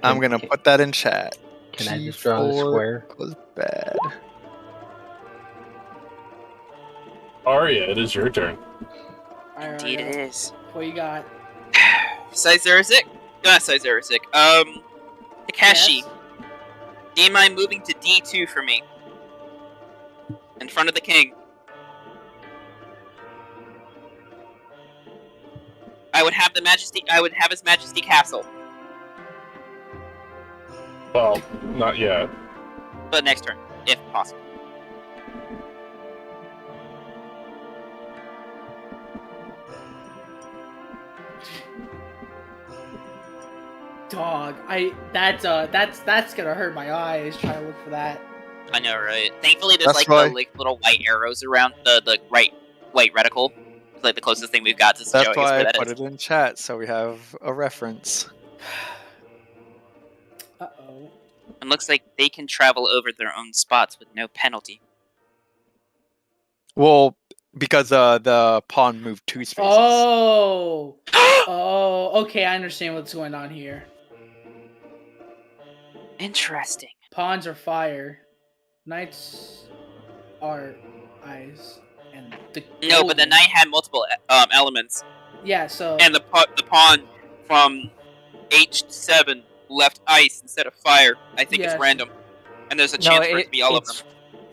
I'm gonna put that in chat. Can I just draw a G4 square? was bad. Arya, it is your turn. Indeed it is. What you got? Sizerizik? Not Sizerizik. Takeshi. Yes. Do you mind moving to D2 for me? In front of the king. I would have His Majesty Castle. Well, not yet. But next turn, if possible. Dog, that's gonna hurt my eyes trying to look for that. I know, right? Thankfully, there's That's like why- the like little white arrows around the white reticle. It's like the closest thing we've got to That's showing us why where I that put is. it in chat so we have a reference. Uh-oh. And looks like they can travel over their own spots with no penalty. Well, because the pawn moved 2 spaces. Oh! Oh, okay, I understand what's going on here. Interesting. Pawns are fire. Knights are eyes. And the No, but the golden- knight had multiple elements, Yeah, so... and the pawn from H7 left ice instead of fire. I think Yes. it's random, and there's a chance for it to be all of them.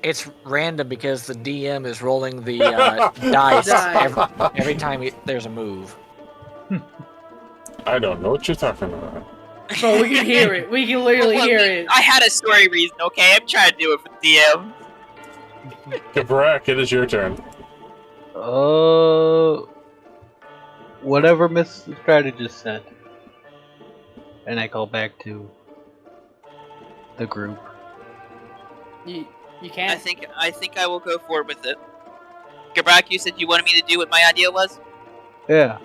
It's random because the DM is rolling the dice every time there's a move. I don't know what you're talking about. Bro, we can hear it. We can literally Look, hear it. I had a story reason, okay? I'm trying to do it for the DM. Gabrak, it is your turn. Whatever Miss Strategist said. And I call back to the group. You I can't. think I will go forward with it. Gabrak, you said you wanted me to do what my idea was? Yeah.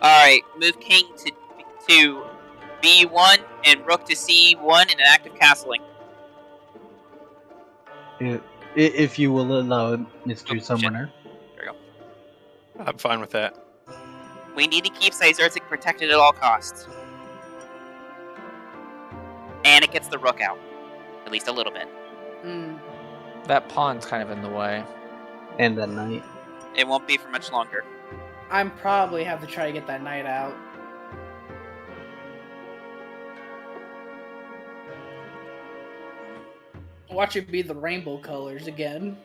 Alright, move king to B1 and rook to C1 in an active castling. If you will allow Mr. Summoner. I'm fine with that. We need to keep Sizerzik protected at all costs. And it gets the rook out. At least a little bit. Mm. That pawn's kind of in the way. And the knight. It won't be for much longer. I'm probably have to try to get that knight out. Watch it be the rainbow colors again.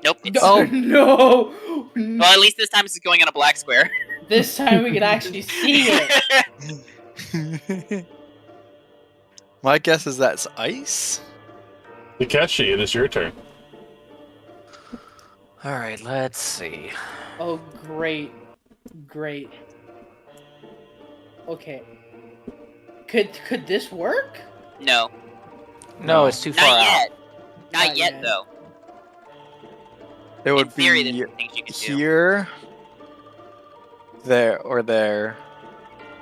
Nope. It's, Oh no! Well, at least this time it's going on a black square. This time we can actually see it. My guess is that's ice? Takeshi, it is your turn. Alright, let's see. Oh great, great. Okay. Could this work? No. No, it's too far Not out. yet. Not Not yet, yet. though. It would In theory, be there's things you can do. here, there,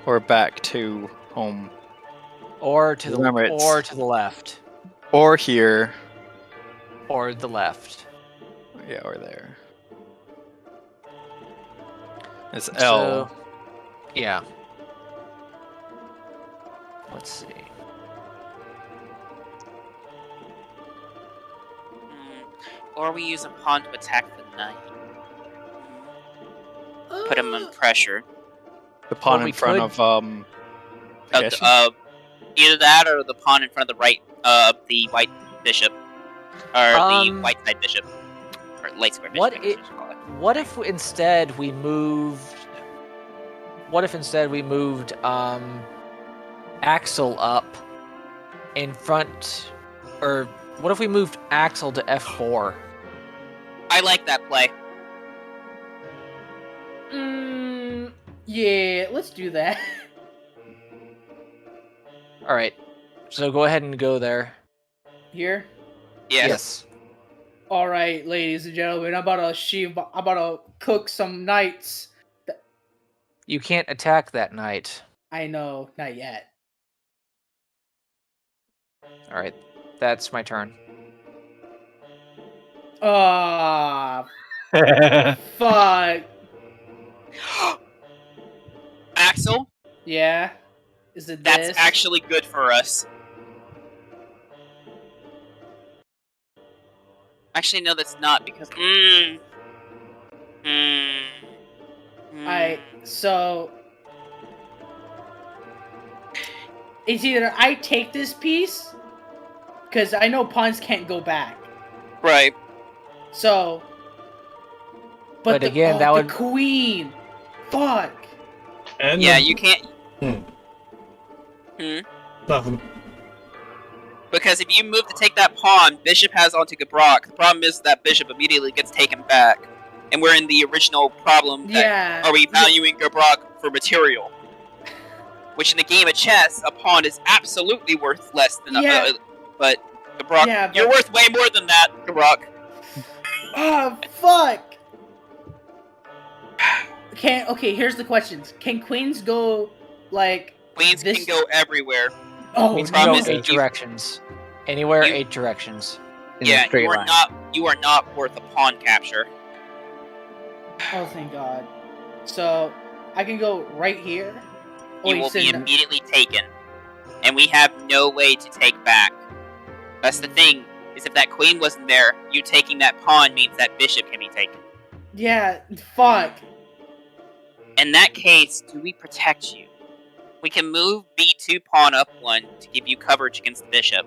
or back to home. Or to Remember, it's- or to the left. Or here. Or the left. Yeah, or there. It's L. So, yeah. Let's see. Or we use a pawn to attack the knight. Put him in pressure. The pawn Well, we in front could- of Takeshi? Either that or the pawn in front of the right the white bishop. Or the white side bishop. Or light square bishop. What I guess it- I should call it. What if instead we moved? What if instead we moved Axel up in front, or what if we moved Axel to F4? I like that play. Yeah, let's do that. All right, so go ahead and go there. Here. Yes. All right, ladies and gentlemen, I'm about to cook some knights. You can't attack that knight. I know, not yet. All right, that's my turn. Ah, fuck. Axel, Yeah. Is it that's this? actually good for us. Actually, no, that's not because. So it's either I take this piece, because I know pawns can't go back. Right. So, But again, that the would- queen. Fuck. And Yeah, you can't. Nothing. Because if you move to take that pawn, bishop has onto Gabrak. The problem is that bishop immediately gets taken back. And we're in the original problem that Yeah. are we valuing Gabrak for material? which in a game of chess, a pawn is absolutely worth less than Yeah. but Gabrok, Yeah, but- you're worth way more than that, Gabrok. Oh, fuck! Okay, here's the questions. Can queens go, like... Queens this... can go everywhere. Oh, Queens no. can go Problem is 8 you- directions. Anywhere, you- 8 directions. In a Yeah, straight you are line. not worth a pawn capture. Oh, thank God. So, I can go right here? Oh, You you will said be no. immediately taken, and we have no way to take back. That's the thing, is if that queen wasn't there, you taking that pawn means that bishop can be taken. Yeah, fuck. In that case, do we protect you? We can move b2 pawn up 1 to give you coverage against the bishop.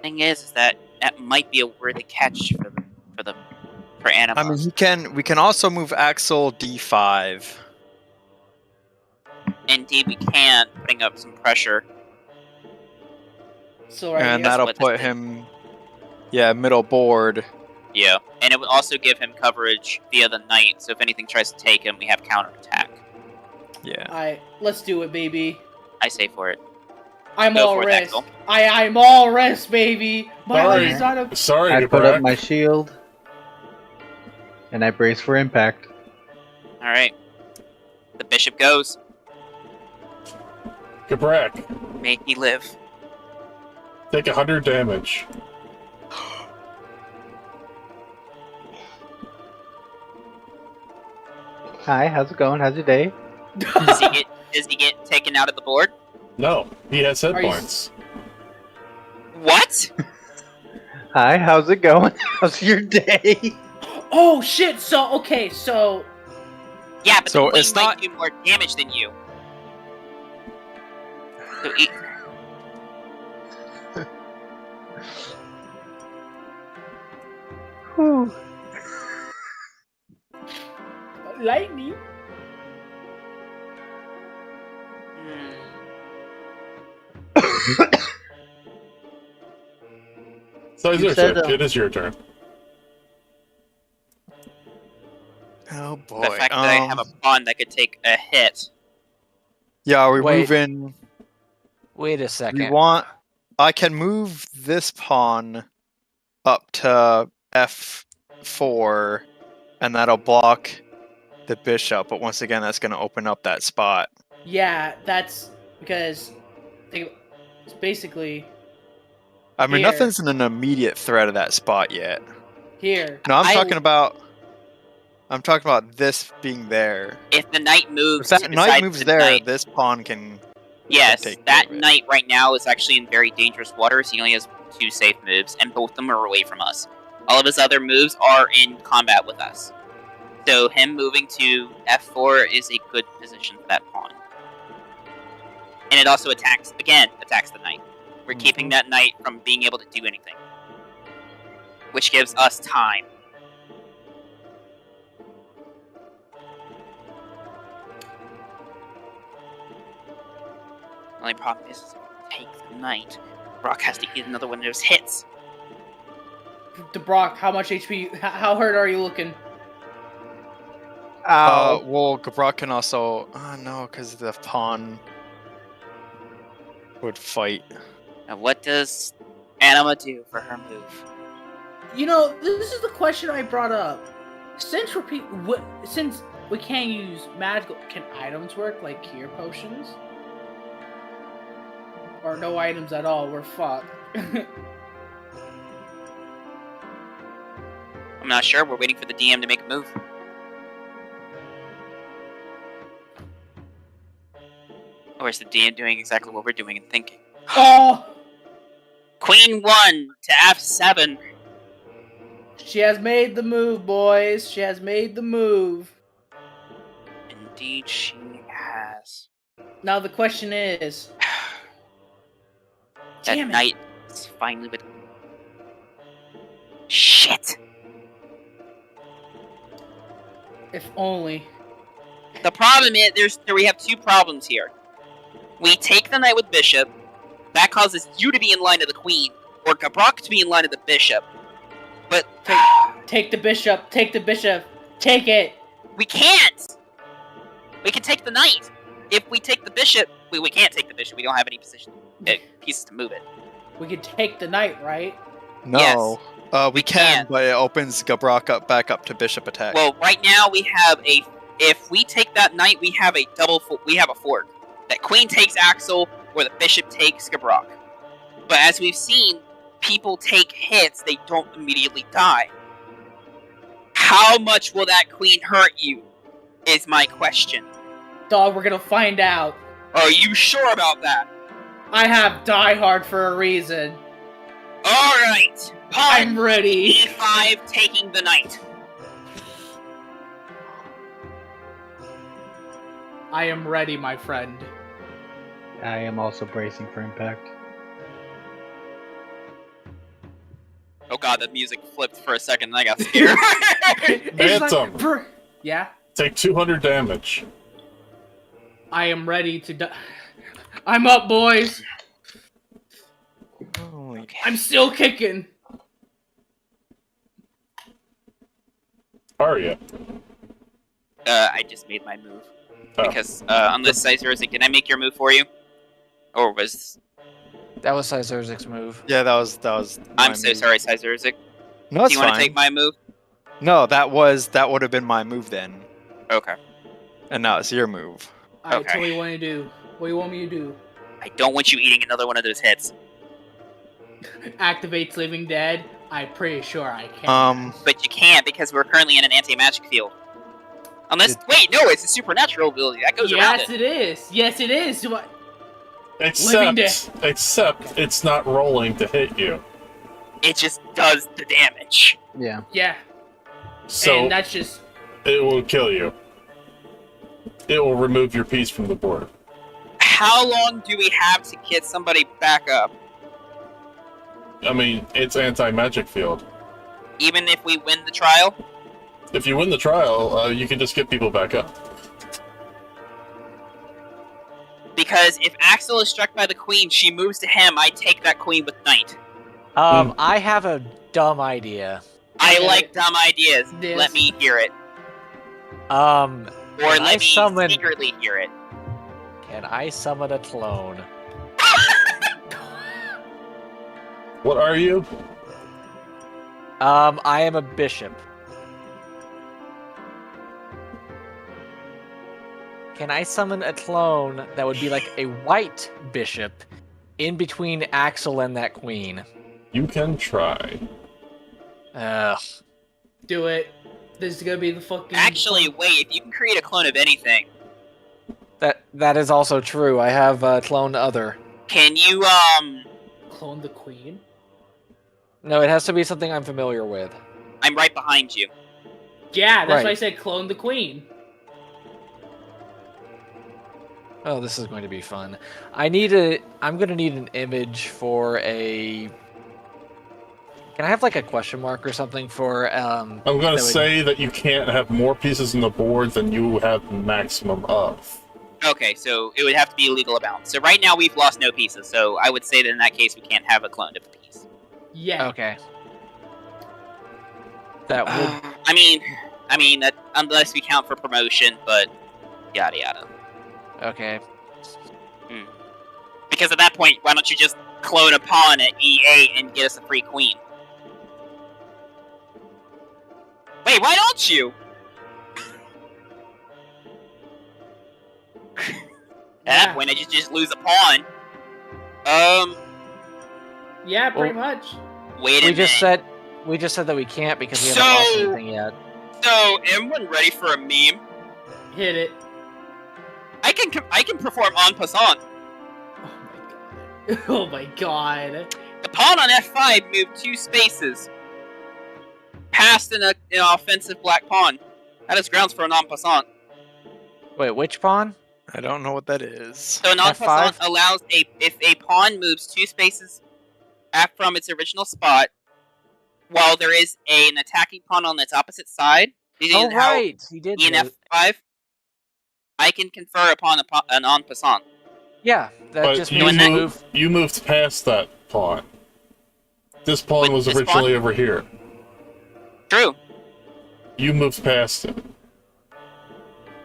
Thing is that might be a worthy catch for Anima. I mean, we can also move Axel d5. Indeed, we can, putting up some pressure. So right And here. that'll what this put is. him, middle board. Yeah, and it would also give him coverage via the knight, so if anything tries to take him, we have counterattack. Yeah. Alright, let's do it, baby. I say for it. I'm Go all for it, rest. Axel. I'm all rest, baby. My Sorry. he's not a... Sorry, I put up Gabrak. my shield, and I brace for impact. Alright. The bishop goes. Gabrak, May he live. take 100 damage. Hi, how's it going? How's your day? Does he get taken out of the board? No, he has hit Are you- points. What? Hi, how's it going? How's your day? Oh, shit. So, okay, so... Yeah, but So the queen it's might not- do more damage than you. So Whew. Lightning? So it's You your said, turn. It is your turn. Oh boy. the fact that I have a pawn that could take a hit. Yeah, are we Wait. moving? Wait a We second. want. I can move this pawn up to f4, and that'll block the bishop. But once again, that's going to open up that spot. Yeah, that's... Because... It's basically... I mean, Here. nothing's in an immediate threat of that spot yet. Here. No, I'm I- talking about. I'm talking about this being there. If the knight If moves, that to knight beside moves the there, knight, this pawn can. yes, take care that of it. knight right now is actually in very dangerous waters. He only has 2 safe moves, and both of them are away from us. All of his other moves are in combat with us. So him moving to f4 is a good position for that pawn. And it also attacks the knight. We're keeping that knight from being able to do anything. Which gives us time. The only problem is, take the knight. Brock has to eat another one of those hits. Brock, how much HP... How hurt are you looking? Ow. Well, Gabrok can also. Oh no, because the pawn would fight. Now, what does Anima do for her move? You know, this is the question I brought up. Since since we can't use magical... Can items work, like cure potions? Or no items at all, we're fucked. I'm not sure. We're waiting for the DM to make a move. Or is the DM doing exactly what we're doing and thinking? Oh! Queen 1 to f7. She has made the move, boys. She has made the move. Indeed, she has. Now the question is... That Damn it. knight is finally with. Shit! If only. The problem is, we have 2 problems here. We take the knight with bishop. That causes you to be in line of the queen, or Gabrok to be in line of the bishop. But Take the bishop. Take the bishop. Take it. we can't. We can take the knight. If we take the bishop, we can't take the bishop. We don't have any pieces to move it. We could take the knight, right? No. We We can, can. but it opens Gabrak back up to bishop attack. Well, right now we have a. If we take that knight, we have a we have a fork. That queen takes Axel, or the bishop takes Gabrak. But as we've seen, people take hits; they don't immediately die. How much will that queen hurt you? Is my question. Dog, we're gonna find out. Are you sure about that? I have Die Hard for a reason. Alright! I'm ready. E5 taking the knight. I am ready, my friend. I am also bracing for impact. Oh god, the music flipped for a second and I got scared. It's Phantom. yeah? Take 200 damage. I am ready to die. I'm up, boys. Holy I'm still kicking. Are you? I just made my move. Oh. Because, unless Sizerzik, did I make your move for you? Or was... That was Sizerzik's move. Yeah, that was. I'm my so move. sorry, Sizerzik. No, Do it's you want fine. to take my move? No, that would have been my move then, Okay. and now it's your move. Alright, Okay. so what do you want to do? What do you want me to do? I don't want you eating another one of those hits. Activates Living Dead? I'm pretty sure I can. But you can't because we're currently in an anti-magic field. Unless... Wait, no, it's a supernatural ability. That goes around Yes, it. it is. Yes, it is. Do I- Except it's not rolling to hit you. It just does the damage. Yeah. Yeah, So and that's just... it will kill you. It will remove your piece from the board. How long do we have to get somebody back up? I mean, it's anti-magic field. Even if we win the trial? If you win the trial, you can just get people back up. Because if Axel is struck by the queen, she moves to him, I take that queen with knight. I have a dumb idea. I Okay. like dumb ideas. Yes. Let me hear it. Or Or let me secretly hear it. Can I summon a clone? What are you? I am a bishop. Can I summon a clone that would be like a white bishop in between Axel and that queen? You can try. Ugh. Do it. This is gonna be the fucking... Actually, wait, if you can create a clone of anything, That is also true. I have clone other. can you, Clone the queen? No, it has to be something I'm familiar with. I'm right behind you. Yeah, that's why I Right. said clone the queen. Oh, this is going to be fun. I'm gonna need an image for a... Can I have like a question mark or something for I'm going to that would- say that you can't have more pieces on the board than you have maximum of. Okay, so it would have to be a legal amount. So right now we've lost no pieces, so I would say that in that case we can't have a clone of a piece. Yeah. Okay. That would... I mean, that, unless we count for promotion, but yada yada. Okay. Because at that point, why don't you just clone a pawn at E8 and get us a free queen? Wait, why don't you? At that point, I just lose a pawn. Yeah, pretty much. Wait a We minute. just said that we can't because we haven't So- lost anything yet. So, everyone ready for a meme? Hit it. I can perform en passant. Oh my god. Oh my god. The pawn on F5 moved 2 spaces past an offensive black pawn. That is grounds for an en passant. Wait, which pawn? I don't know what that is. So an en passant F5? allows if a pawn moves 2 spaces from its original spot, while there is an attacking pawn on its opposite side. Oh, right. He did. In move. F5, I can confer upon an en passant. Yeah, that But just you, means that- move. you moved past that pawn. This pawn Wait, was this originally pawn? over here. True. You moved past it.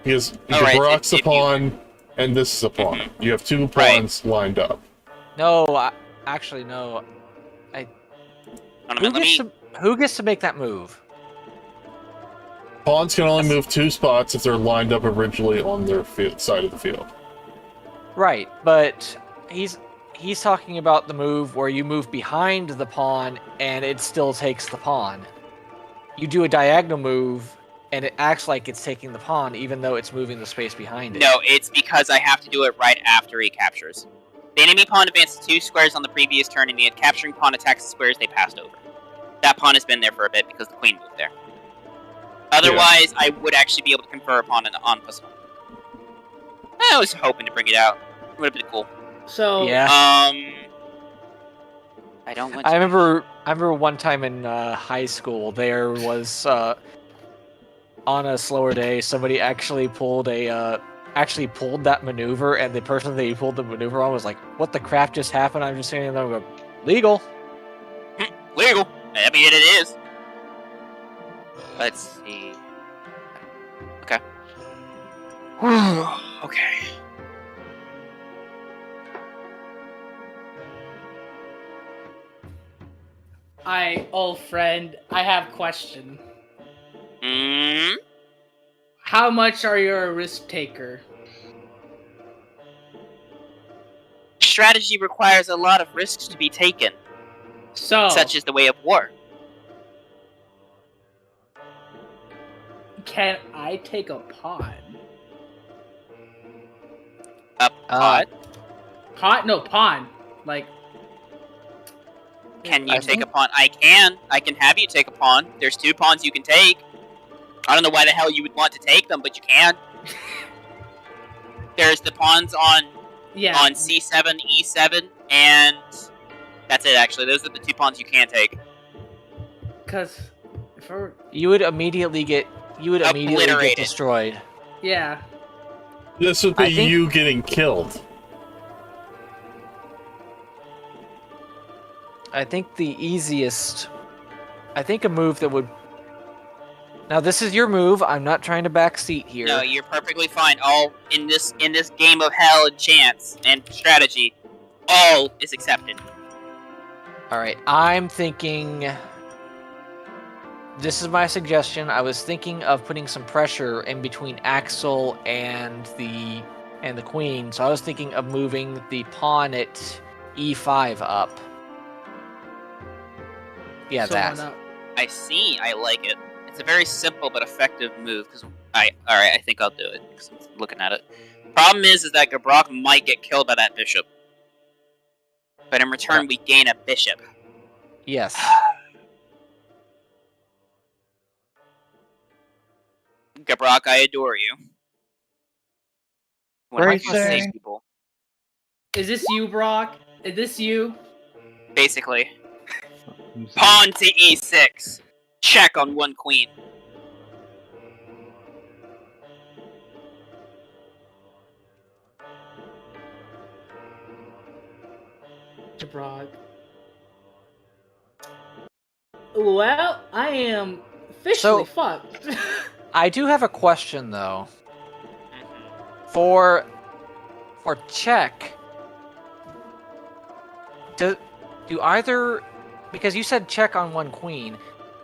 Because Alright, Gabrak's a if you- pawn, and this is a pawn. Mhm. You have two Right. pawns lined up. No, actually, no. Hold on a minute, Who gets to make that move? Pawns can only move 2 spots if they're lined up originally on their side of the field. Right, but he's talking about the move where you move behind the pawn and it still takes the pawn. You do a diagonal move and it acts like it's taking the pawn even though it's moving the space behind it. No, it's because I have to do it right after he captures. The enemy pawn advances 2 squares on the previous turn, and the capturing pawn attacks the squares they passed over. That pawn has been there for a bit because the queen moved there. Otherwise, I would actually be able to confer upon an on plus 1. I was hoping to bring it out. It would have been cool. So Yeah. I don't want I to... remember one time in high school there was on a slower day somebody actually pulled that maneuver, and the person that he pulled the maneuver on was like, "What the crap just happened?" I'm just saying that, legal. Legal. I mean, it is. Let's see. Okay. Okay. old friend, I have a question. Mm, How much are you a risk taker? strategy requires a lot of risks to be taken, So, such as the way of war. can I take a pawn? A pot? Pawn? No, pawn. Like, Can you I take think- a pawn? I can. I can have you take a pawn. There's 2 pawns you can take. I don't know why the hell you would want to take them, but you can. There's the pawns on yeah. on c7, e7, and that's it. Actually, those are the 2 pawns you can take. Because, if I were, You would immediately get Obliterated. destroyed. yeah. This would be I think- you getting killed. I think a move that would. Now this is your move. I'm not trying to backseat here. No, you're perfectly fine. All in this game of hell and chance and strategy, all is accepted. All right, I'm thinking. This is my suggestion. I was thinking of putting some pressure in between Axel and the queen. So I was thinking of moving the pawn at e5 up. Yeah, So that. on up. I see. I like it. It's a very simple but effective move. I think I'll do it. 'Cause I'm looking at it. Problem is that Gabrak might get killed by that bishop. But in return, we gain a bishop. Yes. Gabrak, I adore you. When I Great must say saying. people, Is this you, Brock? Is this you? basically, pawn to e6, check on 1 queen. Brock. Well, I am officially fucked. I do have a question though. For check, do either, because you said check on 1 queen,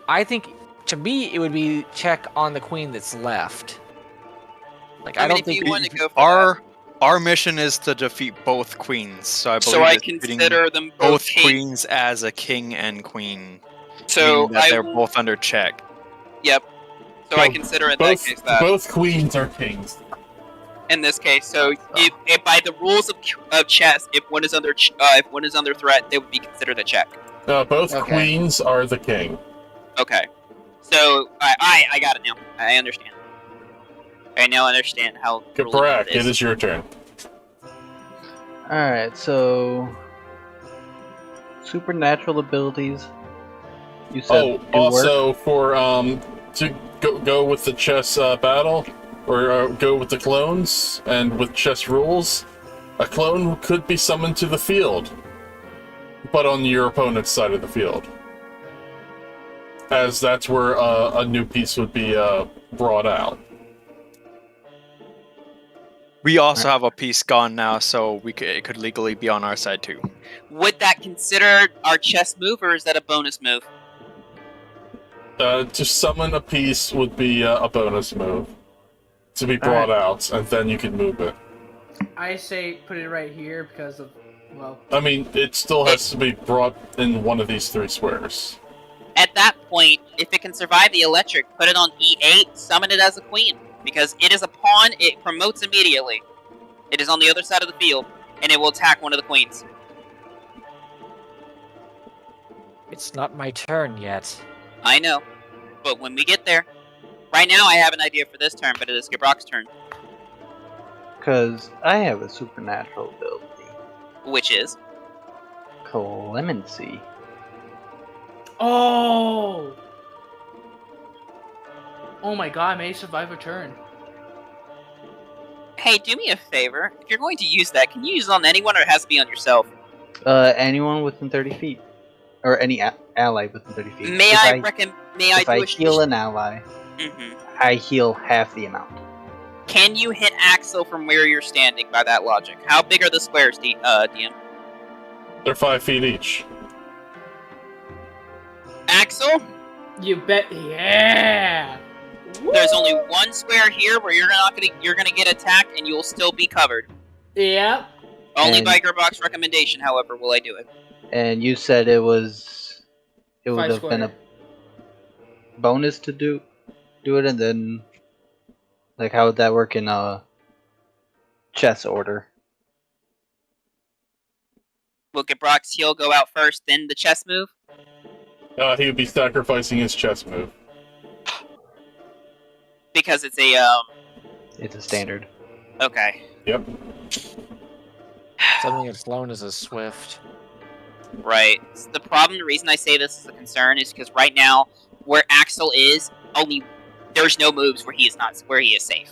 I think to me it would be check on the queen that's left. Like I I mean, don't if think you want to go for Our mission is to defeat both queens, so I that, believe so I it's treating consider them both king. queens as a king and queen, So meaning that they're will- both under check. Yep. So I So consider in that Both, case that. both queens are kings. In this case, so if by the rules of chess, if one is under threat, they would be considered a check. Both Okay. queens are the king. Okay. So I got it now. I understand. I now understand how. Gabrak, it is your turn. Alright, so supernatural abilities. You said Oh, do work? also for to go with the chess battle, or go with the clones, and with chess rules, a clone could be summoned to the field, but on your opponent's side of the field, as that's where a new piece would be brought out. We also have a piece gone now, so it could legally be on our side too. Would that consider our chess move, or is that a bonus move? To summon a piece would be a bonus move. To be brought out, and then you can move it. I say put it right here because of, well... I mean, it still has to be brought in one of these 3 squares. At that point, if it can survive the electric, put it on E8, summon it as a queen. Because it is a pawn, it promotes immediately. It is on the other side of the field, and it will attack one of the queens. It's not my turn yet. I know, but when we get there... Right now, I have an idea for this turn, but it is Gabrock's turn. Because I have a supernatural ability. Which is? Clemency. Oh! Oh my god, I may survive a turn. Hey, do me a favor. If you're going to use that, can you use it on anyone, or it has to be on yourself? Anyone within 30 feet. Or any ally within 30 feet. May I heal an ally, I heal half the amount. Can you hit Axel from where you're standing by that logic? How big are the squares, DM? They're 5 feet each. Axel? You bet, yeah! There's only one square here where you're gonna get attacked and you'll still be covered. Yeah. Only by Gerbock's recommendation, however, will I do it. And you said it would have been a bonus to do it, and then like how would that work in a chess order? Will Gerbock's heal go out first, then the chess move? He would be sacrificing his chess move. Because it's a It's a standard. Okay. Yep. Something as known as a swift. Right. So the problem, the reason I say this is a concern, is because right now, where Axel is, there's no moves where he is safe.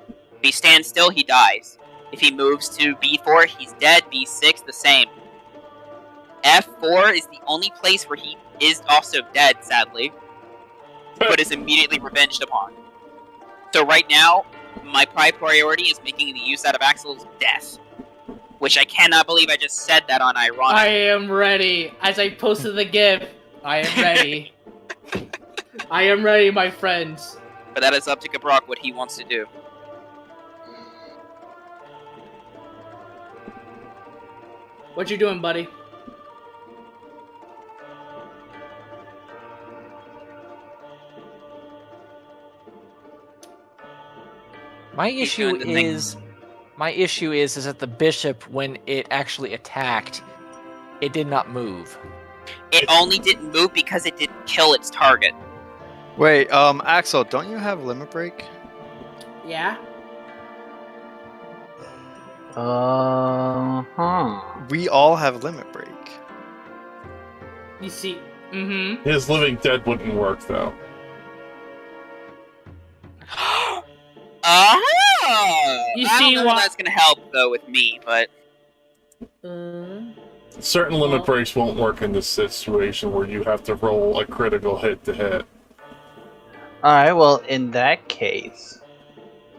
If he stands still, he dies. If he moves to B4, he's dead. B6, the same. F4 is the only place where he is also dead, sadly, but is immediately revenged upon. So right now, my prime priority is making the use out of Axel's death. Which I cannot believe I just said that on ironic. I am ready. As I posted the GIF, I am ready. I am ready, my friends. But that is up to Gabrock what he wants to do. What you doing, buddy? My issue is that the bishop, when it actually attacked, it did not move. It only didn't move because it didn't kill its target. Wait, Axel, don't you have limit break? Yeah. We all have limit break. You see, His living dead wouldn't work, though. You I see don't know what- if that's gonna help though with me, but Certain limit breaks won't work in this situation where you have to roll a critical hit to hit. Alright, well, in that case...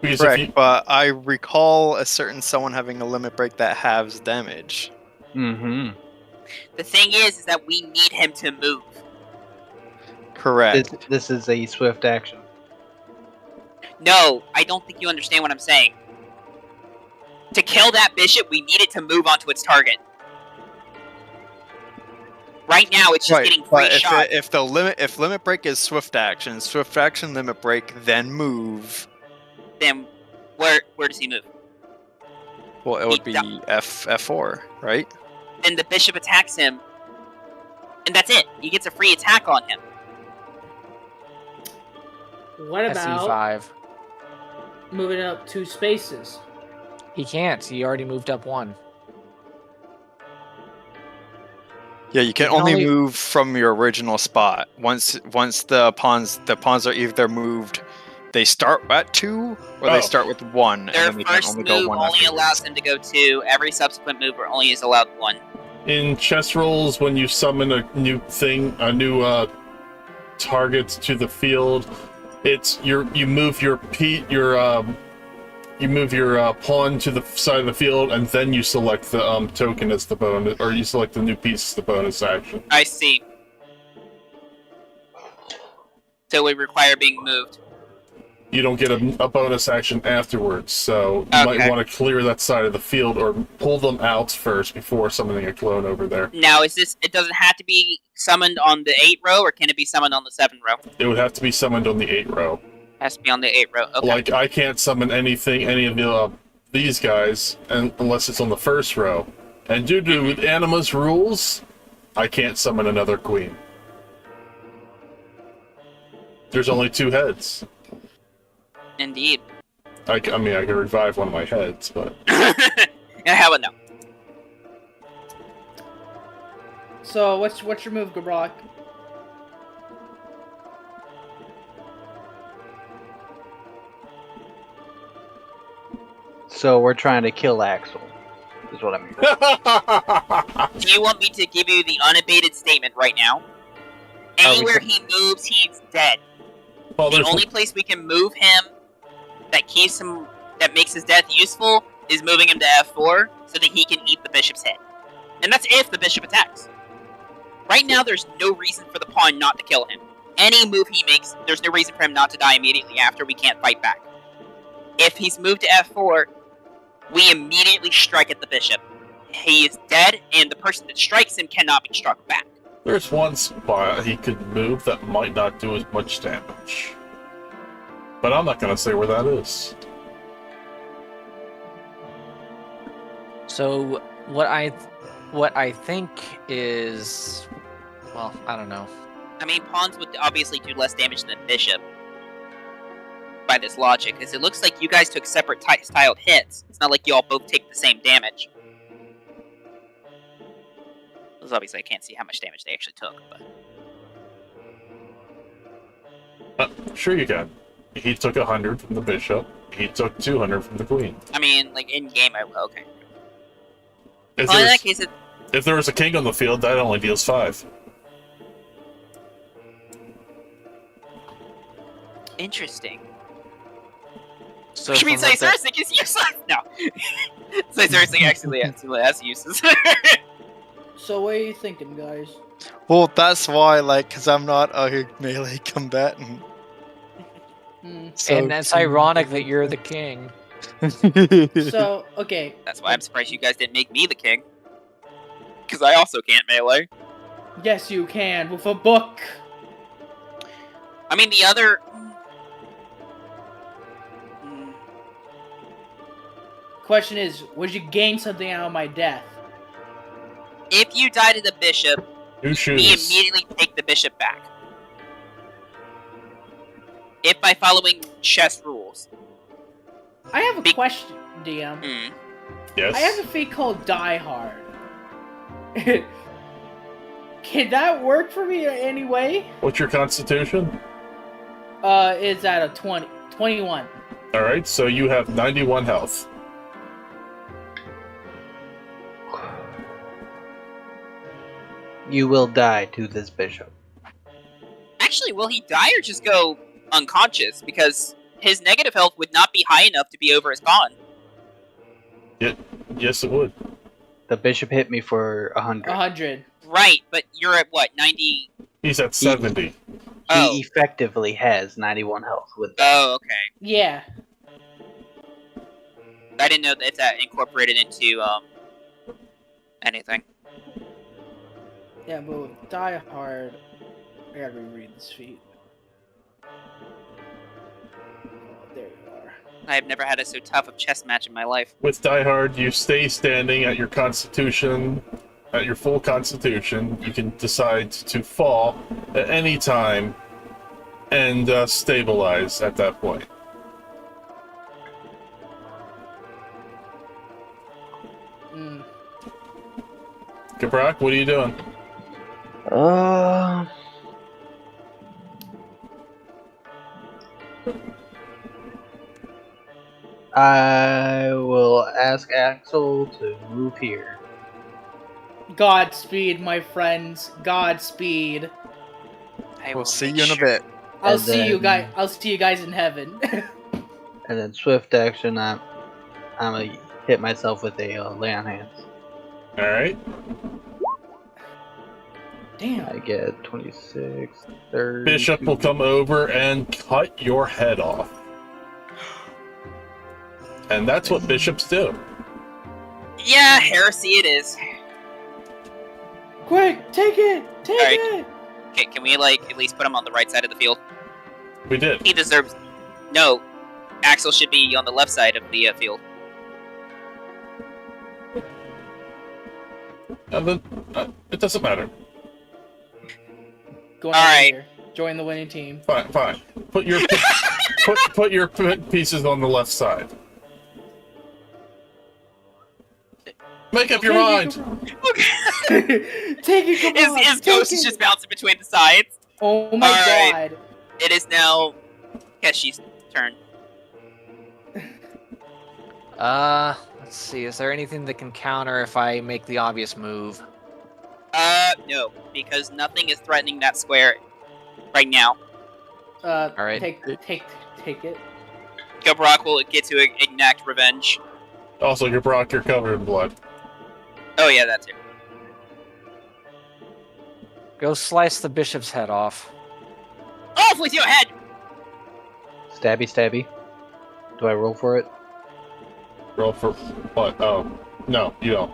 Because Correct, but I recall a certain someone having a limit break that halves damage. Mm-hmm. the thing is that we need him to move. Correct. This is a swift action. No, I don't think you understand what I'm saying. To kill that bishop, we need it to move onto its target. Right now, it's just getting free shot. If limit break is swift action, limit break, then move. Then where does he move? Well, it would be F4, right? Then the bishop attacks him, and that's it. He gets a free attack on him. what about SE5. moving up 2 spaces? He can't. He already moved up 1. Yeah, you can only move from your original spot. Once the pawns are either moved, they start at 2 or they start with 1. Their and then they can first only move go 1 only afterwards. allows them to go 2. Every subsequent move only is allowed 1. In chess rolls, when you summon a new target to the field, it's you move your You move your pawn to the side of the field, and then you select the token as the bonus, or you select the new piece as the bonus action. I see. So it would require being moved. You don't get a bonus action afterwards, so you might want to clear that side of the field or pull them out first before summoning a clone over there. Now, is this? It doesn't have to be summoned on the 8 row, or can it be summoned on the 7 row? It would have to be summoned on the 8 row. Has to be on the 8 row. Okay. Like, I can't summon any of these guys unless it's on the 1st row. And due to Anima's rules, I can't summon another queen. There's only 2 heads. Indeed. I mean, I could revive one of my heads, but... How about no? So what's your move, Gabrock? So we're trying to kill Axel, is what I mean. Do you want me to give you the unabated statement right now? Anywhere he moves, he's dead. Well, the only place we can move him that keeps him, that makes his death useful, is moving him to F4 so that he can eat the bishop's head. And that's if the bishop attacks. Right now, there's no reason for the pawn not to kill him. Any move he makes, there's no reason for him not to die immediately after. We can't fight back. If he's moved to F4, we immediately strike at the bishop. He is dead, and the person that strikes him cannot be struck back. There's one spot he could move that might not do as much damage. But I'm not going to say where that is. So what I think is, well, I don't know. I mean, pawns would obviously do less damage than bishop by this logic, because it looks like you guys took separate styled hits. It's not like you all both take the same damage. Because obviously I can't see how much damage they actually took, but... Sure you can. He took 100 from the bishop. He took 200 from the queen. I mean, like, in-game I will, okay. If Well, in that case, if there was a king on the field, that only deals 5. interesting. So Which means Cycersic is useless! No. Cycersic actually has uses. So what are you thinking, guys? Well, that's why, like, because I'm not a melee combatant. So and that's ironic that you're the king. So, okay. That's why I'm surprised you guys didn't make me the king. Because I also can't melee. Yes, you can, with a book. I mean, the other... Question is, would you gain something out of my death? If you die to the bishop, New we shoes. immediately take the bishop back. If by following chess rules. I have a question, DM. Yes. I have a fate called Die Hard. Can that work for me in any way? What's your constitution? It's at a 21. Alright, so you have 91 health. You will die to this bishop. Actually, will he die or just go unconscious? Because his negative health would not be high enough to be over his con. Yes, it would. The bishop hit me for 100. 100. Right, but you're at what, 90? He's at 70. Oh. He effectively has 91 health with that. Oh, okay. Yeah. I didn't know that that incorporated into, anything. Yeah, but with Die Hard, I gotta reread this feat. Oh, there you are. I've never had a so tough of chess match in my life. With Die Hard, you stay standing at your constitution, at your full constitution. You can decide to fall at any time and stabilize at that point. Gabrak, what are you doing? I will ask Axel to move here. Godspeed, my friends. Godspeed. I We'll will see make you in a sure. bit. I'll And see you then- guys. I'll see you guys in heaven. And then swift action, I'm gonna hit myself with a lay on hands. All right. Damn. I get 26, 30. Bishop will come over and cut your head off. And that's what bishops do. Yeah, heresy it is. Quick, take it! Take Alright. it! Okay, can we like at least put him on the right side of the field? We did. He deserves. No, Axel should be on the left side of the field. It doesn't matter. Go All right. here. Join the winning team. Fine, fine. Put your put your pieces on the left side. Make up your mind. Take it, come on! His take ghost is it. just bouncing between the sides. Oh my Alright. god. It is now Keshi's turn. Let's see. Is there anything that can counter if I make the obvious move? No, because nothing is threatening that square right now. Alright. Take it. Gilbrock will get to enact revenge. Also, Brock, you're covered in blood. Oh yeah, that too. Go slice the bishop's head off. Off with your head! Stabby, stabby. Do I roll for it? Roll for what? Oh, no, you don't.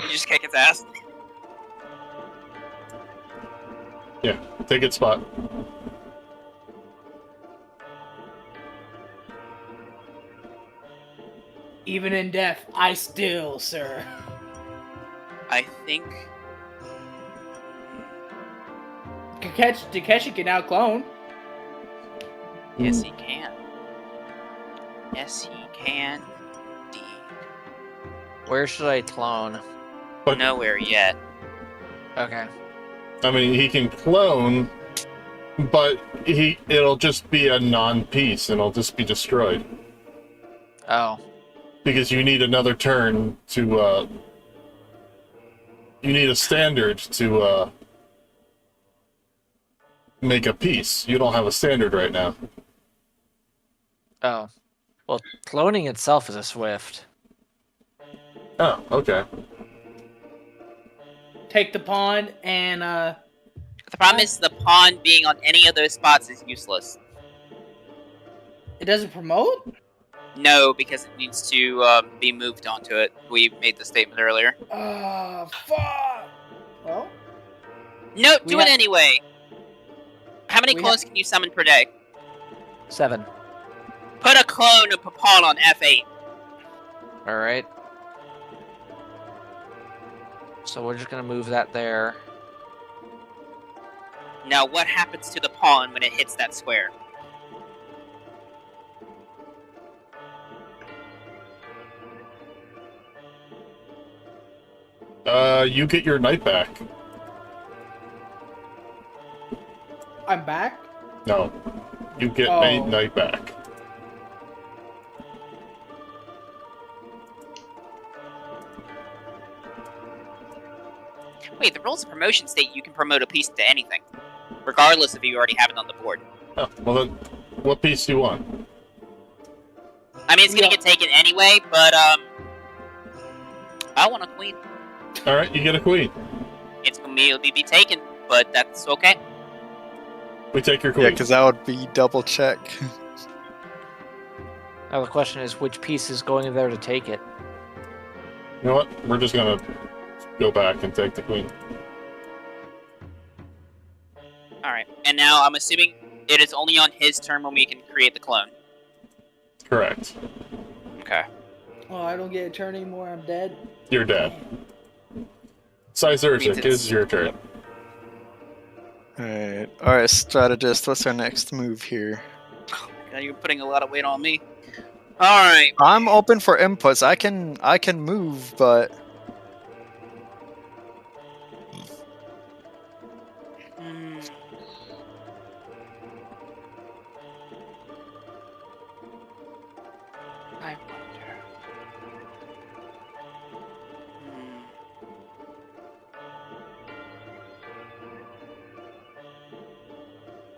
You just kick his ass. Yeah, take its spot. Even in death, I still, sir. I think. Takeshi can now clone. Yes, he can. Yes, he can. Indeed. Where should I clone? But Nowhere yet. Okay. I mean, he can clone, but it'll just be a non-piece, and it'll just be destroyed. Oh. Because you need another turn to, you need a standard to, make a piece. You don't have a standard right now. Oh. Well, cloning itself is a swift. Oh, okay. Take the pawn and The problem is the pawn being on any of those spots is useless. it doesn't promote? No, because it needs to be moved onto it. We made the statement earlier. Fuck! Well, No, We do it ha- anyway. How many we clones can you summon per day? 7. Put a clone of a pawn on F8. Alright. So we're just gonna move that there. Now, what happens to the pawn when it hits that square? You get your knight back. I'm back. No. You get Oh. a knight back. Wait, the rules of promotion state you can promote a piece to anything, regardless if you already have it on the board. Oh, well then, what piece do you want? I mean, it's gonna Yeah. get taken anyway, but I want a queen. Alright, you get a queen. It's gonna immediately be taken, but that's okay. We take your Yeah, queen. because that would be double check. Now the question is, which piece is going there to take it? You know what? We're just gonna go back and take the queen. Alright, and now I'm assuming it is only on his turn when we can create the clone. Correct. Okay. Oh, I don't get a turn anymore. I'm dead. You're dead. Sizerzik, Means it it's- is your turn. Alright, strategist, what's our next move here? Now you're putting a lot of weight on me. Alright. I'm open for inputs. I can move, but Hmm. I wonder. Hmm.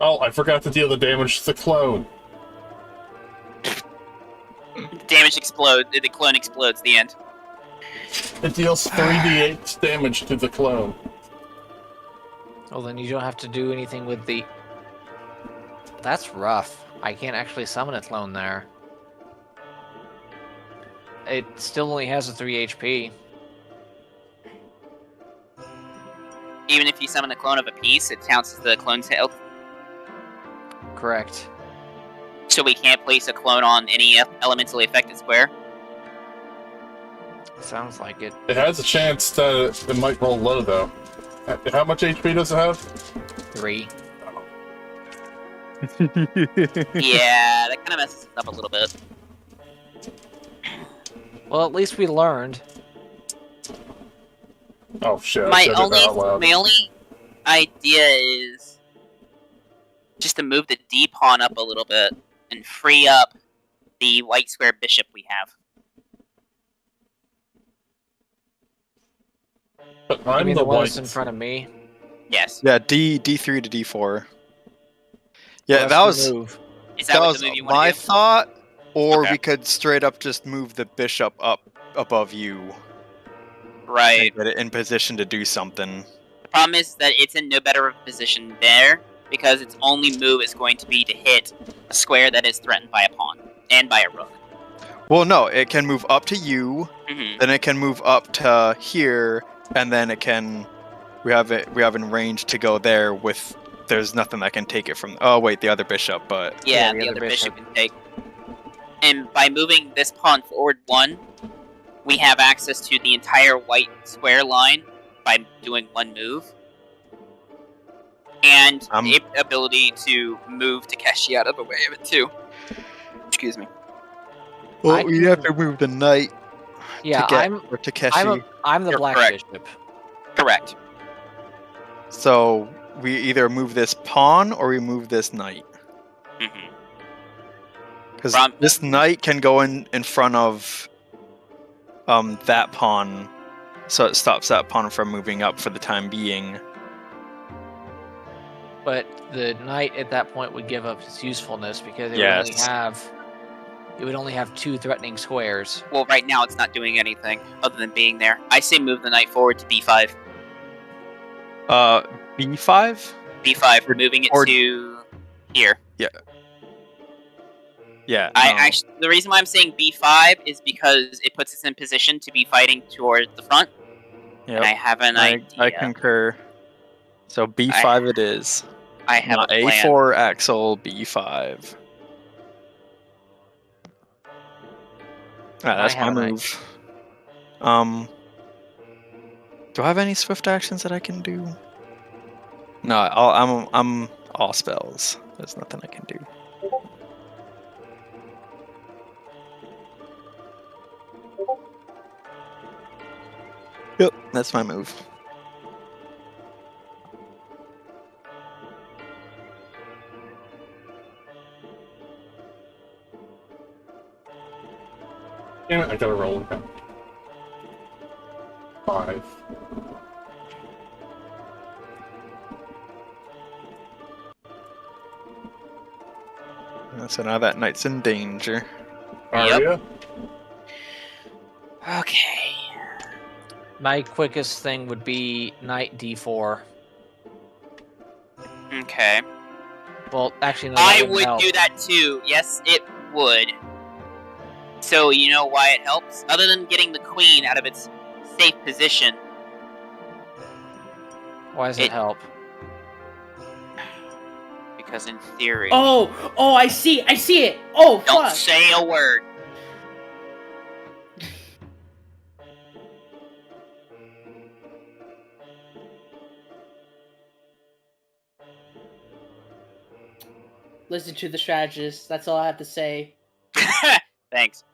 Oh, I forgot to deal the damage to the clone. damage explodes. The clone explodes. The end. It deals 3d8 damage to the clone. Well, then you don't have to do anything with the... That's rough. I can't actually summon a clone there. It still only has a 3 HP. Even if you summon a clone of a piece, it counts as the clone's health. Correct. So we can't place a clone on any elementally affected square. Sounds like it. It has a chance to... It might roll low, though. How much HP does it have? 3. Yeah, that kind of messes us up a little bit. Well, at least we learned. Oh shit! I My said it out loud. only idea is just to move the D pawn up a little bit and free up the white square bishop we have. But I I'm mean, the the one white. that's in front of me. Yes. Yeah, D3 to D4. Yeah, Well, that that's was the move. Is that that what was the move you my want to do? thought. Or Okay. we could straight up just move the bishop up above you Right. and get it in position to do something. The problem is that it's in no better of a position there because its only move is going to be to hit a square that is threatened by a pawn and by a rook. Well, no, it can move up to you, Mm-hmm. then it can move up to here, and then it can. We have in range to go there with. There's nothing that can take it from. Oh wait, the other bishop, but Yeah, the the other other bishop bishop. can take. And by moving this pawn forward 1, we have access to the entire white square line by doing 1 move. And the ability to move Takeshi out of the way of it too. Excuse me. well, we have to move the knight Yeah, to get I'm or Takeshi. I'm the You're black correct. bishop. Correct. So we either move this pawn or we move this knight. Mm-hmm. Because this knight can go in front of that pawn, so it stops that pawn from moving up for the time being. But the knight at that point would give up its usefulness because it Yes. would only have 2 threatening squares. Well, right now it's not doing anything other than being there. I say move the knight forward to b5. B5? b5, moving it or- to here. Yeah. Actually, the reason why I'm saying b5 is because it puts us in position to be fighting towards the front. Yep. And I have an idea. I concur. So B5 it is. I have a plan. A4 axle B5. That's I my have an move. Do I have any swift actions that I can do? No, I'm all spells. There's nothing I can do. Yep, that's my move. Damn it, I gotta roll again. 5. So now that knight's in danger. Are ya? Okay. My quickest thing would be knight d4. Okay. Well, actually, no, I that wouldn't would help. do that too. Yes, it would. So, you know why it helps? Other than getting the queen out of its safe position, Why does it help? because in theory... Oh, I see it. Oh, Don't fuck. say a word. Listen to the strategist. That's all I have to say. Thanks.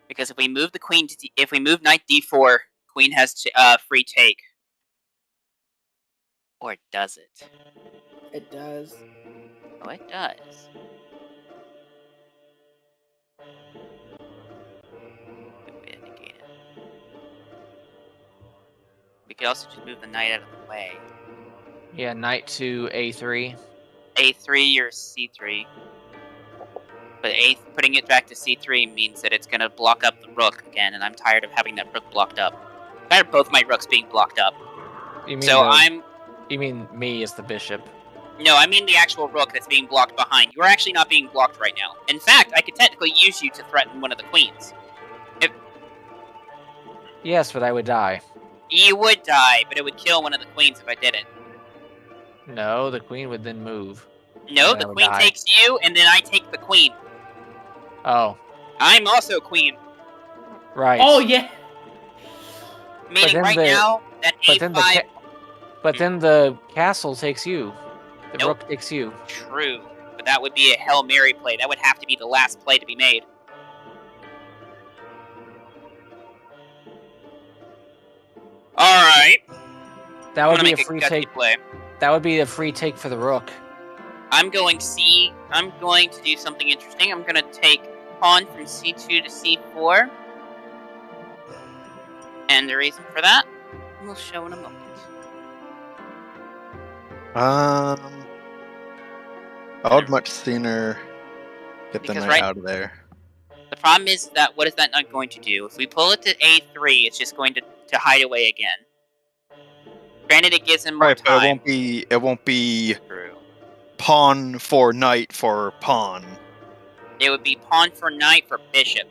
Because if we move the queen to if we move knight d4, queen has free take. Or does it? It does. Oh, it does. We could also just move the knight out of the way. Yeah, knight to a3. A3 or C3. But But putting it back to C3 means that it's going to block up the rook again, and I'm tired of having that rook blocked up. I'm tired of both my rooks being blocked up. You mean So You mean me as the bishop? No, I mean the actual rook that's being blocked behind. You're actually not being blocked right now. In fact, I could technically use you to threaten one of the queens. Yes, but I would die. You would die, but it would kill one of the queens if I did it. No, the queen would then move. No, And I the would queen die. takes you, and then I take the queen. Oh, I'm also queen. right. Oh yeah. Meaning then right the- now, that But then A5... but then the castle takes you. The Nope. rook takes you. True, but that would be a Hail Mary play. That would have to be the last play to be made. Alright. That I'm would gonna be a make free gutsy take. play. That would be a free take for the rook. I'm going C. I'm going to do something interesting. I'm going to take pawn from C2 to C4. And the reason for that, we'll show in a moment. I would much sooner get the Because knight right- out of there. The problem is that what is that not going to do? If we pull it to A3, it's just going to hide away again. Granted, it gives him more Right, but time. it won't be True. pawn for knight for pawn. It would be pawn for knight for bishop.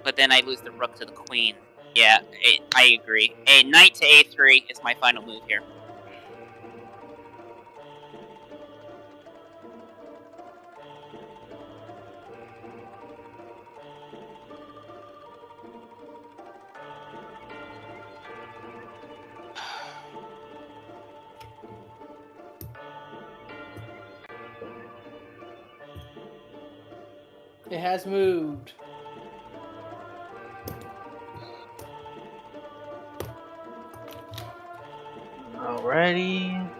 But then I lose the rook to the queen. Yeah, I agree. A knight to A3 is my final move here. It has moved. Alrighty.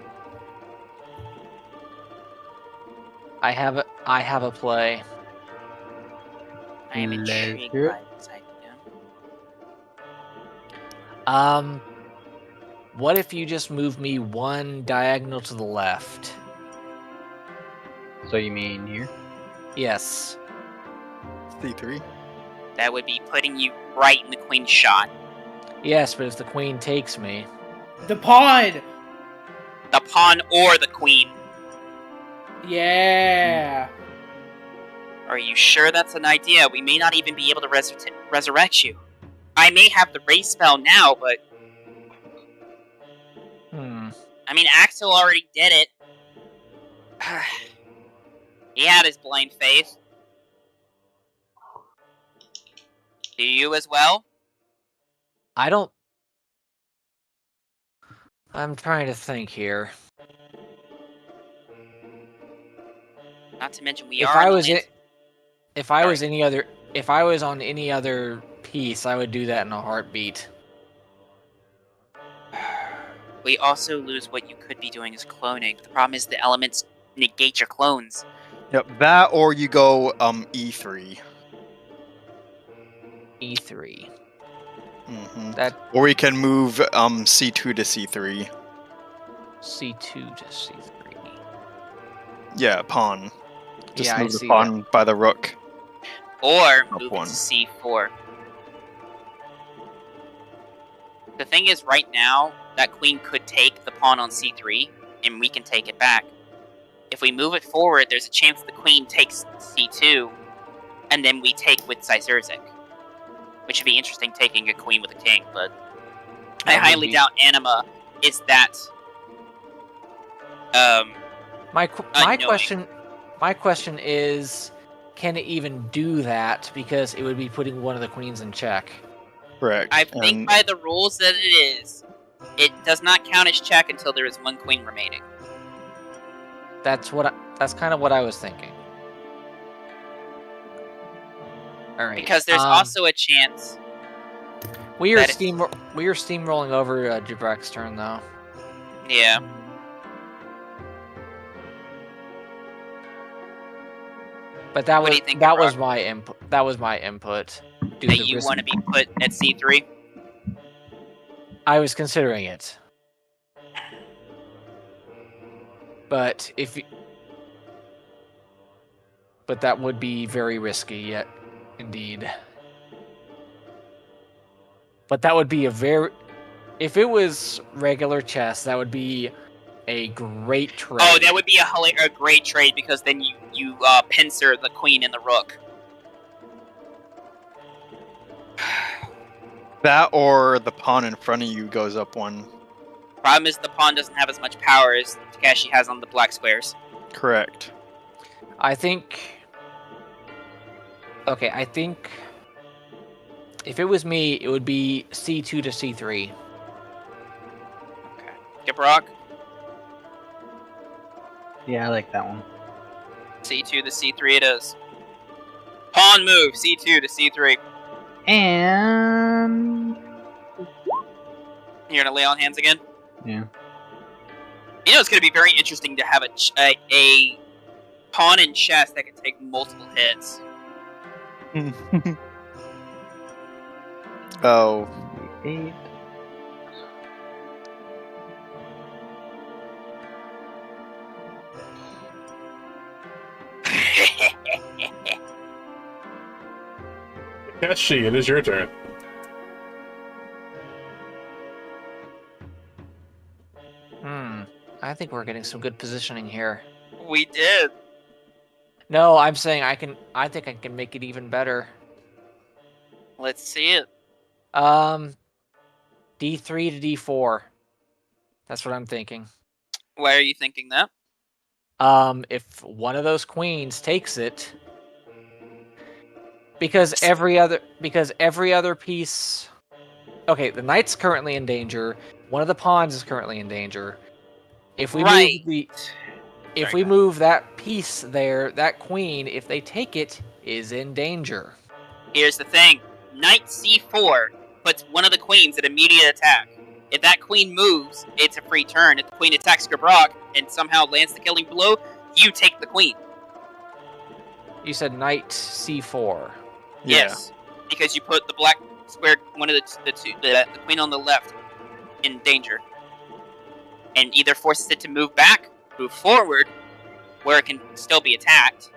I have a play. I am Let's intrigued hear it. by this idea. What if you just move me one diagonal to the left? So you mean here? Yes. C3. That would be putting you right in the queen's shot. Yes, but if the queen takes me, The pawn. The pawn or the queen. Yeah. Are you sure that's an idea? We may not even be able to resurrect you. I may have the race spell now, but... I mean, Axel already did it. He had his blind faith. Do you as well? I don't. I'm trying to think here. Not to mention we If are... I on the was land- if I was Sorry. if I was on any other piece, I would do that in a heartbeat. We also lose what you could be doing as cloning. The problem is the elements negate your clones. Yep, that or you go E3. E3. Mm-hmm. That Or we can move C2 to C3. C2 to C3. Yeah, pawn. Just Yeah, I move the see pawn by the rook. Or Up move one. it to C4. The thing is, right now, that queen could take the pawn on C3, and we can take it back. If we move it forward, there's a chance the queen takes C2, and then we take with Caesarzik. Which would be interesting, taking a queen with a king, but I That would highly be- doubt Anima is that... My Unknowing. question is, can it even do that? Because it would be putting one of the queens in check. Correct. I think And by the rules that it is, it does not count as check until there is one queen remaining. That's kind of what I was thinking. All right. Because there's also a chance... we are that if- steamrolling over Jabrek's turn though. Yeah. But that What do was you think, that was Rock? my input. That was my input. Do That the you risk- want to be put at C3? I was considering it. But if but that would be very risky, yet, indeed. But that would be a very... If it was regular chess, that would be a great trade. Oh, that would be a great trade, because then you pincer the queen and the rook. That or the pawn in front of you goes up one. Problem is the pawn doesn't have as much power as Takeshi has on the black squares. Correct. I think... Okay, I think... If it was me, it would be c2 to c3. Okay. Gabrok, Yeah, I like that one. c2 to c3 it is. Pawn move, c2 to c3. And You're gonna lay on hands again? yeah, You know, it's gonna be very interesting to have a pawn in chess that can take multiple hits. Oh. 8. Takeshi, it is your turn. I think we're getting some good positioning here. We did. No, I'm saying I think I can make it even better. Let's see it. D3 to D4. That's what I'm thinking. Why are you thinking that? If one of those queens takes it, because every other piece. Okay, the knight's currently in danger. One of the pawns is currently in danger. If we move that piece there, that queen, if they take it, is in danger. Here's the thing. Knight c4 puts one of the queens at immediate attack. If that queen moves, it's a free turn. If the queen attacks Gabrok and somehow lands the killing blow, you take the queen. You said knight c4. Yes. Because you put the black square, one of the queen on the left, in danger. And either forces it to move back, move forward, where it can still be attacked.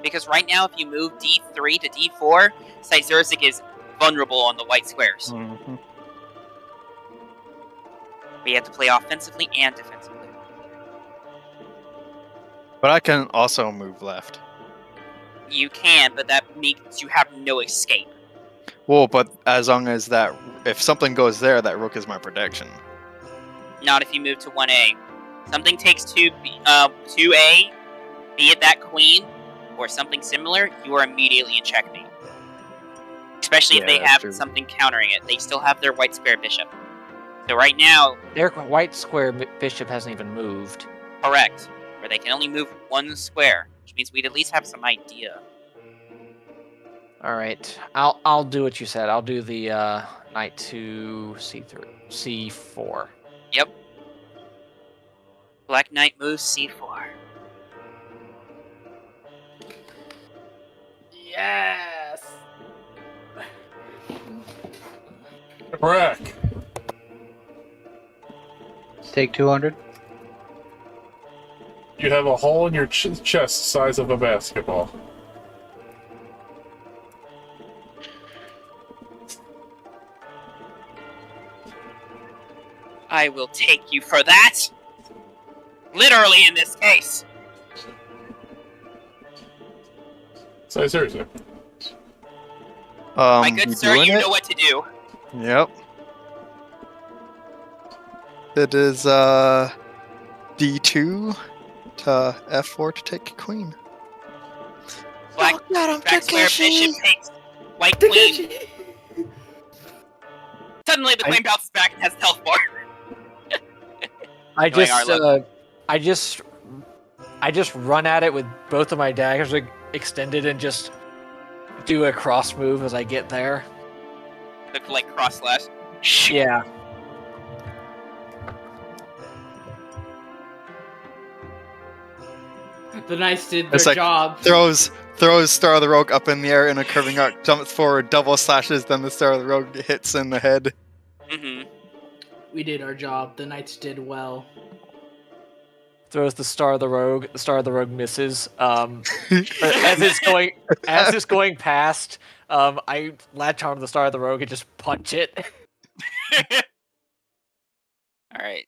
Because right now, if you move d3 to d4, Sizerzik is vulnerable on the white squares. Mm-hmm. We have to play offensively and defensively. But I can also move left. You can, but that means you have no escape. Well, but as long as that, if something goes there, that rook is my protection. Not if you move to 1A. Something takes 2A, be it that queen, or something similar, you are immediately in checkmate. Especially if they have something countering it. They still have their white square bishop. So right now... Their white square bishop hasn't even moved. Correct. Where they can only move one square, which means we'd at least have some idea. Alright, I'll do what you said. I'll do the knight to c4. Yep. Black knight moves c4. Yes. Brack. Take 200. You have a hole in your chest size of a basketball. I will take you for that! Literally in this case! Sizerzik. My good you sir, doing you it? know what to do. Yep. It is D2 to F4 to take queen. Black square bishop takes white queen. Suddenly the queen bounces back and has teleport. I just run at it with both of my daggers extended and just do a cross move as I get there. Look like cross slash. Yeah. The knights did It's their like job. Throws Star of the Rogue up in the air in a curving arc, jumps forward, double slashes, then the Star of the Rogue hits in the head. Mm-hmm. We did our job. The knights did well. Throws the Star of the Rogue. The Star of the Rogue misses. As it's going past, I latch onto the Star of the Rogue and just punch it. All right.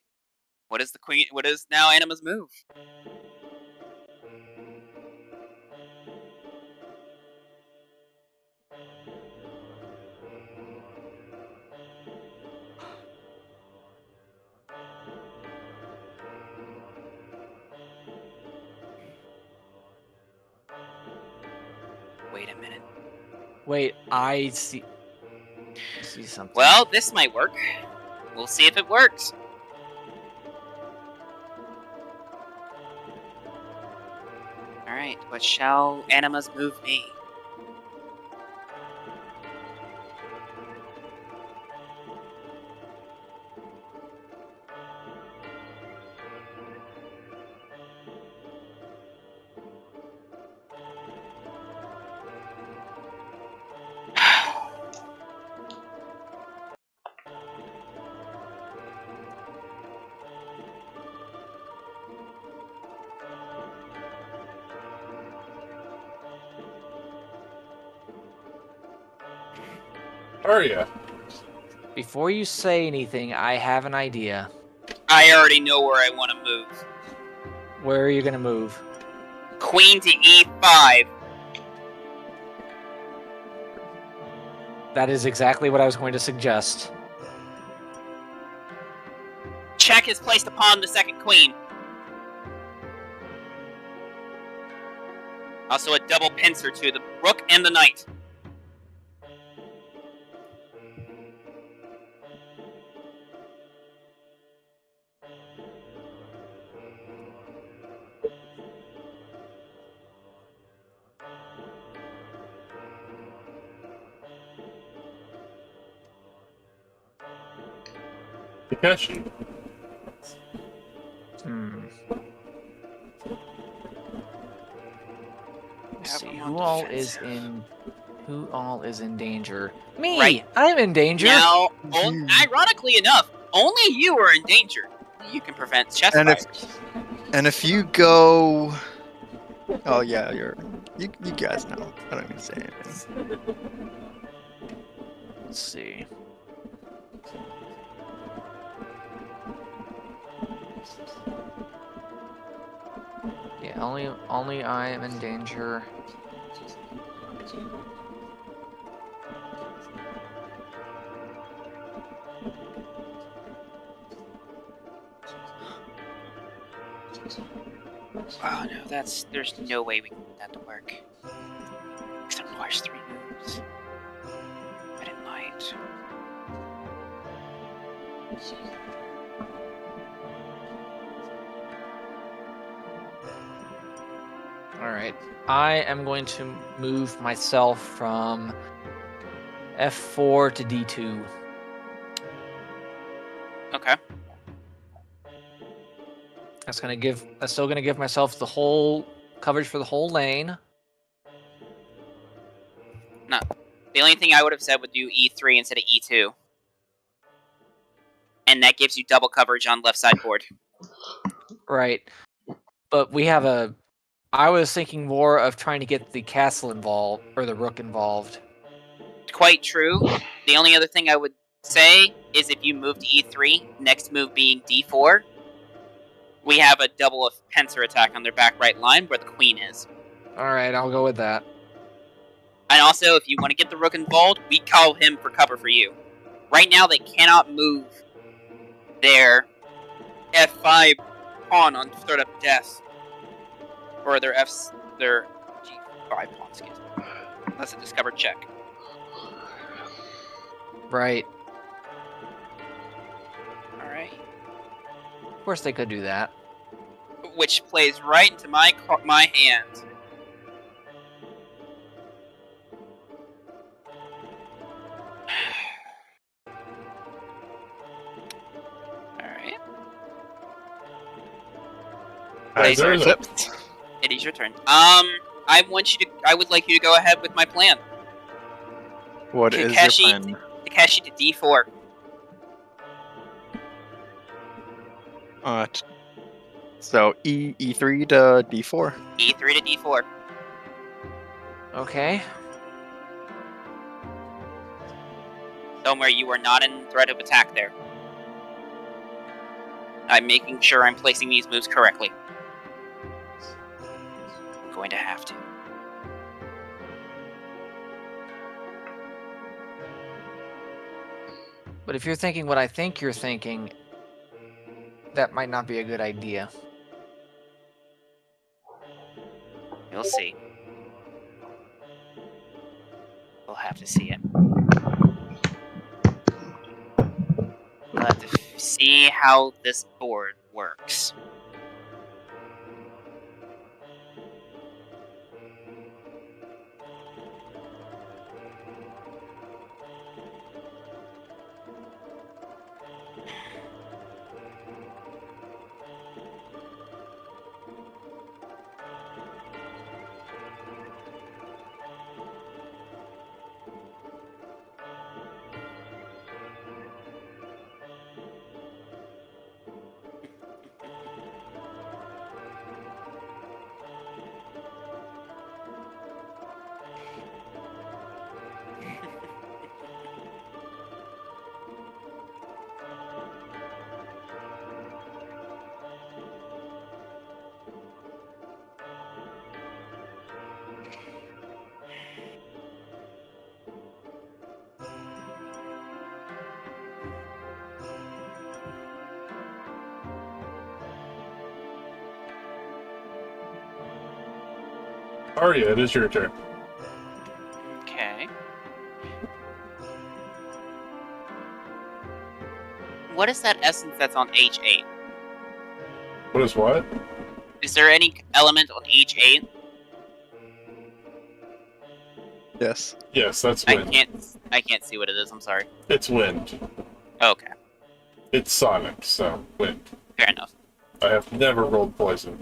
What is the queen? What is now Anima's move? Wait a minute. Wait, I see something. Well, this might work. We'll see if it works. Alright, what shall Anima's move be? Arya. Before you say anything, I have an idea. I already know where I want to move. Where are you gonna move? Queen to e5. That is exactly what I was going to suggest. Check is placed upon the second queen. Also a double pincer to the rook and the knight. Takeshi. Let's see, Have who him on all defensive. is in danger? Me! Right. I'm in danger! Now, ironically enough, only you are in danger. You can prevent chest And if- fires. And if you go, oh yeah, you guys know. I don't need to say anything. Let's see. Yeah, only I am in danger. Oh no, there's no way we can get that to work. Because it requires 3 moves. I didn't light. Alright. I am going to move myself from F4 to D2. Okay. That's still gonna give myself the whole coverage for the whole lane. The only thing I would have said would do E3 instead of E2. And that gives you double coverage on left side board. Right. But I was thinking more of trying to get the castle involved, or the rook involved. Quite true. The only other thing I would say is if you move to E3, next move being D4, we have a double pincer attack on their back right line where the queen is. Alright, I'll go with that. And also, if you want to get the rook involved, we call him for cover for you. Right now, they cannot move their F5 pawn on threat of death. Or their G5 pawn, excuse me. That's a discovered check. Right. Alright. Of course they could do that. Which plays right into my hand. Alright. It is your turn. I would like you to go ahead with my plan. What is Takeshi, your plan? Takeshi to D4. So E3 to D4. E3 to D4. Okay. Somewhere you are not in threat of attack there. I'm making sure I'm placing these moves correctly. I'm going to have to. But if you're thinking what I think you're thinking, that might not be a good idea. You'll see. We'll have to see it. We'll have to see how this board works. Arya, it is your turn. Okay. What is that essence that's on H8? What is what? Is there any element on H8? Yes. Yes, that's I wind. can't see what it is, I'm sorry. It's wind. Okay, It's sonic, so wind. fair enough. I have never rolled poison.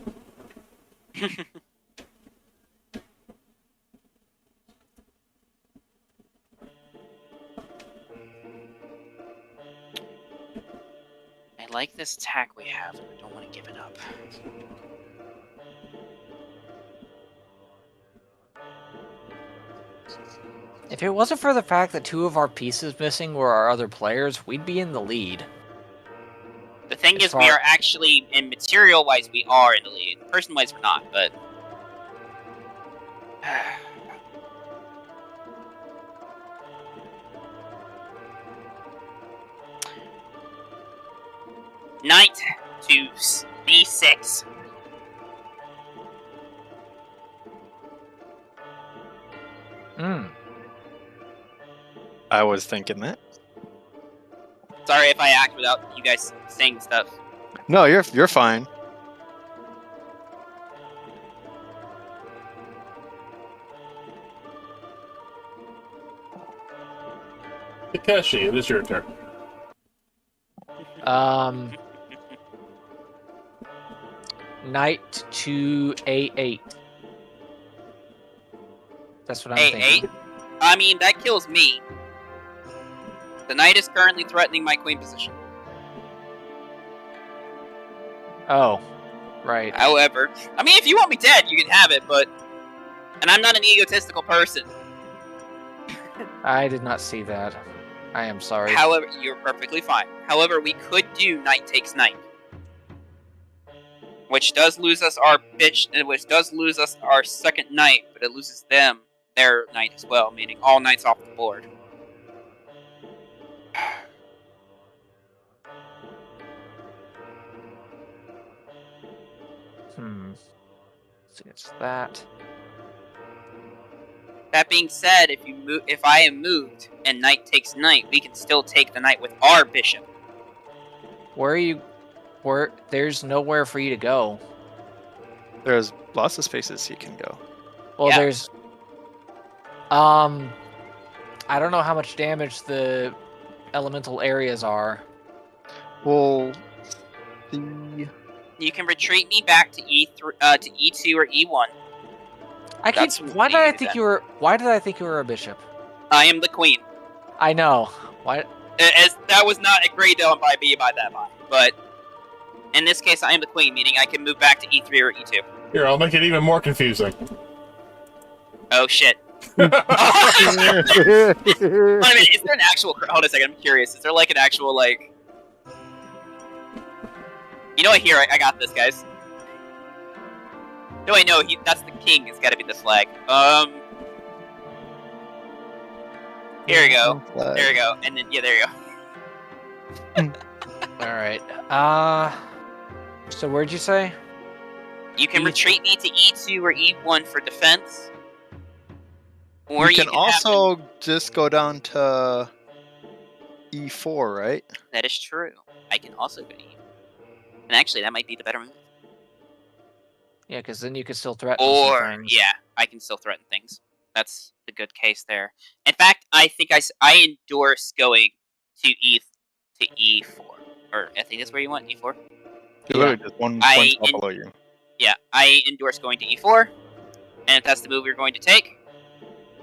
I like this attack we have, and I don't want to give it up. If it wasn't for the fact that 2 of our pieces missing were our other players, we'd be in the lead. The thing As is, we far- are actually, in material-wise, we are in the lead. Person-wise, we're not, but... Knight to B6. Hmm. I was thinking that. Sorry if I act without you guys saying stuff. No, you're fine. Takeshi, it is your turn. Knight to A8. That's what I'm A8? thinking. I mean, that kills me. The knight is currently threatening my queen position. Oh, right. However, I mean, if you want me dead, you can have it, but... And I'm not an egotistical person. I did not see that. I am sorry. However, you're perfectly fine. However, we could do knight takes knight. Which does lose us our which does lose us our second knight, but it loses them their knight as well, meaning all knights off the board. So it's that. That being said, if I am moved and knight takes knight, we can still take the knight with our bishop. Where are you? There's nowhere for you to go. There's lots of spaces you can go. Well, Yeah. there's. I don't know how much damage the elemental areas are. Well, the You can retreat me back to E3, to E2 or E1. That's Why did what I you think do you were? Why did I think you were a bishop? I am the queen. I know. Why? As that was not agreed on by me by that line, but In this case, I am the queen, meaning I can move back to E3 or E2. Here, I'll make it even more confusing. Oh shit. Wait a minute, is there an actual... Hold on a second, I'm curious. Is there like an actual, like... You know what, here, I got this, guys. No, I know, that's the king. It's gotta be the flag. Here we go. There we go. And then, yeah, there you go. Alright. So where'd you say? You can E2. retreat me to E2 or E1 for defense. Or You can have also just go down to E4, right? That is true. I can also go to E. And actually, that might be the better move. Yeah, because then you could still threaten some Or, things. yeah, I can still threaten things. That's the good case there. In fact, I think I endorse going to E4. Or I think that's where you want, E4. You're literally just one spot below you. Yeah, I endorse going to E4. And if that's the move you're going to take,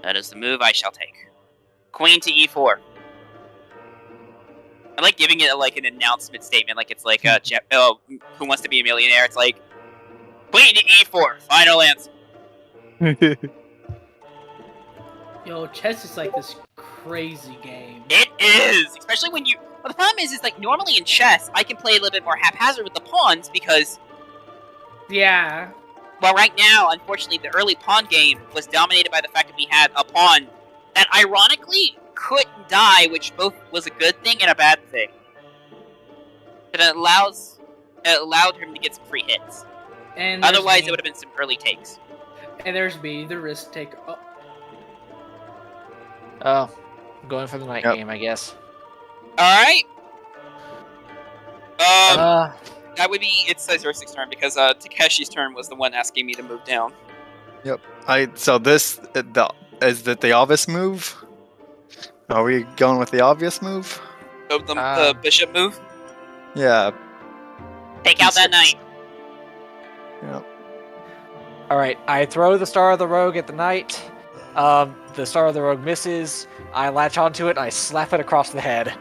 that is the move I shall take. Queen to E4. I like giving it like an announcement statement, like it's like Who Wants to Be a Millionaire? It's like Queen to E4, final answer. Yo, chess is like this crazy game. It is, especially when you. Well, the problem is like normally in chess, I can play a little bit more haphazard with the pawns because. Yeah. Well, right now, unfortunately, the early pawn game was dominated by the fact that we had a pawn that ironically couldn't die, which both was a good thing and a bad thing. But it allowed him to get some free hits. And Otherwise, it would have been some early takes. And there's me, the risk taker. Oh. Oh, going for the night Yep. game, I guess. Alright. Uh, That would be it's Zerx's turn because Takeshi's turn was the one asking me to move down. So this is that the obvious move? Are we going with the obvious move? The bishop move. Yeah. Take out that knight. Yep. Alright, I throw the Star of the Rogue at the knight. The Star of the Rogue misses. I latch onto it and I slap it across the head.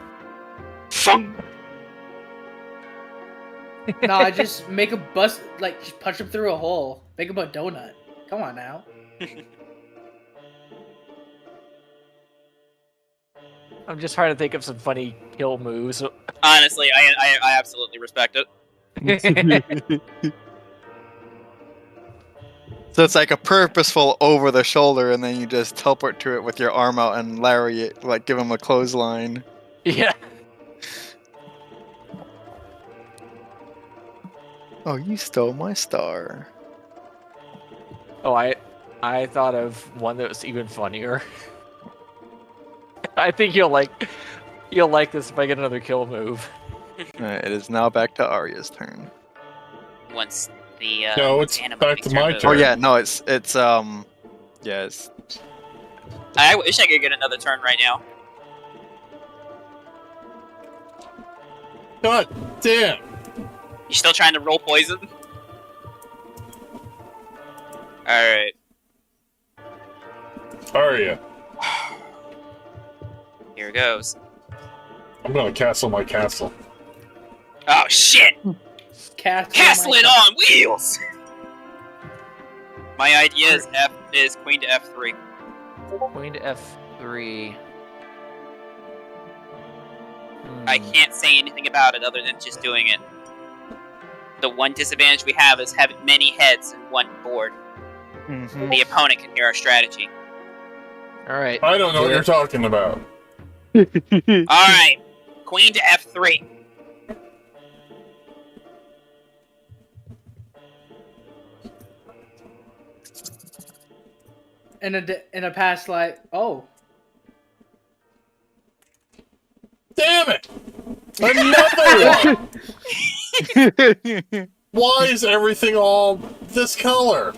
Nah, just make a bust, like, just punch him through a hole. Make him a donut. Come on now. I'm just trying to think of some funny kill moves. Honestly, I absolutely respect it. So it's like a purposeful over the shoulder, and then you just teleport to it with your arm out and lariat, like give him a clothesline. Yeah. Oh, you stole my star. Oh, I thought of one that was even funnier. I think you'll like this if I get another kill move. Alright, it is now back to Arya's turn. Once the No, it's animal back makes to her my move. turn. Oh yeah, no, it's yes. I wish I could get another turn right now. God damn! You still trying to roll poison? Alright. Arya, Here goes. I'm gonna castle my castle. Oh shit! Castle Castling on wheels! My idea is queen to F3. Queen to F3. I can't say anything about it other than just doing it. The one disadvantage we have is having many heads in one board. Mm-hmm. The opponent can hear our strategy. Alright. I don't know what you're talking about. Alright, queen to F3. In a past life. Oh. Damn it! Another one! Why is everything all this color?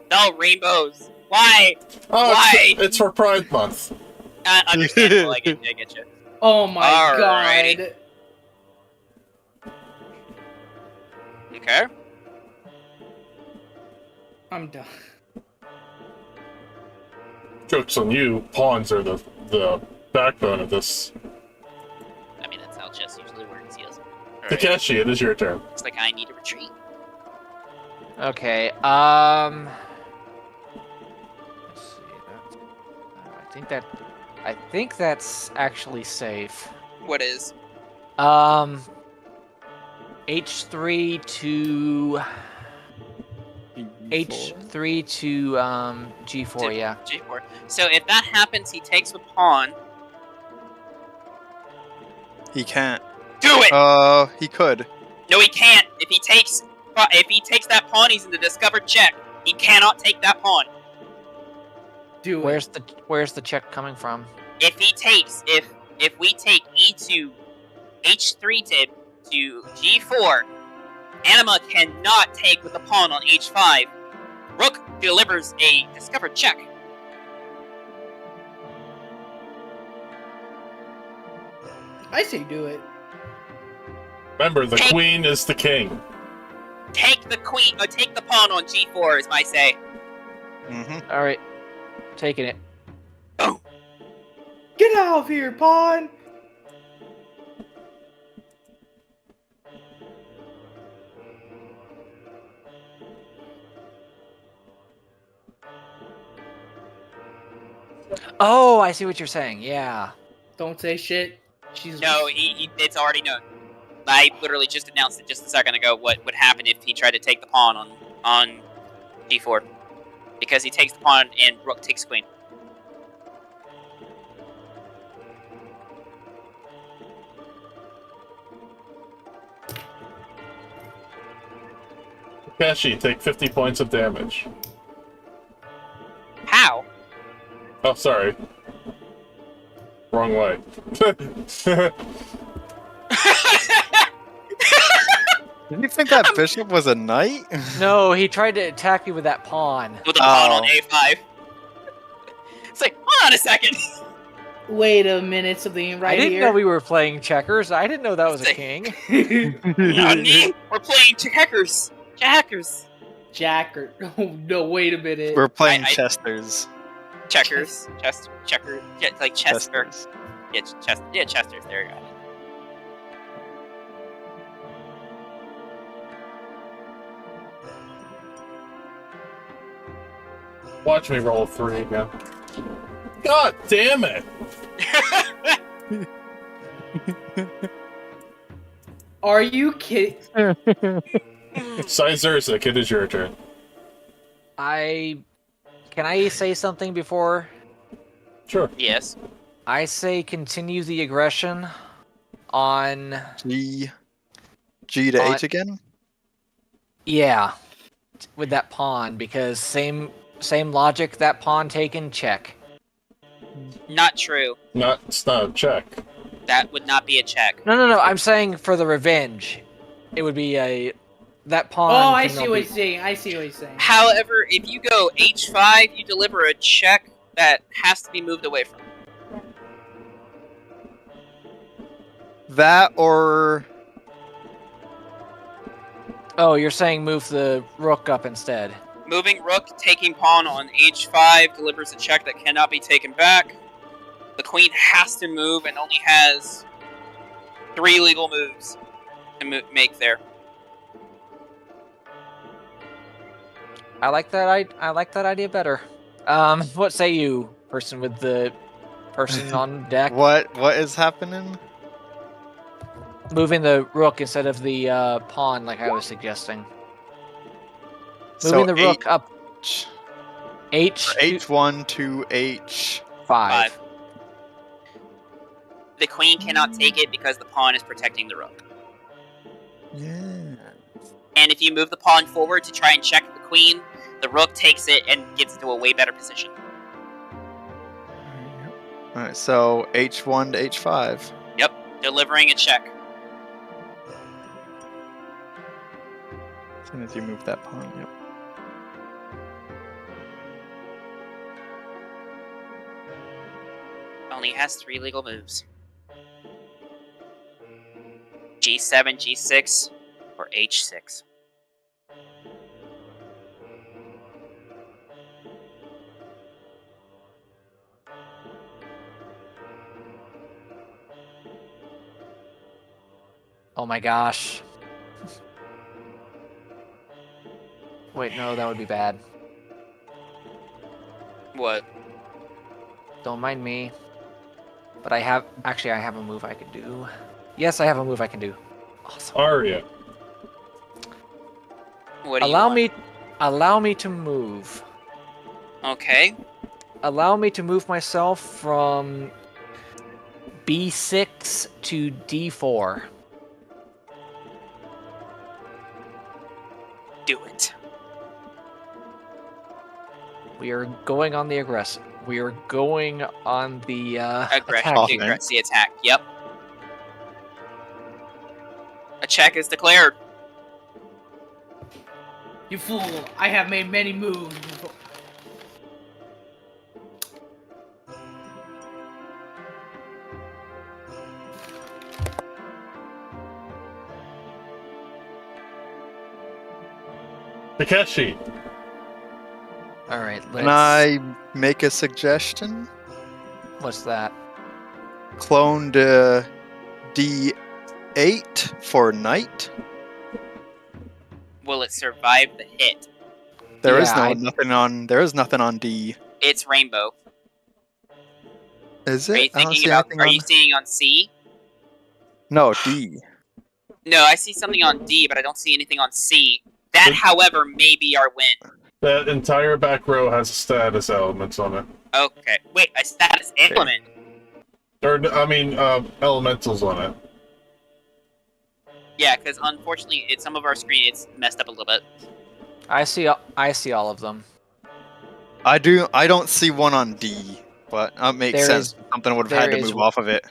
No rainbows. Why? Oh, Why? it's for Pride Month. Understandable. I get you. Oh my Alrighty. god. Okay. I'm done. Joke's on you. Pawns are the backbone of this. I mean, that's how chess usually works, yes. Alright. Takeshi, it is your turn. Looks like I need to retreat. Okay. Let's see. I think that's actually safe. What is? H3 to H3 to G4. Yeah. G4. So if that happens, he takes the pawn. He can't. Do it! He could. No, he can't. If he takes that pawn, he's in the discovered check. He cannot take that pawn. Do it. Where's the check coming from? If we take E2, H3 to G4, Anima cannot take with the pawn on H5. Rook delivers a discovered check. I say do it. Remember, the queen is the king. Take the queen, or take the pawn on G4, is my say. Mm-hmm. All right, taking it. Oh, Get out of here, pawn! Oh, I see what you're saying. Yeah. Don't say shit. She's no, it's already known. I literally just announced it just a second ago what would happen if he tried to take the pawn on G4. Because he takes the pawn and Rook takes queen. Takeshi, take 50 points of damage. How? Oh, sorry. Wrong way. Did you think that bishop was a knight? No, he tried to attack me with that pawn. With the pawn on A5. It's like, hold on a second. Wait a minute, something ain't right I didn't here. know we were playing checkers. I didn't know that was a king. Nani? We're playing checkers. Jackers. Jacker. Oh no, wait a minute. We're playing I- chesters. Checkers. Checkers. Yeah, like Chester. Chesters. Yeah, Chesters. There you go. Watch me roll 3 again. God damn it! Are you kidding? Size Urzik, it is your turn. Can I say something before? Sure. Yes. I say continue the aggression on... G to H again? Yeah. With that pawn, because same logic, that pawn taken, check. Not true. It's not a check. That would not be a check. No, I'm saying for the revenge. It would be that pawn... Oh, I cannot see what be- he's saying. I see what he's saying. However, if you go H5, you deliver a check that has to be moved away from. That or... Oh, you're saying move the rook up instead. Moving rook, taking pawn on H5 delivers a check that cannot be taken back. The queen has to move and only has 3 legal moves to make there. I like that. I like that idea better. What say you, person with the person on deck? What is happening? Moving the rook instead of the pawn, like I was suggesting. So Moving the rook up. H1 to H5. 5. The queen cannot take it because the pawn is protecting the rook. Yeah. And if you move the pawn forward to try and check the queen, the rook takes it and gets into a way better position. Alright, so H1 to H5. Yep, delivering a check. As soon as you move that pawn, yep. Only has 3 legal moves. G7, G6, or H6. Oh my gosh. Wait, no, that would be bad. What? Don't mind me. But I have a move I can do. Yes, I have a move I can do. Awesome. Arya. What do you want? Allow me to move. Okay. Allow me to move myself from B6 to D4. Do it. We are going on the aggressive. We are going on the Aggression. attack here. Offense. Attack. Yep. A check is declared. You fool! I have made many moves before. Takeshi. All right, let's. Can I make a suggestion? What's that? Clone to D8 for knight. Will it survive the hit? There is Yeah, nothing on. There is nothing on D. It's rainbow. Is Are you it? I don't thinking see about? anything Are on. you seeing on C? No, D. No, I see something on D, but I don't see anything on C. That, however, may be our win. That entire back row has status elements on it. Okay. Wait, a status element. Or, elementals on it. Yeah, because unfortunately, some of our screen it's messed up a little bit. I see all of them. I do. I don't see one on D, but that makes There sense. is- Something would have had there to is move one. off of it.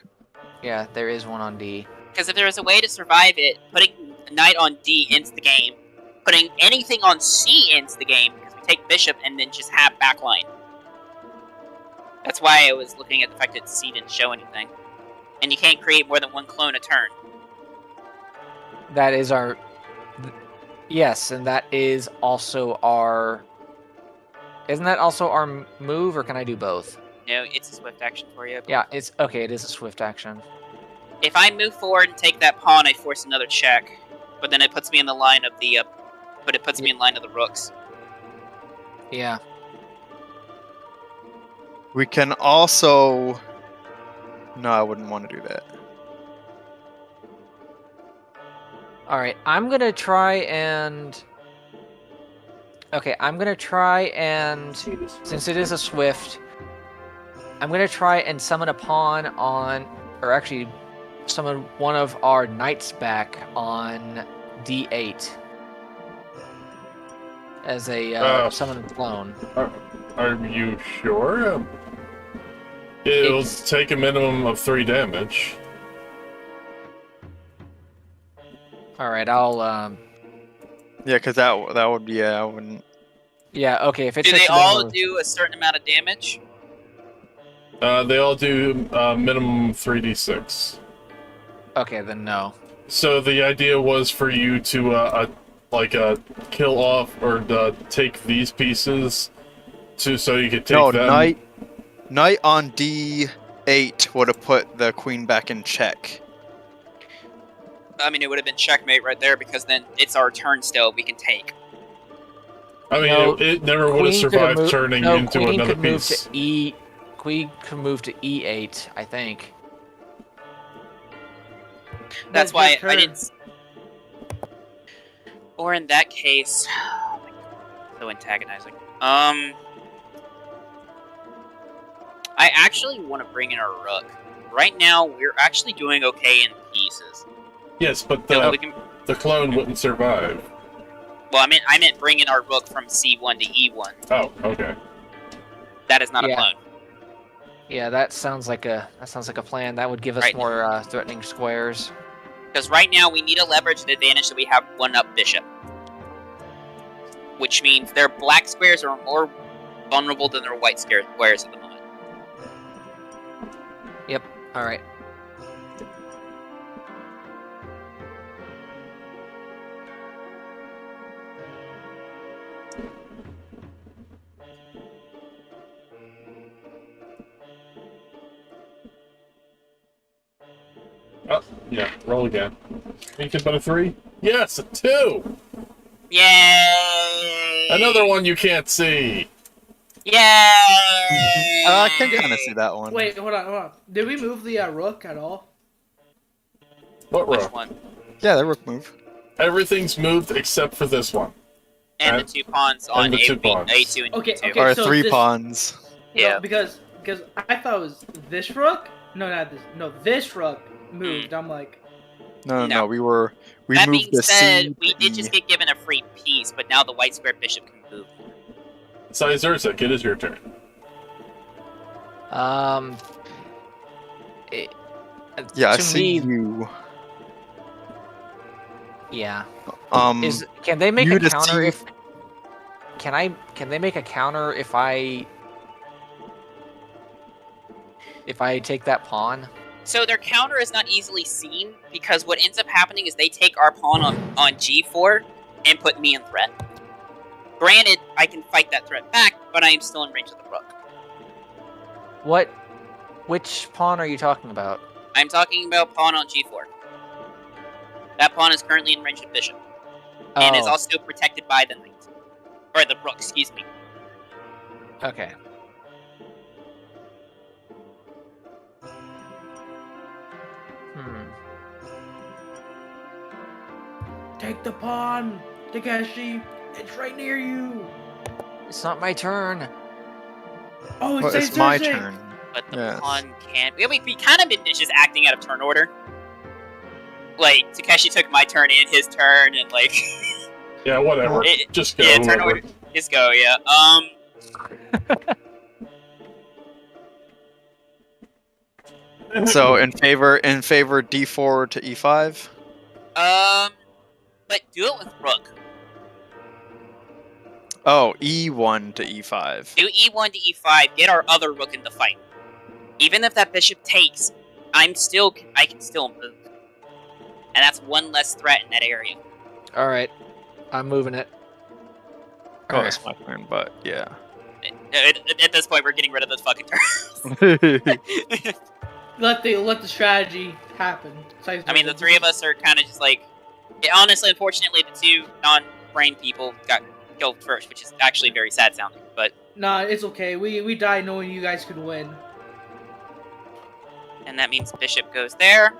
Yeah, there is one on D. Because if there was a way to survive it, putting knight on D ends the game. Putting anything on C ends the game, because we take bishop and then just have backline. That's why I was looking at the fact that C didn't show anything. And you can't create more than one clone a turn. That is our. Yes, and that is also our. Isn't that also our move, or can I do both? No, it's a swift action for you. Yeah, it's okay. It is a swift action. If I move forward and take that pawn, I force another check. But then it puts me in the line of the me in line of the rooks. Yeah. We can also. No, I wouldn't want to do that. All right, I'm gonna try and. Okay, I'm gonna try and since it is a swift, I'm gonna try and summon a pawn on, or actually, summon one of our knights back on D8 as a summon clone. Are you sure? It'll It's- take a minimum of 3 damage. All right, I'll Yeah, because that would be. Yeah, I wouldn't. Yeah, okay. If it Do takes they a minimum all of- do a certain amount of damage? They all do minimum 3d6. Okay, then no. So the idea was for you to kill off or take these pieces so you could take No, them. knight on D8 would have put the queen back in check. I mean, it would have been checkmate right there because then it's our turn still. We can take. I mean, No, it never would have Queen could survived moved- turning no, into Queen another could move piece. to E. Queen could move to E8, I think. That's That's why your I turn. didn't. Or in that case, so antagonizing. I actually want to bring in our rook. Right now, we're actually doing okay in pieces. Yes, but So the, we can. the clone wouldn't survive. Well, I meant bringing our rook from C1 to E1. Oh, okay. That is not Yeah. a clone. Yeah, that sounds like a plan. That would give us Right. more threatening squares. Because right now we need to leverage the advantage that we have one up bishop. Which means their black squares are more vulnerable than their white squares at the moment. Yep. All right. Oh, yeah, roll again. Anything but a 3? Yes, a 2! Yay! Another one you can't see! Yay! I can kind of see that one. Wait, hold on. Did we move the rook at all? What Which row? one? Yeah, the rook move. Everything's moved except for this one. And the And- 2 pawns on and the 2 pawns. A2 and Okay, B2. okay. Or so 3 this- pawns. Yeah. No, because I thought it was this rook. No, not this. No, this rook moved. I'm like, No, No. we That moved being the said, C. we did just get given a free piece, but now the white square bishop can move. Sizersik, it is your turn. Yeah, I to see me, you. yeah. Um, Can they make you a to counter see- if? Can they make a counter if I take that pawn? So their counter is not easily seen, because what ends up happening is they take our pawn on G4 and put me in threat. Granted, I can fight that threat back, but I am still in range of the rook. Which pawn are you talking about? I'm talking about pawn on G4. That pawn is currently in range of bishop, and is Oh, also protected by the knight. Or the rook, excuse me. okay. Hmm. take the pawn, Takeshi. It's right near you. It's not my turn. Oh, well, it's it's my Zayrzyk. turn. But the Yes. pawn can't. We kind of been just acting out of turn order. Like, Takeshi took my turn and his turn, and like, Yeah, whatever. It- Just go. yeah, turn whoever. order. Just go, yeah. So in favor D4 to E5. But do it with rook. Oh, E1 to E5. Do E1 to E5, get our other rook in the fight. Even if that bishop takes, I can still move. And that's one less threat in that area. All right, I'm moving it. Oh, it's my turn, but yeah. At this point, we're getting rid of this fucking turn. Let the strategy happen. I mean, the three of us are kind of just like... honestly, unfortunately, the two non-brain people got killed first, which is actually very sad sounding, but... Nah, it's okay. We died knowing you guys could win. And that means bishop goes there.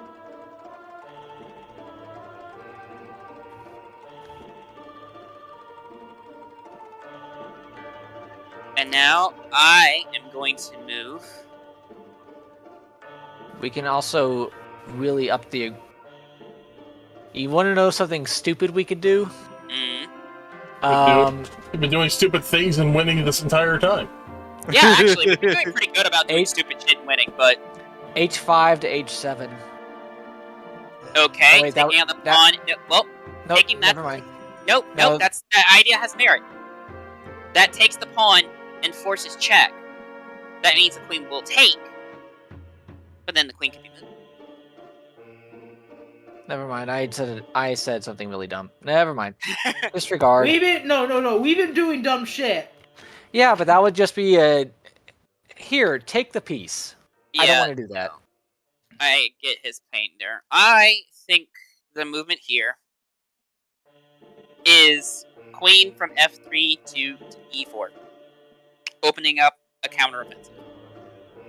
And now I am going to move. We can also really up the. You want to know something stupid we could do? Mm. We've been doing stupid things and winning this entire time. Yeah, actually, we're doing pretty good about doing stupid shit and winning, but H5 to H7. okay, Oh, wait, taking out the pawn. No, well, Nope, Taking that- never mind. nope, No. that idea has merit. That takes the pawn and forces check. That means the queen will take, but then the queen can be moved. Never mind. I said something really dumb. Never mind. Disregard. We've been doing dumb shit. Yeah, but that would just be a. Here, take the piece. I don't Yeah, want to do that. I get his pain there. I think the movement here is queen from F3 to E4, opening up a counteroffensive.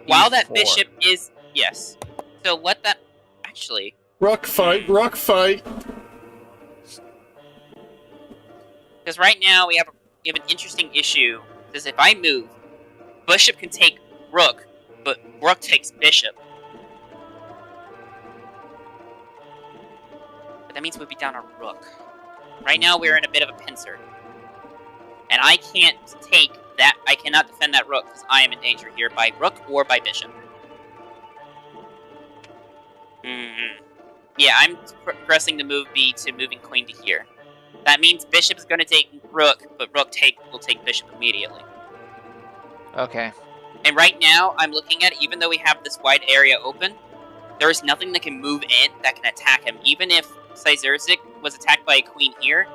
While that E4. bishop is yes. So what that actually Rook fight, rook fight. because right now we have an interesting issue. Because if I move, bishop can take rook, but rook takes bishop. But that means we'd be down our rook. Right now we're in a bit of a pincer. And I can't take that, I cannot defend that rook because I am in danger here by rook or by bishop. Yeah, I'm pressing the move B to moving queen to here. That means bishop is going to take rook, but rook will take bishop immediately. Okay. And right now, I'm looking at it, even though we have this wide area open, there is nothing that can move in that can attack him. Even if Zayrzyk was attacked by a queen here,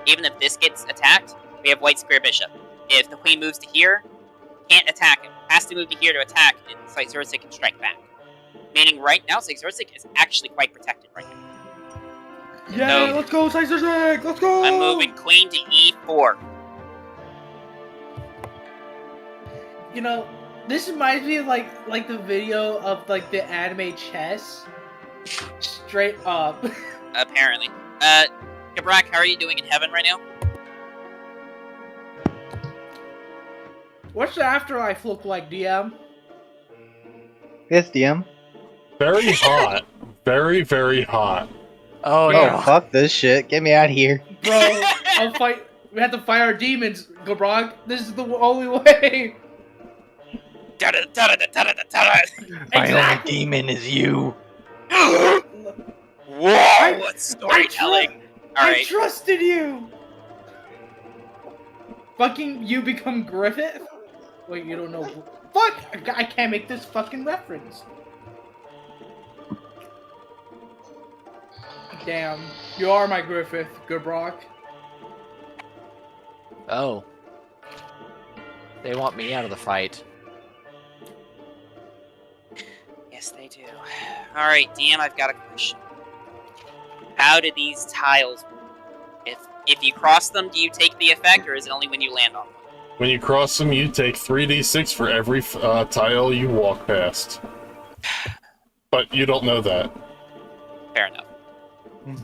even if this gets attacked, we have white square bishop. If the queen moves to here, can't attack him. Has to move to here to attack, and Zayrzyk can strike back. Meaning right now, Zayrzyk is actually quite protected right now. Yeah, No. let's go, Sizer Zag! Let's go! I'm moving queen to e4. You know, this reminds me of like the video of like the anime chess. Straight up. Apparently. Gabrak, how are you doing in heaven right now? What's the afterlife look like, DM? Yes, DM. Very hot. Very, very hot. Oh Yeah. no. Fuck this shit. Get me out of here. Bro, we have to fight our demons, Gabrog. This is the only way. My only Exactly. demon is you. Whoa, I- what storytelling! I Alright, trusted you. Fucking you become Griffith? Wait, you don't know. Fuck! I can't make this fucking reference. Damn, you are my Griffith, Gabrok. Oh. They want me out of the fight. yes they do. Alright, DM, I've got a question. How do these tiles work? If you cross them, do you take the effect, or is it only when you land on them? When you cross them, you take 3d6 for every tile you walk past. But you don't know that. Fair enough.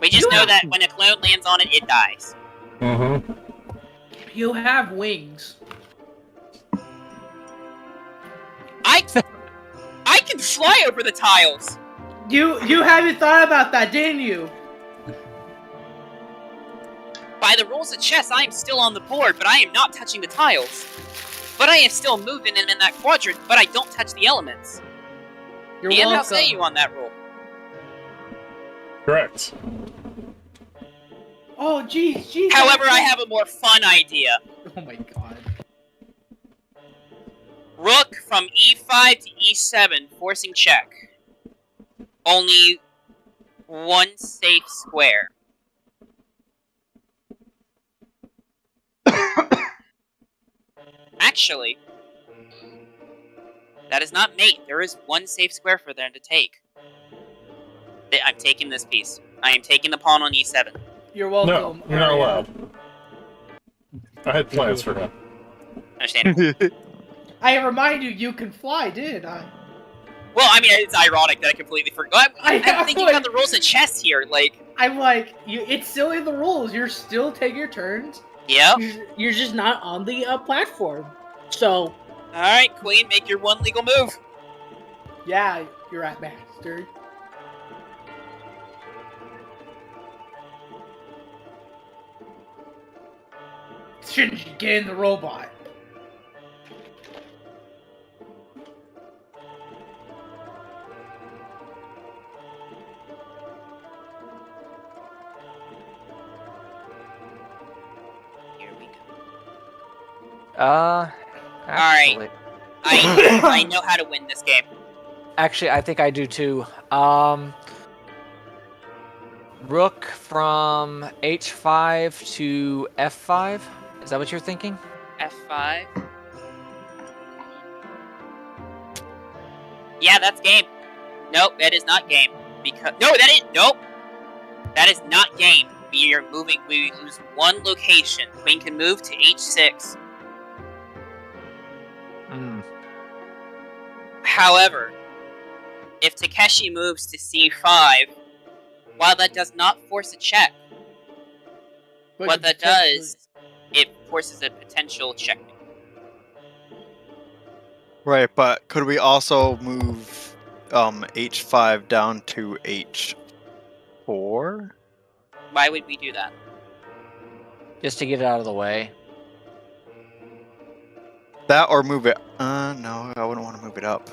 We just know that when a clone lands on it, it dies. Mm-hmm. You have wings. I can fly over the tiles! You haven't thought about that, didn't you? By the rules of chess, I am still on the board, but I am not touching the tiles. But I am still moving and in that quadrant, but I don't touch the elements. You're DM, how welcome. say you on that rule? Correct. Oh, jeez. However, I have a more fun idea. Oh my god. Rook from e5 to e7, forcing check. Only one safe square. Actually, that is not mate. There is one safe square for them to take. I'm taking this piece. I am taking the pawn on e7. You're No, welcome. you're not Arya. allowed. I had plans for him. Understandable. I remind you, you can fly, didn't I? Well, I mean, it's ironic that I completely forgot. I'm I'm thinking like- about the rules of chess here. Like, I'm like, it's still in the rules. You're still taking your turns. yeah. You're just not on the platform. So, Alright, Queen, make your one legal move. yeah, you're at master. Shinji, get in the robot. Here we go. Actually, I know how to win this game. actually, I think I do too. Rook from h5 to f5. Is that what you're thinking? F5. Yeah, that's game. Nope, that is not game. Because nope. That is not game. We are moving. We lose one location. Queen can move to h6. Mm. However, if Takeshi moves to c5, while that does not force a check, But what you that potentially- does, it forces a potential checkmate. Right, but could we also move h5 down to h4? Why would we do that? Just to get it out of the way. That or move it. No, I wouldn't want to move it up.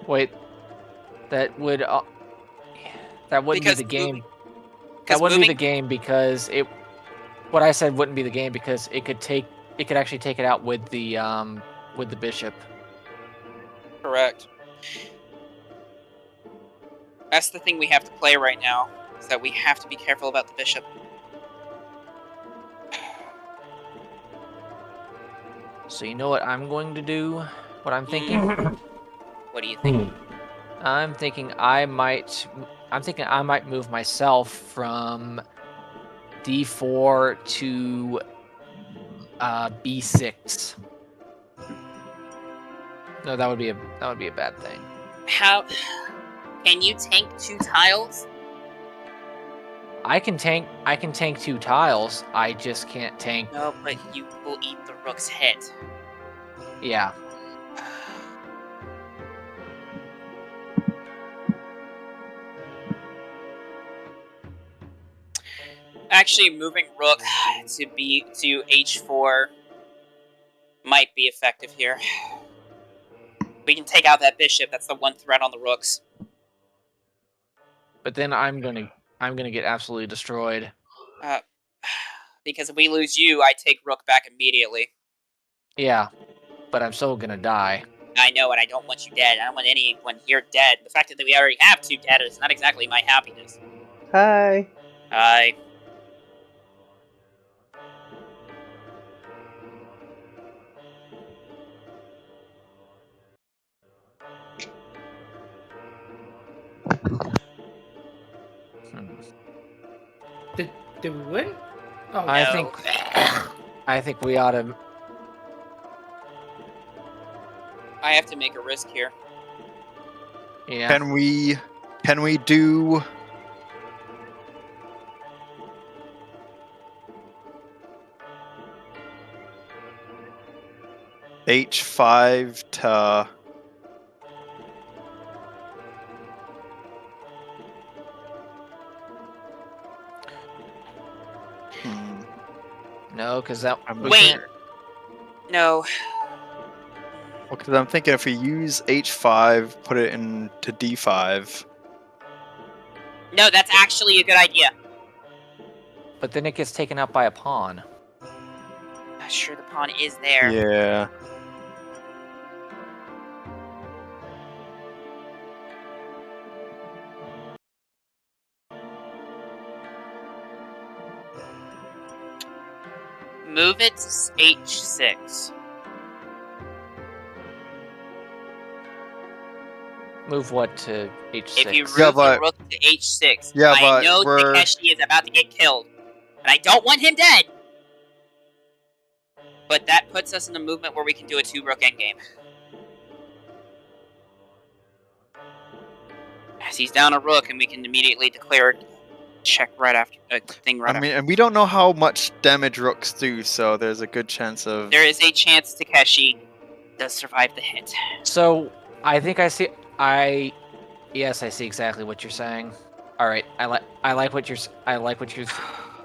Wait, that would that wouldn't Because be the game. moving- That wouldn't be the moving- game because it. What I said wouldn't be the game because it could actually take it out with the bishop. Correct. That's the thing we have to play right now, is that we have to be careful about the bishop. So you know what I'm going to do? What I'm thinking? What do you think? I'm thinking I might move myself from D4 to B6. No, that would be a bad thing. How can you tank 2 tiles? I can tank 2 tiles. I just can't tank. No, but you will eat the rook's head. Yeah. Actually, moving rook to H4 might be effective here. We can take out that bishop. That's the one threat on the rooks. But then I'm gonna get absolutely destroyed. Because if we lose you, I take rook back immediately. Yeah, but I'm still gonna die. I know, and I don't want you dead. I don't want anyone here dead. The fact that we already have 2 dead is not exactly my happiness. Hi. Hi. Did we win? Oh, I No. think we ought to. I have to make a risk here. Yeah. Can we do H5 to No, because that. we Wait. can't- No. Well, because I'm thinking if we use H5, put it into D5. No, that's actually a good idea. But then it gets taken out by a pawn. Sure, the pawn is there. Yeah. Move it to H6. Move what to H6? If you move Yeah, the but- rook to H6, Yeah, I but know we're- Takeshi is about to get killed. And I don't want him dead! But that puts us in a movement where we can do a 2-rook endgame. As he's down a rook, and we can immediately declare a check right after a thing right I mean, and we don't know how much damage rooks do, so there's a good chance of. There is a chance Takeshi does survive the hit. So I think I see. Yes, I see exactly what you're saying. All right, I like what you're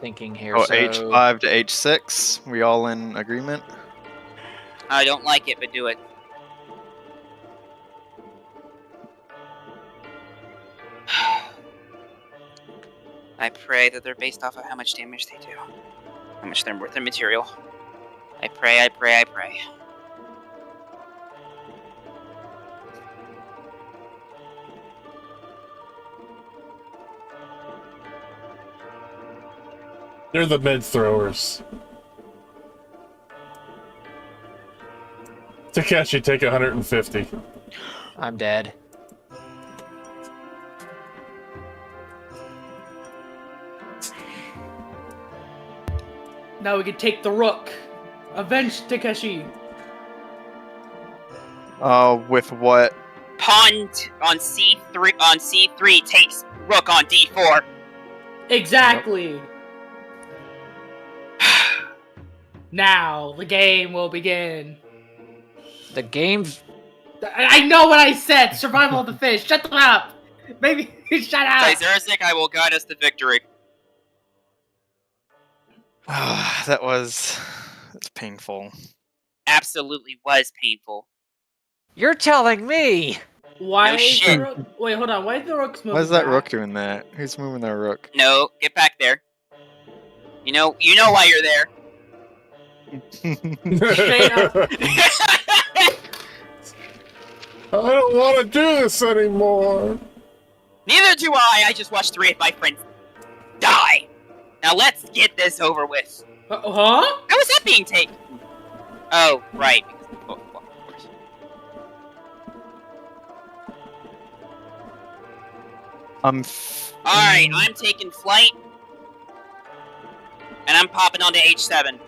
thinking here. Oh, So H5 to H6. We all in agreement? I don't like it, but do it. I pray that they're based off of how much damage they do. How much they're worth in material. I pray, I pray, I pray. They're the mid throwers. Takeshi, take 150. I'm dead. now we can take the rook. Avenge Takeshi. With what? Pawn on C3 takes rook on D4. Exactly. Now the game will begin. The game's. I know what I said. Survival of the fish. Shut them up. Maybe shut up. Berserked, I will guide us to victory. That's painful. Absolutely was painful. You're telling me. Why No is shit. the rook? Wait, hold on. Why is the rook's moving? Why is that back? rook doing that? Who's moving that rook? No, get back there. You know why you're there. Straight up. I don't want to do this anymore. Neither do I. I just watched 3 of my friends die. Now let's get this over with. Huh? How was that being taken? Oh, right. Oh, of course. Alright, I'm taking flight. And I'm popping onto H7.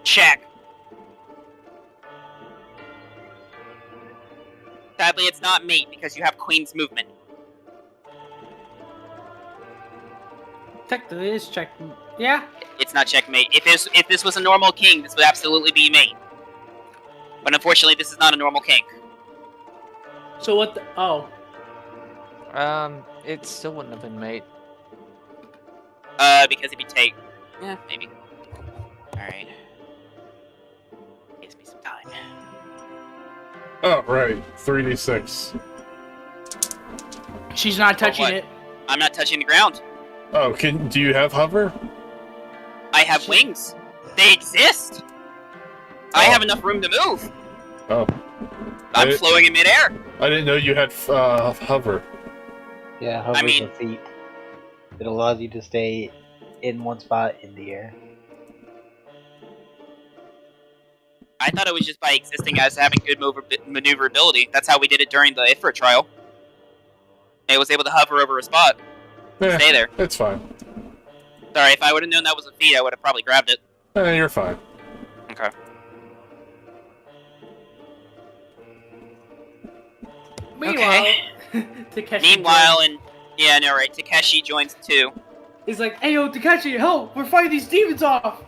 Check. Sadly, it's not mate because you have Queen's movement. Technically, it's check. Yeah. It's not checkmate. If this was a normal king, this would absolutely be mate. But unfortunately, this is not a normal king. So what? Oh, It still wouldn't have been mate. Because if you take, yeah, maybe. All right. Gives me some time. Oh, right. 3d6. she's not touching what? it. I'm not touching the ground. Oh, do you have hover? I have wings. They exist. I have enough room to move. Oh. I'm floating in midair. I didn't know you had hover. Yeah, hover's mean- a feat. It allows you to stay in one spot in the air. I thought it was just by existing as having good maneuverability. That's how we did it during the Ifrit trial. I was able to hover over a spot. Stay there. It's fine. Sorry, if I would have known that was a feat, I would have probably grabbed it. You're fine. Okay. Meanwhile, Takeshi. Meanwhile, and yeah, no, right. Takeshi joins too. he's like, "Hey, yo, Takeshi, help! We're fighting these demons off."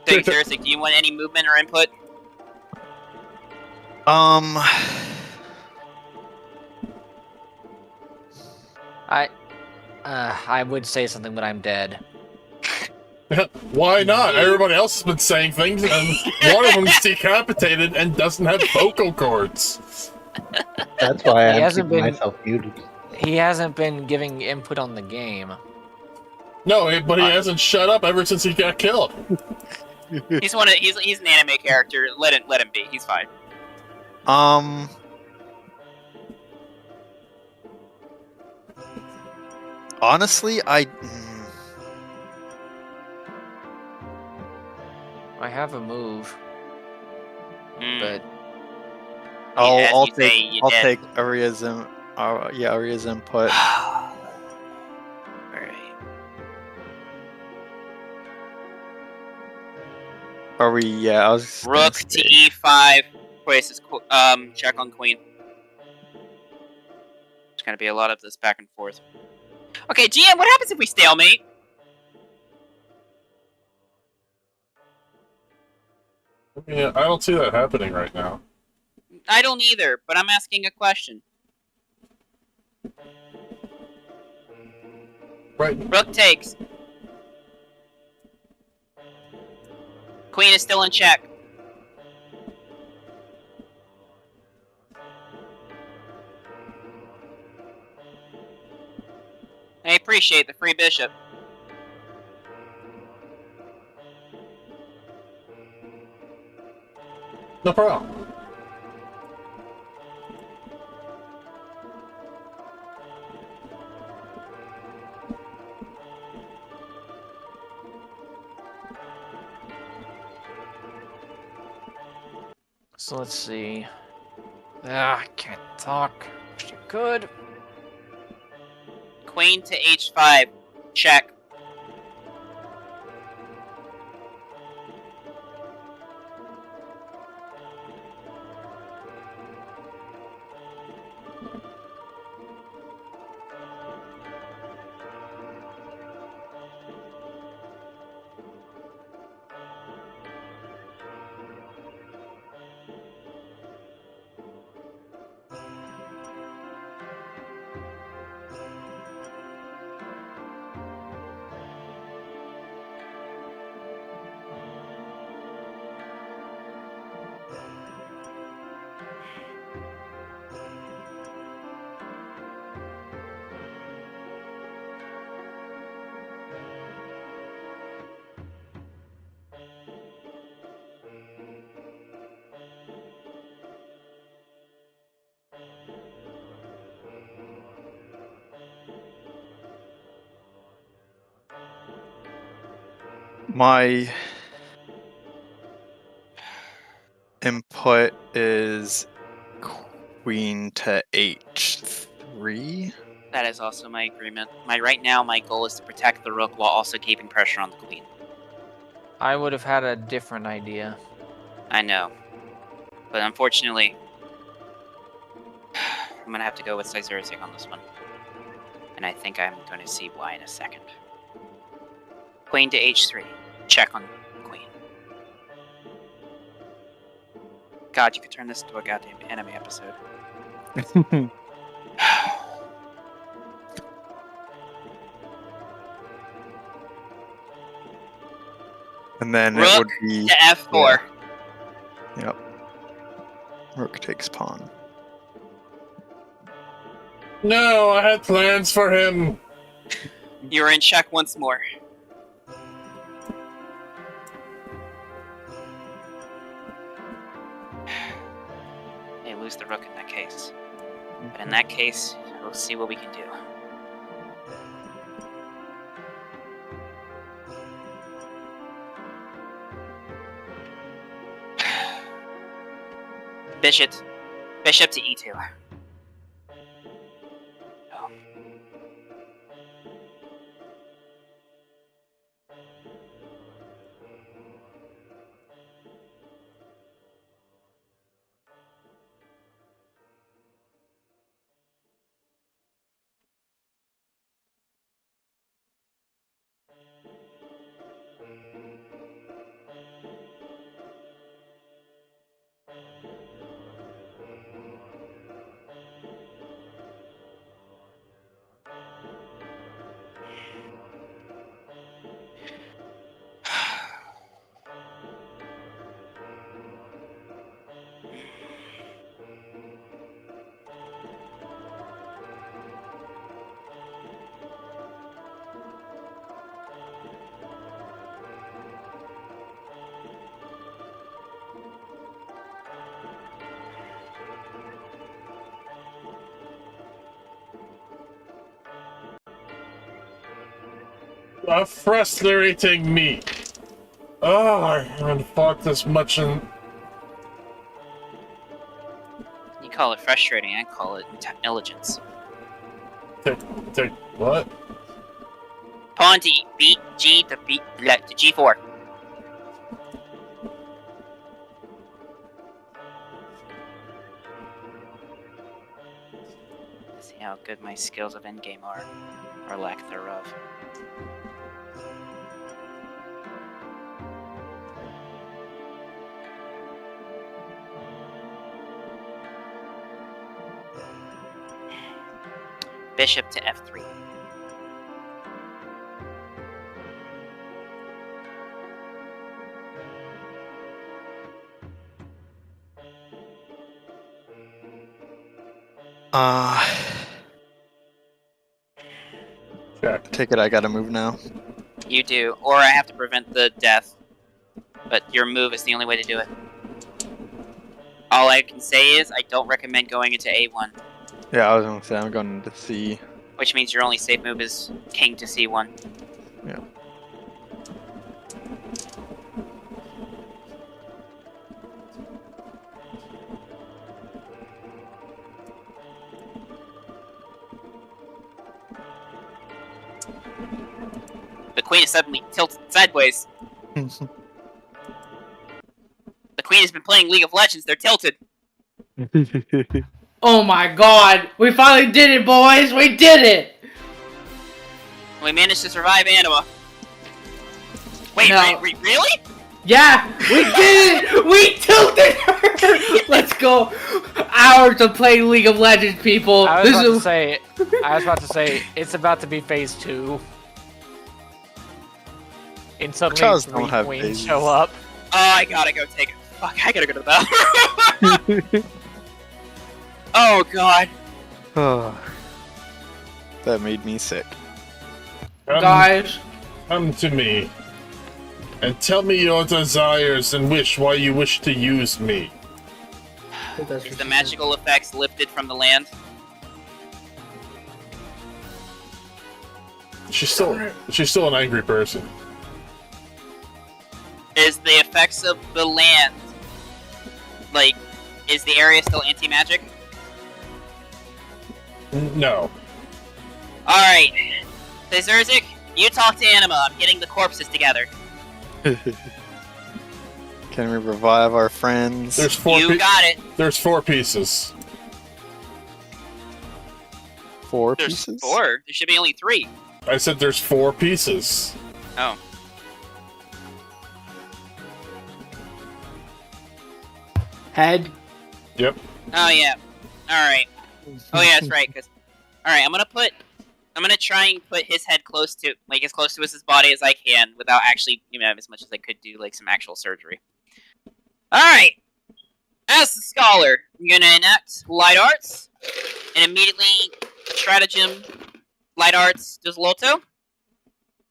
So, seriously, do you want any movement or input? I would say something, but I'm dead. Why not? Everybody else has been saying things, and one of them's decapitated and doesn't have vocal cords. That's why He I'm hasn't keeping been- myself muted. He hasn't been giving input on the game. No, but he hasn't shut up ever since he got killed. He's an anime character. Let him be. He's fine. Honestly, I have a move, Mm. but As I'll you say, take you I'll did. take Aria's Aria's input. Alright. Are we? Yeah, I was. gonna Rook say- to E5. Places. Check on queen. There's gonna be a lot of this back and forth. Okay, GM, what happens if we stalemate? Yeah, I don't see that happening right now. I don't either, but I'm asking a question. Right. Rook takes. Queen is still in check. I appreciate the free bishop. No problem. so let's see. I can't talk. Wish I could. Queen to H5. Check. My input is queen to H3. That is also my agreement. Right now, my goal is to protect the rook while also keeping pressure on the queen. I would have had a different idea. I know. But unfortunately, I'm going to have to go with Caesaric on this one. And I think I'm going to see why in a second. Queen to h3. Check on queen. God, you could turn this into a goddamn anime episode. And then Rook it would be to f4. Yep. Rook takes pawn. No, I had plans for him. You're in check once more. They lose the rook in that case. But in that case, we'll see what we can do. Bishop to e2. Oh. Frustrating me. Oh, I haven't fought this much in... You call it frustrating, I call it intelligence. Take what? Pawn to g to g4. See how good my skills of endgame are, or lack thereof. Bishop to f3. Check. Take it I gotta move now. You do, or I have to prevent the death. But your move is the only way to do it. All I can say is I don't recommend going into a1. Yeah, I was gonna say I'm going to C. Which means your only safe move is king to c1. Yeah. The queen is suddenly tilted sideways. The queen has been playing League of Legends, they're tilted. Oh my god! We finally did it, boys! We did it! We managed to survive Anima. Wait, No. really? Yeah! We did it! We tilted her! Let's go! Hours of playing League of Legends, people! I was about to say, it's about to be phase 2. And suddenly Cows 3 don't have queens phases. show up. Oh, I gotta go take it. Fuck, I gotta go to the bathroom. Oh god. Oh, that made me sick. Guys, Come to me. And tell me your desires and why you wish to use me. Is the magical effects lifted from the land? She's still an angry person. Is the effects of the land, like, is the area still anti-magic? No. Alright. Berserked, you talk to Anima. I'm getting the corpses together. Can we revive our friends? There's four. You got it. There's 4 pieces. 4 There's pieces? 4. There should be only 3. I said there's 4 pieces. Oh. Head. Yep. Oh yeah. Alright. Oh yeah, that's right, cause alright, I'm gonna try and put his head close to his body as I can without actually, as much as I could do like some actual surgery. Alright! As the scholar, I'm gonna enact light arts and immediately stratagem light arts Desloto.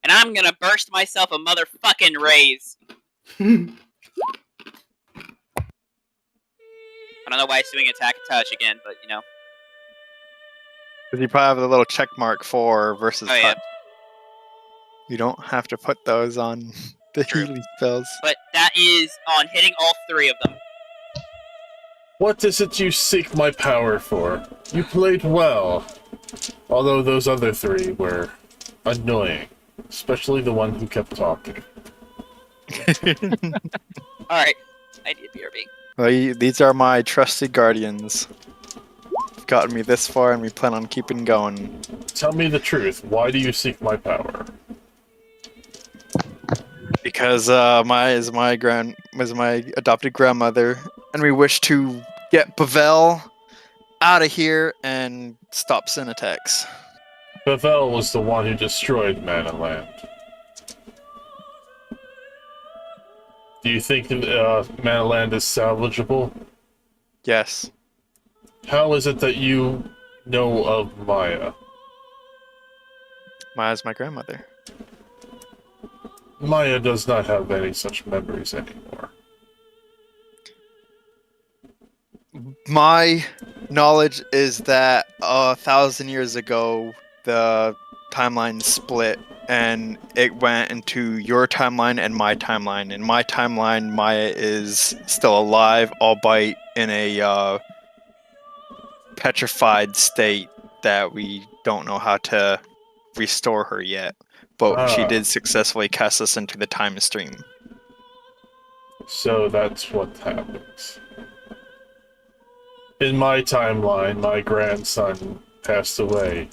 And I'm gonna burst myself a motherfucking raise. I don't know why it's doing attack and touch again, but you know. Because you probably have the little check mark for versus Oh, yeah. touch. You don't have to put those on the True. healing spells. But that is on hitting all 3 of them. What is it you seek my power for? You played well. Although those other 3 were annoying. Especially the one who kept talking. Alright, I did BRB. Well, these are my trusted guardians. You've gotten me this far, and we plan on keeping going. Tell me the truth. Why do you seek my power? Because my adopted grandmother, and we wish to get Pavel out of here and stop sin attacks. Pavel was the one who destroyed Mana Land. Do you think Mana Land is salvageable? Yes. How is it that you know of Maya? Maya's my grandmother. Maya does not have any such memories anymore. My knowledge is that 1,000 years ago, the timeline split, and it went into your timeline and my timeline. In my timeline, Maya is still alive, albeit in a petrified state that we don't know how to restore her yet. But she did successfully cast us into the time stream. So that's what happens. In my timeline, my grandson passed away.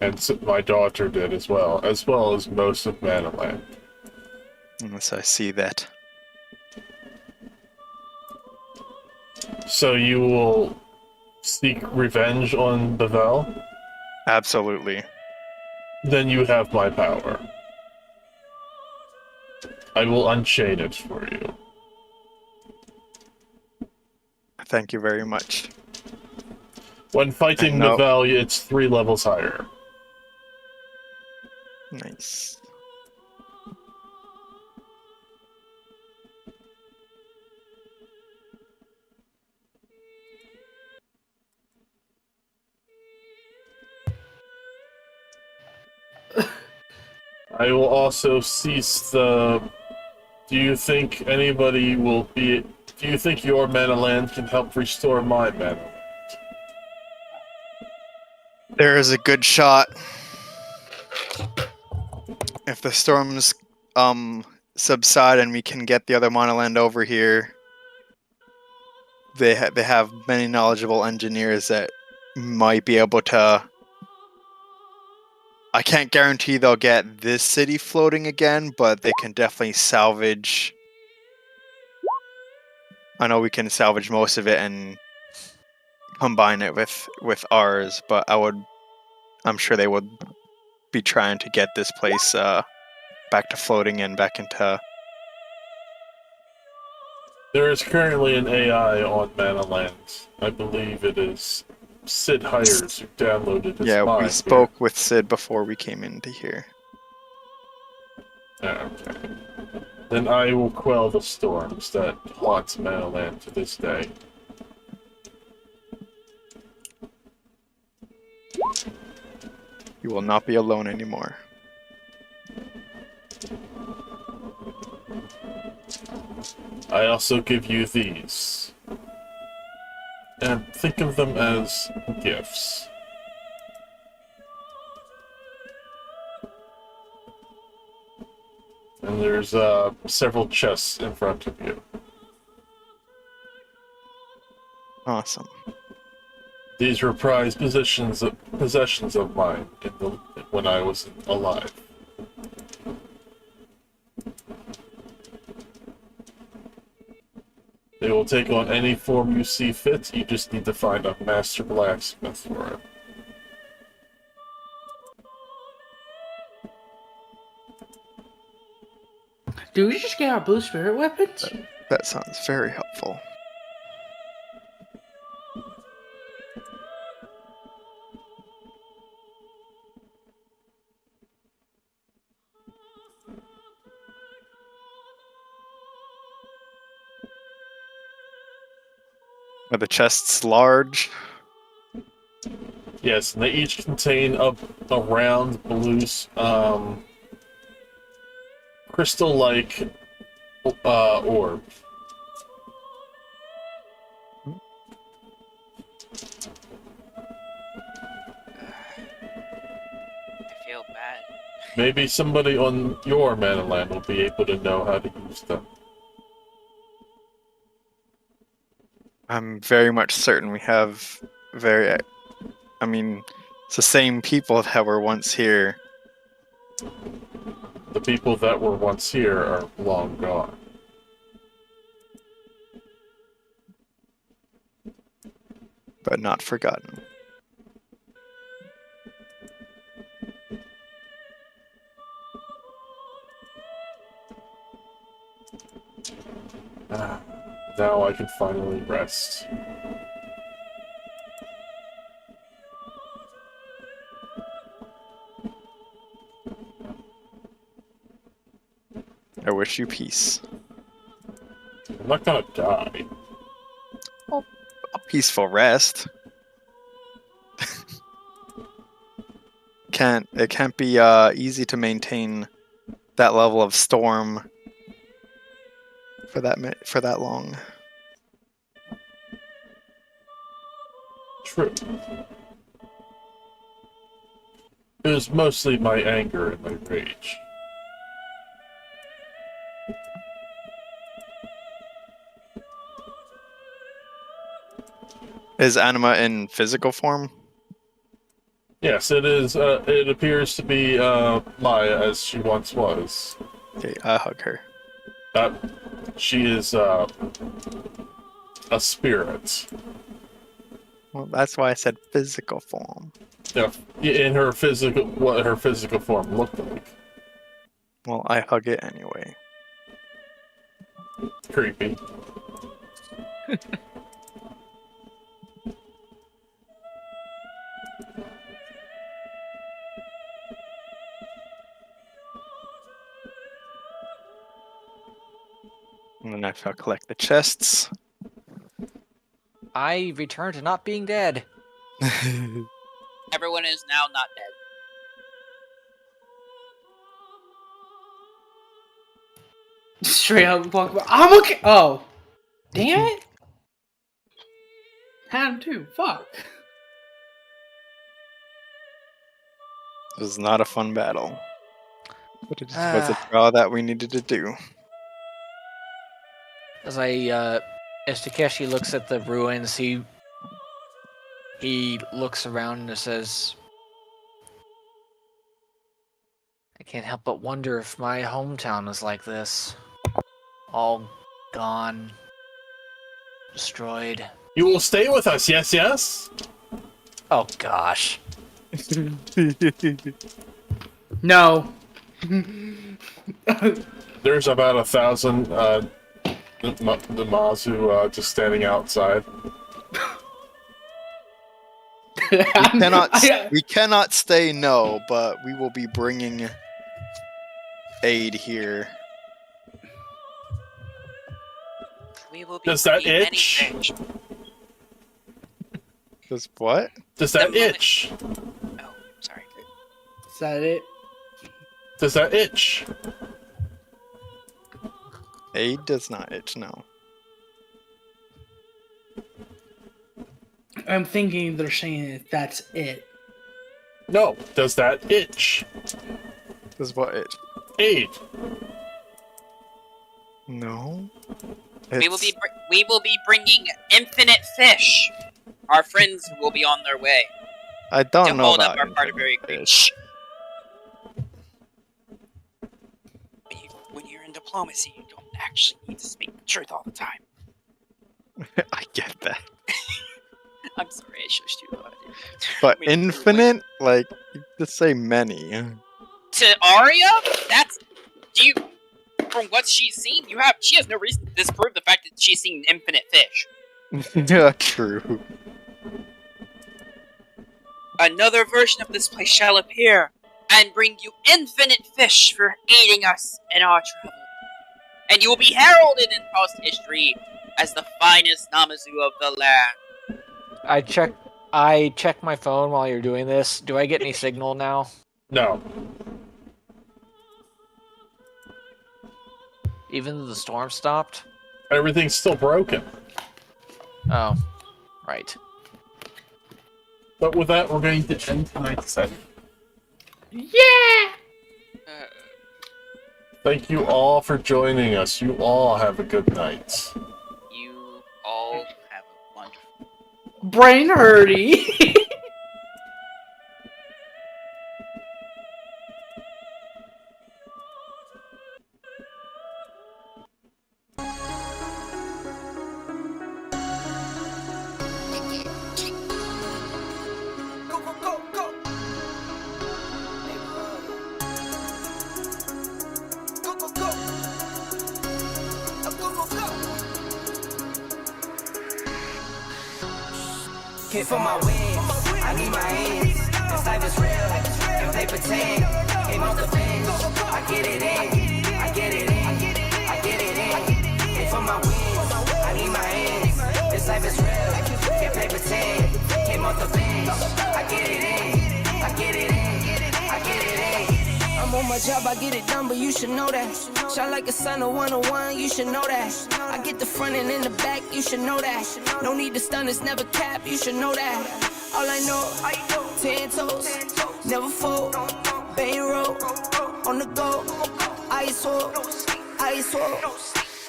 And my daughter did as well as most of Mana Land. Yes, I see that. So you will seek revenge on Bavel? Absolutely. Then you have my power. I will unchain it for you. Thank you very much. When fighting No. Bavel, it's 3 levels higher. Nice. I will also cease the... Do you think anybody will be... Do you think your Mana Land can help restore my Mana Land? There is a good shot. If the storms subside and we can get the other monoland over here, they have many knowledgeable engineers that might be able to. I can't guarantee they'll get this city floating again, but they can definitely salvage. I know we can salvage most of it and combine it with ours, but I'm sure they would be trying to get this place back to floating and back into. There is currently an AI on Mana Land. I believe it is Sid Hires who downloaded his Yeah, we mind spoke with Sid before we came into here. here. Okay. Then I will quell the storms that haunt Mana Land to this day. You will not be alone anymore. I also give you these. And think of them as gifts. And there's several chests in front of you. Awesome. These were prized possessions of mine when I was alive. They will take on any form you see fit. You just need to find a master blacksmith for it. Do we just get our blue spirit weapons? That sounds very helpful. Are the chests large? Yes, and they each contain a round blue, crystal-like orb. I feel bad. Maybe somebody on your Manaland will be able to know how to use them. I'm very much certain we have I mean, it's the same people that were once here. The people that were once here are long gone. But not forgotten. Now I can finally rest. I wish you peace. I'm not gonna die. A peaceful rest. It can't be easy to maintain that level of storm for that long. True. It was mostly my anger and my rage. Is Anima in physical form? Yes, it is. It appears to be Maya as she once was. Okay, I hug her. She is a spirit. Well, that's why I said physical form. Yeah, in her physical, what her physical form looked like. Well, I hug it anyway. Creepy. And then I shall collect the chests. I return to not being dead. Everyone is now not dead. Straight up walk by. I'm okay. Oh. Damn it. Had him too. Fuck. It was not a fun battle. But it just was a draw that we needed to do. As Takeshi looks at the ruins, he looks around and says, I can't help but wonder if my hometown is like this. All gone. Destroyed. You will stay with us, yes, yes? Oh gosh. No. There's about 1,000 the Mazu just standing outside. We cannot stay no, but we will be bringing aid here. We will be Does that bringing itch? anything. Does what? Does that The moment- itch? Oh, sorry. Is that it? Does that itch? Aid does not itch, no. I'm thinking they're saying that's it. No. Does that itch? Does what itch? Aid. No. We will be bringing infinite fish. Our friends will be on their way I to don't know hold up about our part of very fish. When you're in diplomacy, you don't actually need to speak the truth all the time. I get that. I'm sorry, I shushed you. But Wait, infinite? Like, you just say many. To Arya, from what she's seen, she has no reason to disprove the fact that she's seen infinite fish. Yeah, true. Another version of this place shall appear and bring you infinite fish for aiding us in our travel. And you will be heralded in post history as the finest Namazu of the land. I check my phone while you're doing this. Do I get any signal now? No. Even though the storm stopped? Everything's still broken. Oh, right. But with that, we're going to end tonight's session. Yeah! Thank you all for joining us. You all have a good night. You all have a wonderful. Brain hurty. Hit for my wins, I need my hands. This life is real, and they pretend. Came off the bench, I get it in, I get it in, I get it in. Hit for my wins, I need my hands. This life is real, can't play pretend. Came off the bench, I get it in, I get it in, I get it in. I'm on my job, I get it done, but you should know that. Shine like a sun of 101, you should know that. I get the front and in the back, you should know that. No need to stun, it's never cap, you should know that. All I know, 10 toes, never fold. Bay road, on the go. Ice wall, ice wall,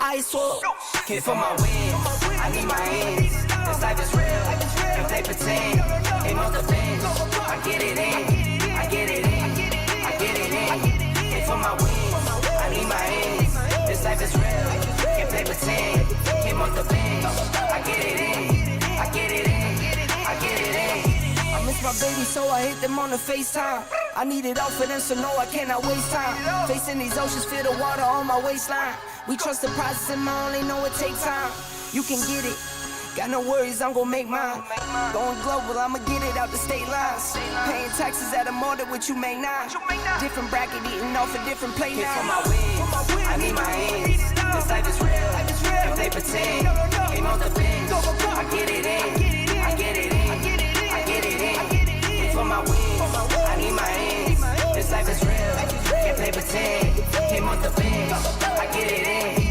ice wall. Hit for my wins, I need my hands. This life is real, and play pretend. Aim off the bench, I get it in, I get it in, I get it in. Hit for my wins, I need my hands. This life is real, can't play pretend. Came off the bench, I get it in, I get it in, I get it in. I miss my baby, so I hit them on the FaceTime. I need it all for them, so no, I cannot waste time. Facing these oceans, feel the water on my waistline. We trust the process, and I only know it takes time. You can get it. Got no worries, I'm gon' make mine. Going global, I'ma get it out the state lines. Paying taxes at a more than what you make now. Different bracket, eating off a different plate now. For my wins, I need my hands. This life is real, if they pretend. Came off the bench, I get it in, I get it in, I get it in. For my wins, I need my hands. This life is real, can't play pretend. Came off the bench, I get it in.